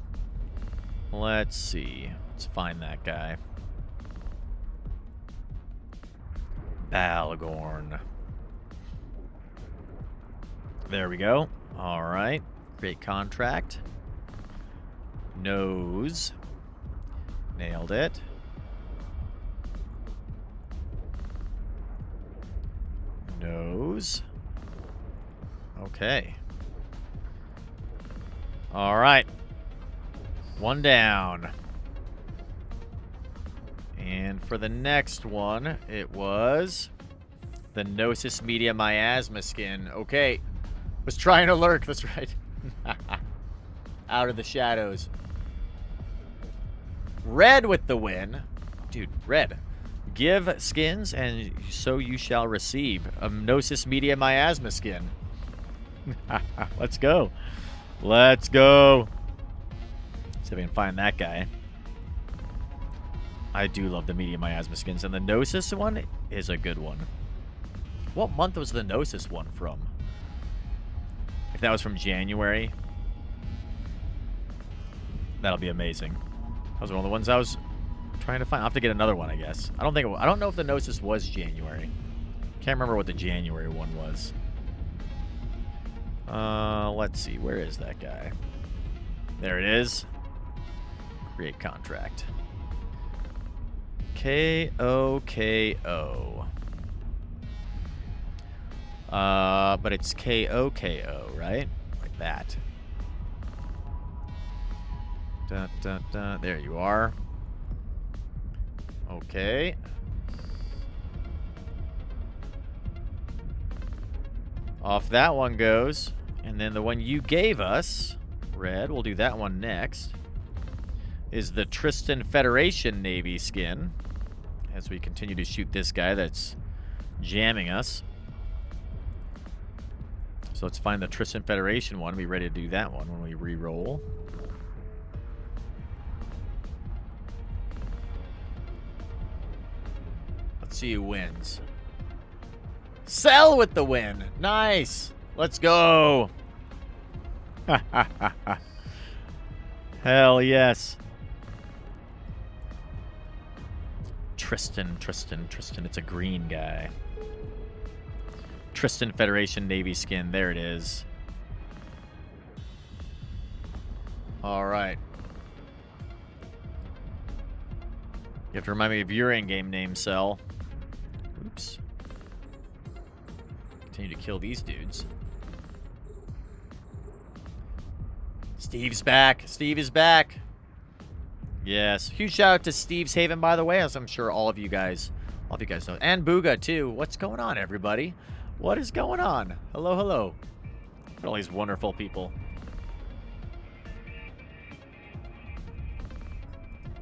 Let's see. Let's find that guy. Balgorn. There we go. All right. Great contract. Nose. Nailed it. Nose. Okay. All right. 1 down. And for the next one, it was the Gnosis Media Miasma skin. Okay. Was trying to lurk, that's right. Out of the shadows. Red with the win. Dude, Red. Give skins, and so you shall receive a Gnosis Media Miasma skin. Let's go. Let's go. See if we can find that guy. I do love the Media Miasma skins, and the Gnosis one is a good one. What month was the Gnosis one from? If that was from January, that'll be amazing. That was one of the ones I was Trying to find. I'll have to get another one, I guess. I don't know if the Gnosis was January. Can't remember what the January one was. Let's see. Where is that guy? There it is. Create contract. K-O-K-O. But it's K-O-K-O, right? Like that. Dun, dun, dun. There you are. Okay. Off that one goes. And then the one you gave us, Red, we'll do that one next, is the Tristan Federation Navy skin. As we continue to shoot this guy that's jamming us. So let's find the Tristan Federation one. Be ready to do that one when we re-roll. Let's see who wins. Sell with the win. Nice. Let's go. Hell yes. Tristan. It's a green guy. Tristan Federation Navy skin. There it is. All right. You have to remind me of your in-game name, Cell. Oops. Continue to kill these dudes. Steve's back. Steve is back. Yes. Huge shout out to Steve's Haven, by the way, as I'm sure all of you guys know. And Booga, too. What's going on, everybody? What is going on? Hello, hello. Look at all these wonderful people.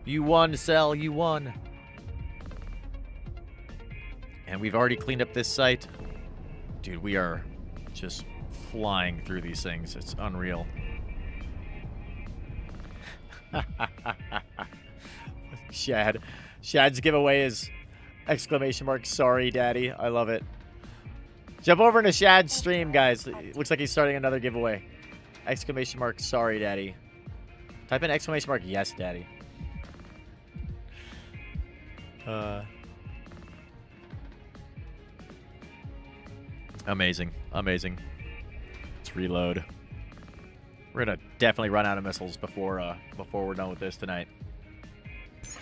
You won, Cell. You won. And we've already cleaned up this site. Dude, we are just flying through these things. It's unreal. Shad's giveaway is exclamation mark, sorry, daddy. I love it. Jump over into Shad's stream, guys. It looks like he's starting another giveaway. Exclamation mark, sorry, daddy. Type in exclamation mark, yes, daddy. Amazing. Amazing. Let's reload. We're gonna definitely run out of missiles before we're done with this tonight.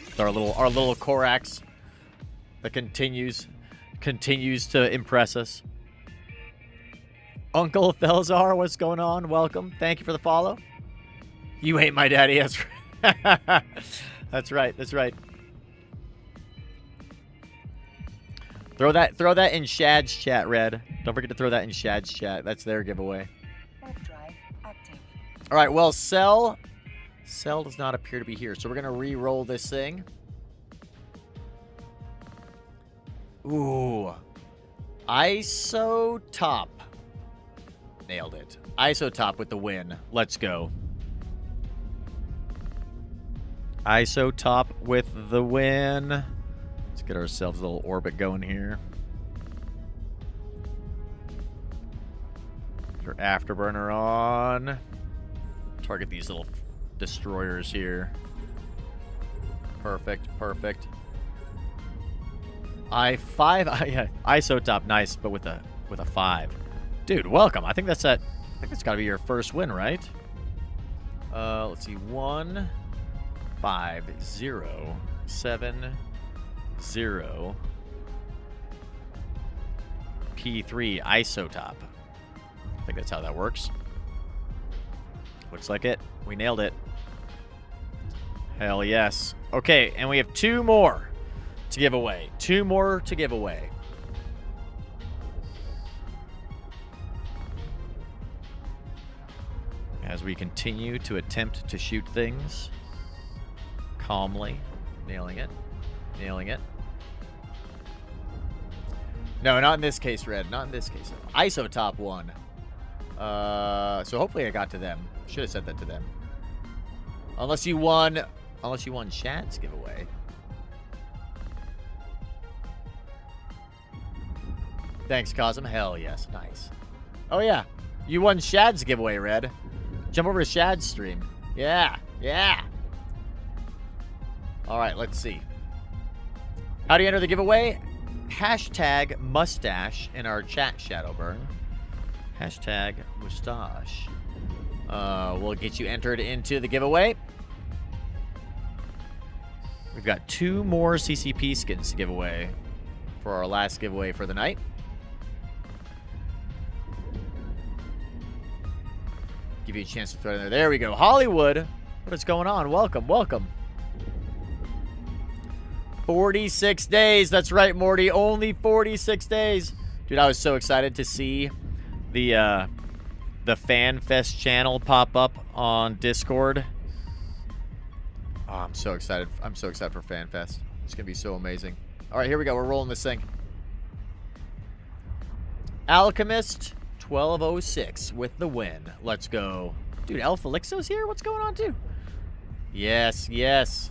With our little Corax that continues to impress us. Uncle Thelzar, what's going on? Welcome. Thank you for the follow. You hate my daddy. That's right. That's right. That's right. Throw that in Shad's chat, Red. Don't forget to throw that in Shad's chat. That's their giveaway. Drive active. All right, well, Cell does not appear to be here, so we're going to re-roll this thing. Ooh. ISO top. Nailed it. ISO top with the win. Let's go. ISO top with the win. Let's get ourselves a little orbit going here. Your afterburner on. Target these little destroyers here. Perfect, perfect. I5, yeah, ISO top, nice, but with a 5. Dude, welcome. I think that's got to be your first win, right? Let's see. 1 5 0 7 0 P3 ISO top. I think that's how that works. Looks like it. We nailed it. Hell yes. Okay, and we have 2 more to give away. 2 more to give away. As we continue to attempt to shoot things calmly. Nailing it. Nailing it. No, not in this case, Red. Not in this case. ISO top 1. So hopefully I got to them. Should have said that to them. Unless you won Shad's giveaway. Thanks, Cosm. Hell yes. Nice. Oh, yeah. You won Shad's giveaway, Red. Jump over to Shad's stream. Yeah. Yeah. All right, let's see. How do you enter the giveaway? Hashtag mustache in our chat, Shadowburn. Hashtag mustache. We'll get you entered into the giveaway. We've got 2 more CCP skins to give away for our last giveaway for the night. Give you a chance to throw it in there. There we go. Hollywood. What is going on? Welcome, welcome. 46 days. That's right, Morty. Only 46 days. Dude, I was so excited to see the FanFest channel pop up on Discord. Oh, I'm so excited. I'm so excited for FanFest. It's going to be so amazing. All right, here we go. We're rolling this thing. Alchemist 1206 with the win. Let's go. Dude, El Felixo's here? What's going on, too? Yes, yes.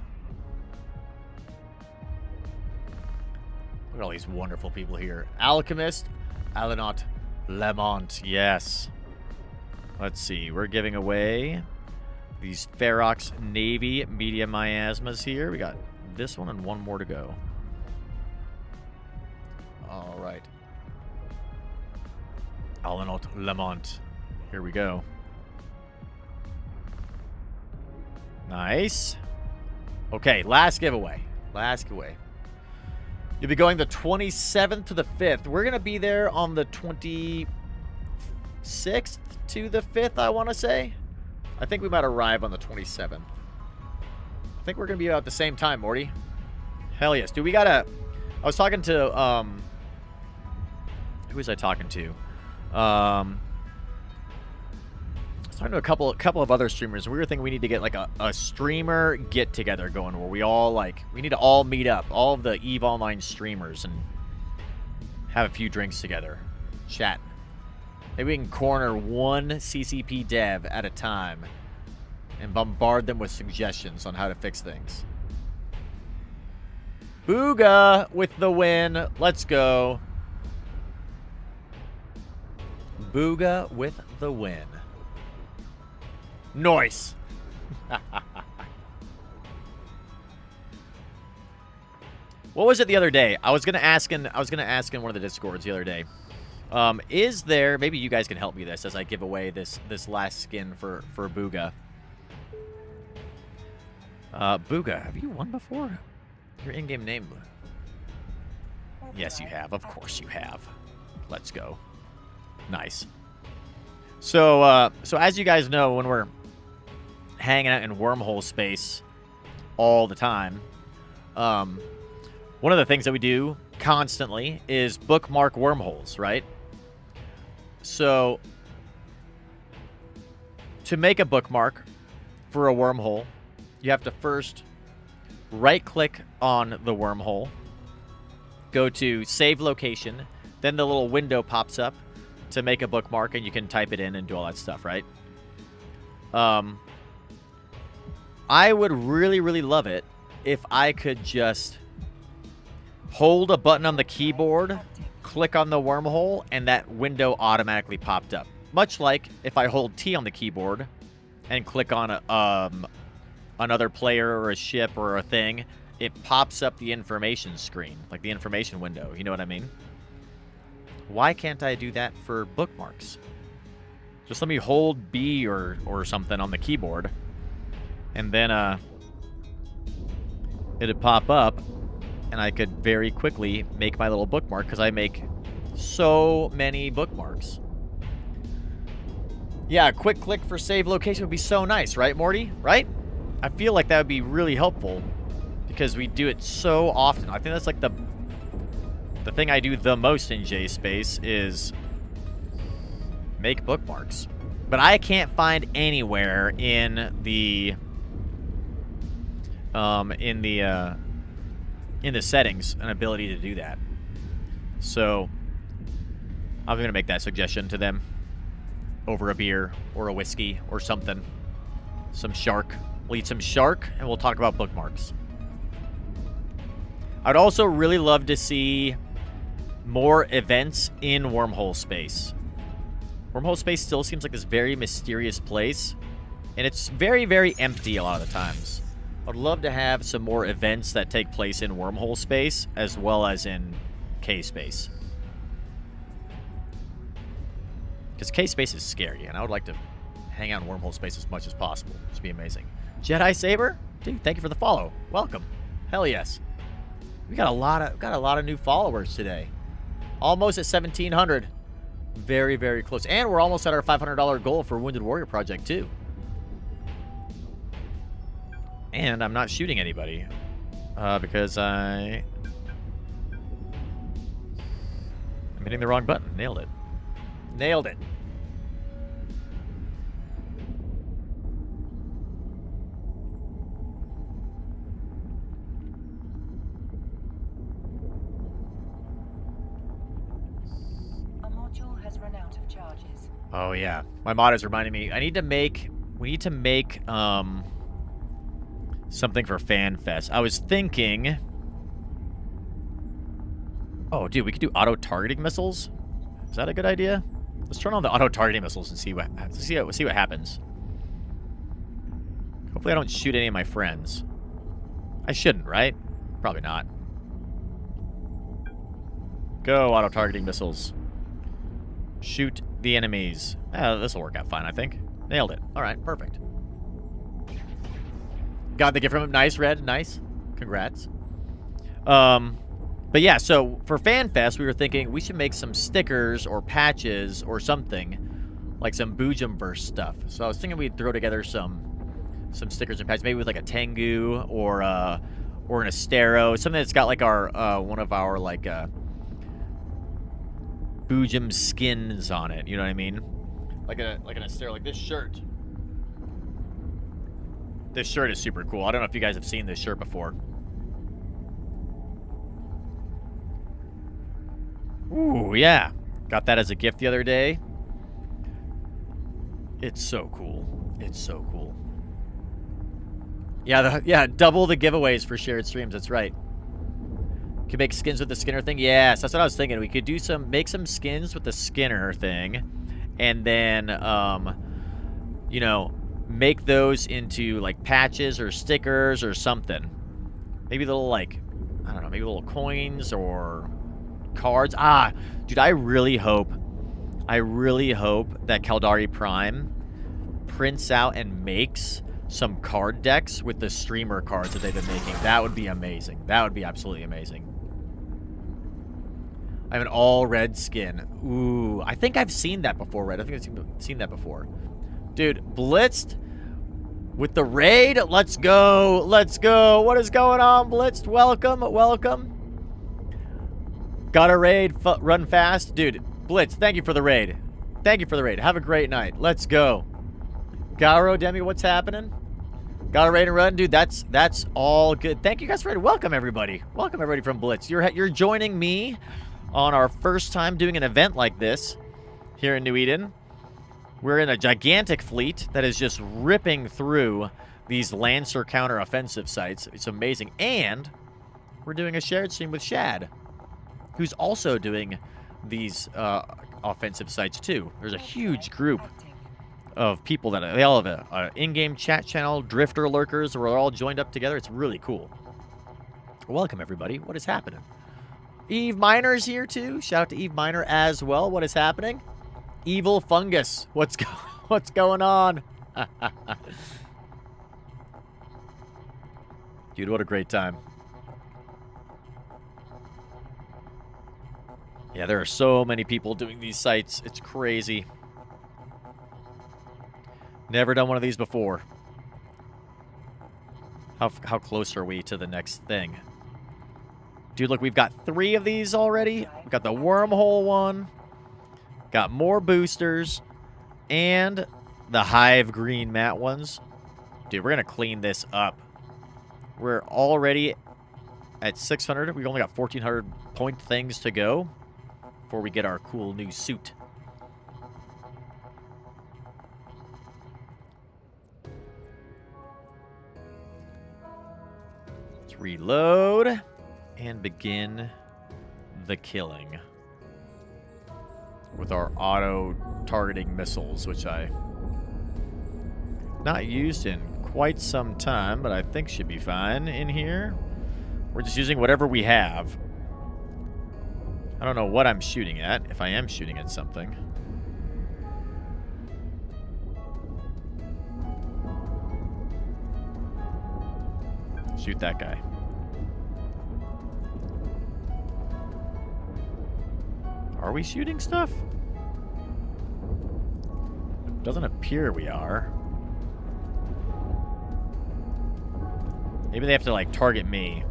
Look at all these wonderful people here. Alchemist, Alanot, Lamont. Yes. Let's see. We're giving away these Ferox Navy medium miasmas here. We got this one and one more to go. All right. Alanot, Lamont. Here we go. Nice. Okay, last giveaway. Last giveaway. You'll be going the 27th to the 5th. We're going to be there on the 26th to the 5th, I want to say. I think we might arrive on the 27th. I think we're going to be out at the same time, Morty. Hell yes. Dude, we got to... I was talking to... who was I talking to? I was talking to a couple of other streamers. We were thinking we need to get like a streamer get together going where we all we need to all meet up, all of the EVE Online streamers, and have a few drinks together, chat. Maybe we can corner one CCP dev at a time and bombard them with suggestions on how to fix things. Booga with the win. Let's go. Booga with the win. Nice. What was it the other day? I was gonna ask in one of the Discords the other day. Is there, maybe you guys can help me this as I give away this last skin for Booga. Booga, have you won before? Your in-game name. Yes, you have. Of course you have. Let's go. Nice. So as you guys know, when we're hanging out in wormhole space all the time, one of the things that we do constantly is bookmark wormholes, right? So to make a bookmark for a wormhole, you have to first right-click on the wormhole, go to save location, then the little window pops up to make a bookmark, and you can type it in and do all that stuff, right? I would really, really love it if I could just hold a button on the keyboard, click on the wormhole, and that window automatically popped up. Much like if I hold T on the keyboard and click on another player or a ship or a thing, it pops up the information screen, like the information window. You know what I mean? Why can't I do that for bookmarks? Just let me hold B or something on the keyboard, and then it'd pop up, and I could very quickly make my little bookmark, because I make so many bookmarks. Yeah, a quick click for save location would be so nice, right, Morty? Right? I feel like that would be really helpful, because we do it so often. I think that's like the thing I do the most in J-Space is make bookmarks. But I can't find anywhere in the settings an ability to do that. So I'm gonna make that suggestion to them over a beer or a whiskey or something. Some shark. We'll eat some shark and we'll talk about bookmarks. I'd also really love to see more events in wormhole space. Wormhole space still seems like this very mysterious place, and it's very, very empty a lot of the times. I'd love to have some more events that take place in wormhole space as well as in K space. Because K space is scary, and I would like to hang out in wormhole space as much as possible. It'd be amazing. Jedi Saber? Dude, thank you for the follow. Welcome. Hell yes. We got a lot of new followers today. Almost at 1,700. Very, very close. And we're almost at our $500 goal for Wounded Warrior Project, too. And I'm not shooting anybody. Because I'm hitting the wrong button. Nailed it. Nailed it. Run out of charges. Oh yeah, my mod is reminding me. We need to make something for FanFest. I was thinking, oh dude, we could do auto targeting missiles. Is that a good idea? Let's turn on the auto targeting missiles and see what happens. Hopefully I don't shoot any of my friends. I shouldn't, right? Probably not. Go auto targeting missiles. Shoot the enemies. This will work out fine, I think. Nailed it. All right, perfect. Got the gift from him. Nice, Red. Nice. Congrats. But yeah, so for FanFest, we were thinking we should make some stickers or patches or something, like some Boojum-Verse stuff. So I was thinking we'd throw together some stickers and patches, maybe with like a Tengu or an Astero, something that's got like our one of our like Boojum skins on it, you know what I mean? Like an Astero, like this shirt. This shirt is super cool. I don't know if you guys have seen this shirt before. Ooh, yeah. Got that as a gift the other day. It's so cool. It's so cool. Yeah, double the giveaways for shared streams, that's right. Could make skins with the Skinner thing? Yes, that's what I was thinking. We could make some skins with the Skinner thing, and then, you know, make those into, like, patches or stickers or something. Maybe little, like, I don't know, maybe little coins or cards. Ah, dude, I really hope that Caldari Prime prints out and makes some card decks with the streamer cards that they've been making. That would be amazing. That would be absolutely amazing. I have an all-red skin. Ooh, I think I've seen that before, Red. I think I've seen that before. Dude, Blitzed with the raid. Let's go. Let's go. What is going on, Blitzed? Welcome. Welcome. Got a raid. Run fast. Dude, Blitz, thank you for the raid. Thank you for the raid. Have a great night. Let's go. Garo, Demi, what's happening? Got a raid and run, dude. That's all good. Thank you guys for it. Welcome, everybody. Welcome, everybody from Blitz. You're joining me on our first time doing an event like this here in New Eden. We're in a gigantic fleet that is just ripping through these Lancer counter-offensive sites. It's amazing. And we're doing a shared stream with Shad, who's also doing these offensive sites too. There's a huge group of people that they all have an in-game chat channel, drifter lurkers. We're all joined up together. It's really cool. Welcome, everybody. What is happening? Eve Miner's here too. Shout out to Eve Miner as well. What is happening? Evil Fungus. What's going on? Dude, what a great time. Yeah, there are so many people doing these sites. It's crazy. Never done one of these before. How close are we to the next thing? Dude, look, we've got 3 of these already. We've got the wormhole one. Got more boosters. And the Hive green matte ones. Dude, we're going to clean this up. We're already at 600. We've only got 1,400 point things to go before we get our cool new suit. Let's reload and begin the killing with our auto targeting missiles, which I not used in quite some time, but I think should be fine in here. We're just using whatever we have. I don't know what I'm shooting at, if I am shooting at something. Shoot that guy. Are we shooting stuff? It doesn't appear we are. Maybe they have to, like, target me.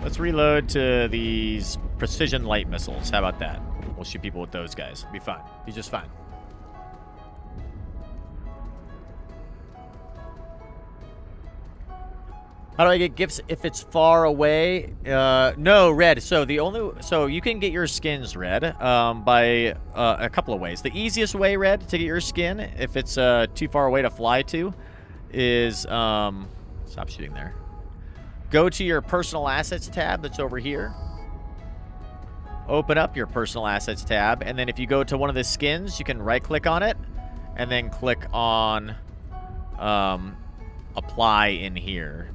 Let's reload to these precision light missiles. How about that? We'll shoot people with those guys. Be fine. Be just fine. How do I get gifts if it's far away? No, Red. So you can get your skins, Red, by a couple of ways. The easiest way, Red, to get your skin, if it's too far away to fly to, is stop shooting there. Go to your personal assets tab that's over here. Open up your personal assets tab, and then if you go to one of the skins, you can right-click on it, and then click on apply in here.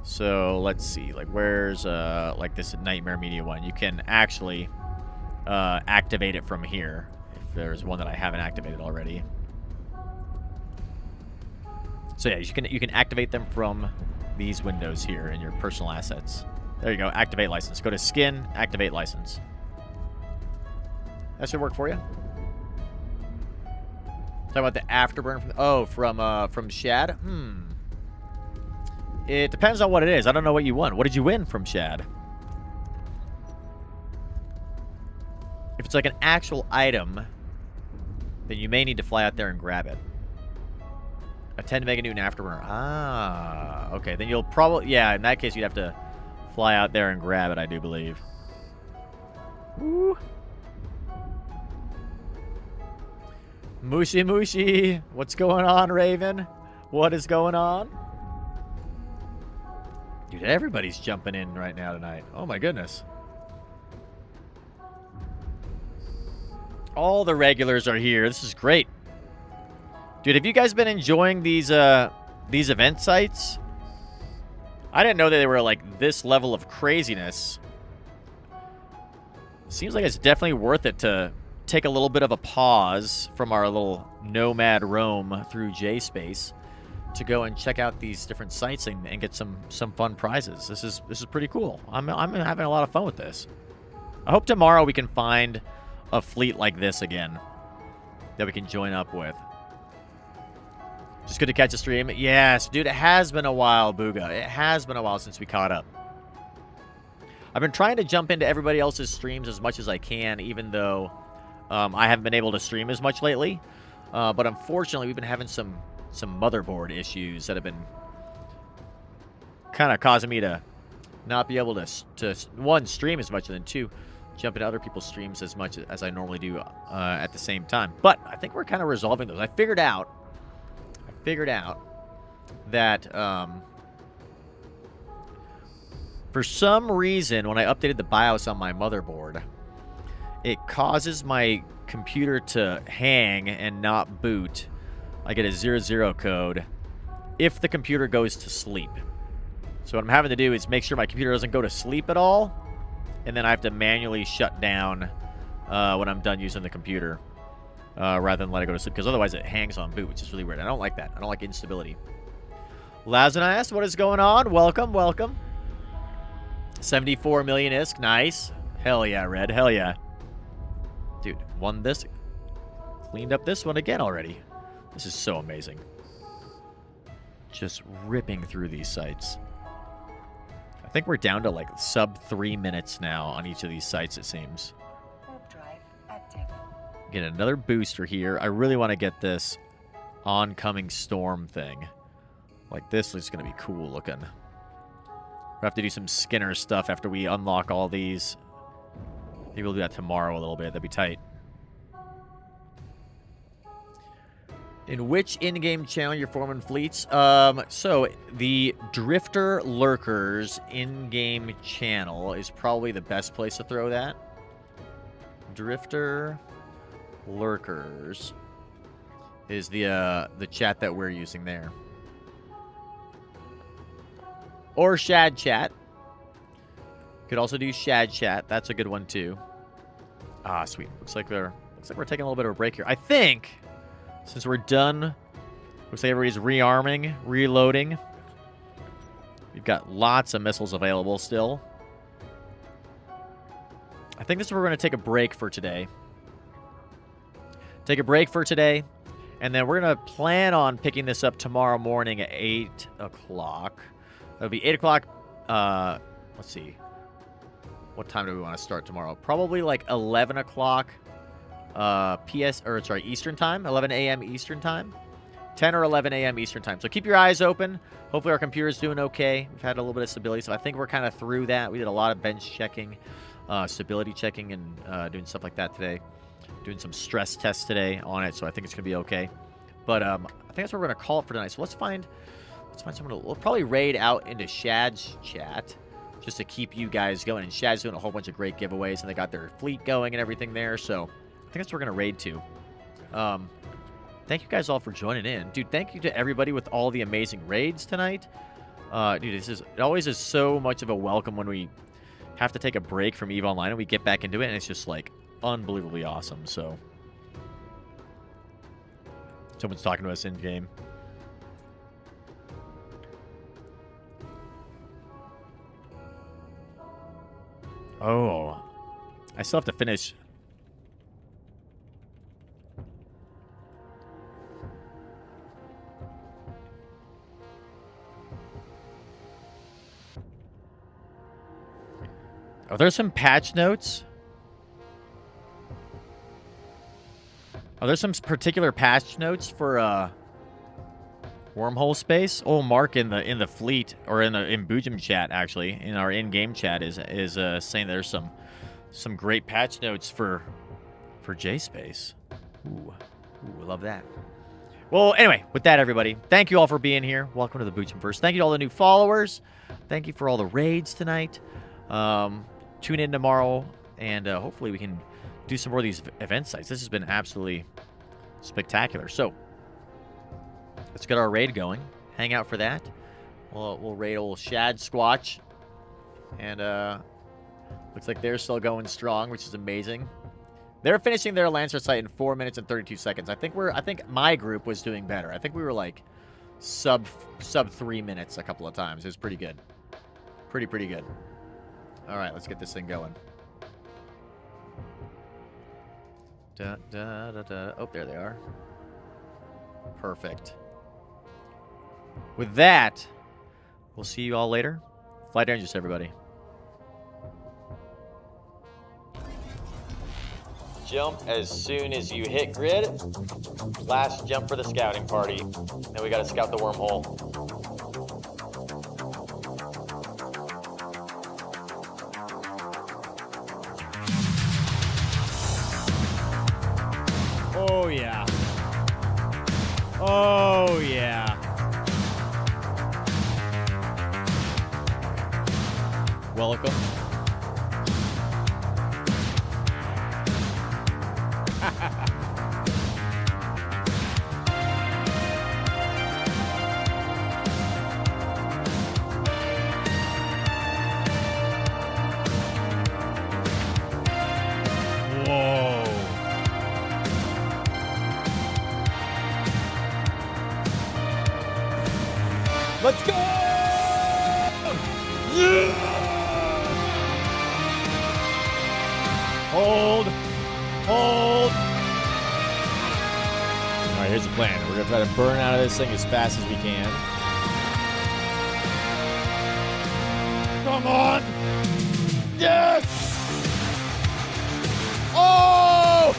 So let's see, like where's like this Nightmare Media one? You can actually activate it from here if there's one that I haven't activated already. So yeah, you can activate them from these windows here in your personal assets. There you go, activate license. Go to skin, activate license. That should work for you. Talking about the afterburn from Shad. It depends on what it is. I don't know what you won. What did you win from Shad? If it's like an actual item, then you may need to fly out there and grab it. A 10 meganewton afterburner. Ah, okay. Then you'll probably... Yeah, in that case, you'd have to fly out there and grab it, I do believe. Woo. Mushi Mushi. What's going on, Raven? What is going on? Dude, everybody's jumping in right now tonight. Oh my goodness. All the regulars are here. This is great. Dude, have you guys been enjoying these event sites? I didn't know that they were like this level of craziness. Seems like it's definitely worth it to take a little bit of a pause from our little nomad roam through J-Space to go and check out these different sites and get some fun prizes. This is pretty cool. I'm having a lot of fun with this. I hope tomorrow we can find a fleet like this again that we can join up with. Just good to catch a stream. Yes, dude, it has been a while, Booga. It has been a while since we caught up. I've been trying to jump into everybody else's streams as much as I can, even though I haven't been able to stream as much lately. But unfortunately, we've been having some motherboard issues that have been kind of causing me to not be able to one, stream as much, and then two, jump into other people's streams as much as I normally do at the same time. But I think we're kind of resolving those. I figured out that for some reason, when I updated the BIOS on my motherboard, it causes my computer to hang and not boot. I get a 00 code if the computer goes to sleep. So what I'm having to do is make sure my computer doesn't go to sleep at all, and then I have to manually shut down when I'm done using the computer rather than let it go to sleep, because otherwise it hangs on boot, which is really weird. I don't like that. I don't like instability. Lazanias, what is going on? Welcome, welcome. 74 million ISK. Nice. Hell yeah, Red. Hell yeah. Dude, won this. Cleaned up this one again already. This is so amazing. Just ripping through these sites. I think we're down to like sub 3 minutes now on each of these sites, it seems. Warp drive active. Get another booster here. I really want to get this oncoming storm thing. Like, this is going to be cool looking. We'll have to do some Skinner stuff after we unlock all these. Maybe we'll do that tomorrow a little bit. That'd be tight. In which in-game channel you're forming fleets? So the Drifter Lurkers in-game channel is probably the best place to throw that. Drifter Lurkers. is the chat that we're using there. Or Shad Chat. Could also do Shad Chat. That's a good one too. Ah, sweet. Looks like we're taking a little bit of a break here. I think since we're done, looks like everybody's rearming, reloading. We've got lots of missiles available still. I think this is where we're going to take a break for today. Take a break for today. And then we're going to plan on picking this up tomorrow morning at 8 o'clock. It'll be 8 o'clock. Let's see. What time do we want to start tomorrow? Probably like 11 o'clock Eastern time. 11 a.m. Eastern time. 10 or 11 a.m. Eastern time. So keep your eyes open. Hopefully our computer's doing okay. We've had a little bit of stability, so I think we're kind of through that. We did a lot of bench checking, stability checking, and doing stuff like that today. Doing some stress tests today on it, so I think it's going to be okay. But I think that's what we're going to call it for tonight. So let's find someone. We'll probably raid out into Shad's chat just to keep you guys going. And Shad's doing a whole bunch of great giveaways, and they got their fleet going and everything there. So I think that's what we're going to raid to. Thank you guys all for joining in. Dude, thank you to everybody with all the amazing raids tonight. Dude, it always is so much of a welcome when we have to take a break from EVE Online and we get back into it, and it's just, like, unbelievably awesome. So someone's talking to us in-game. Oh. I still have to finish... Are there some patch notes? Are there some particular patch notes for wormhole space? Oh, Mark in the fleet, or in Boojum chat, actually, in our in-game chat, is saying there's some great patch notes for J-Space. Ooh, I love that. Well, anyway, with that, everybody, thank you all for being here. Welcome to the Boojum-Verse. Thank you to all the new followers. Thank you for all the raids tonight. Tune in tomorrow, and hopefully we can do some more of these event sites. This has been absolutely spectacular. So let's get our raid going. Hang out for that. We'll raid old Shad Squatch, and looks like they're still going strong, which is amazing. They're finishing their Lancer site in 4 minutes and 32 seconds. I think my group was doing better. I think we were like sub 3 minutes a couple of times. It was pretty good. Pretty good. All right, let's get this thing going. Oh, there they are. Perfect. With that, we'll see you all later. Flight Rangers, everybody. Jump as soon as you hit grid. Last jump for the scouting party. Then we got to scout the wormhole. Oh, yeah. Oh, yeah. Welcome. Whoa. Let's go! Yeah! Hold. Hold. All right, here's the plan. We're going to try to burn out of this thing as fast as we can. Come on! Yes! Oh!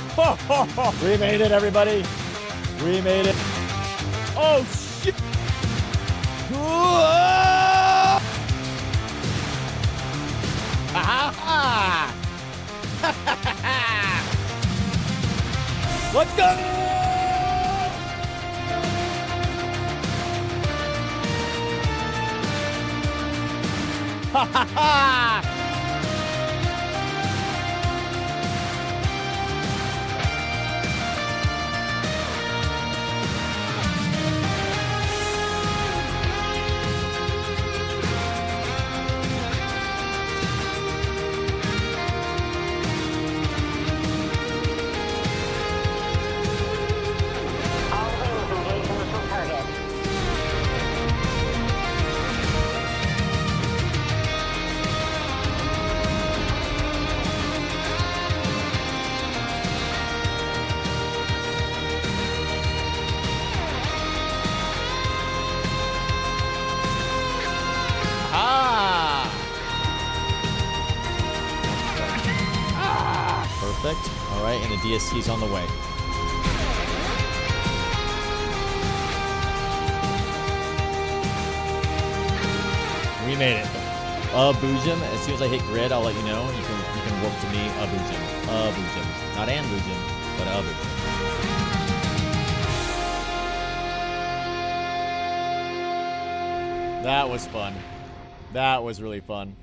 We made it, everybody. We made it. Oh, shit! Let's go! Ha ha ha! Perfect. All right, and the DSC's on the way. We made it. Boojum. As soon as I hit grid, I'll let you know. You can warp to me. Boojum. Boojum. Not an Boojum, but Boojum. That was fun. That was really fun.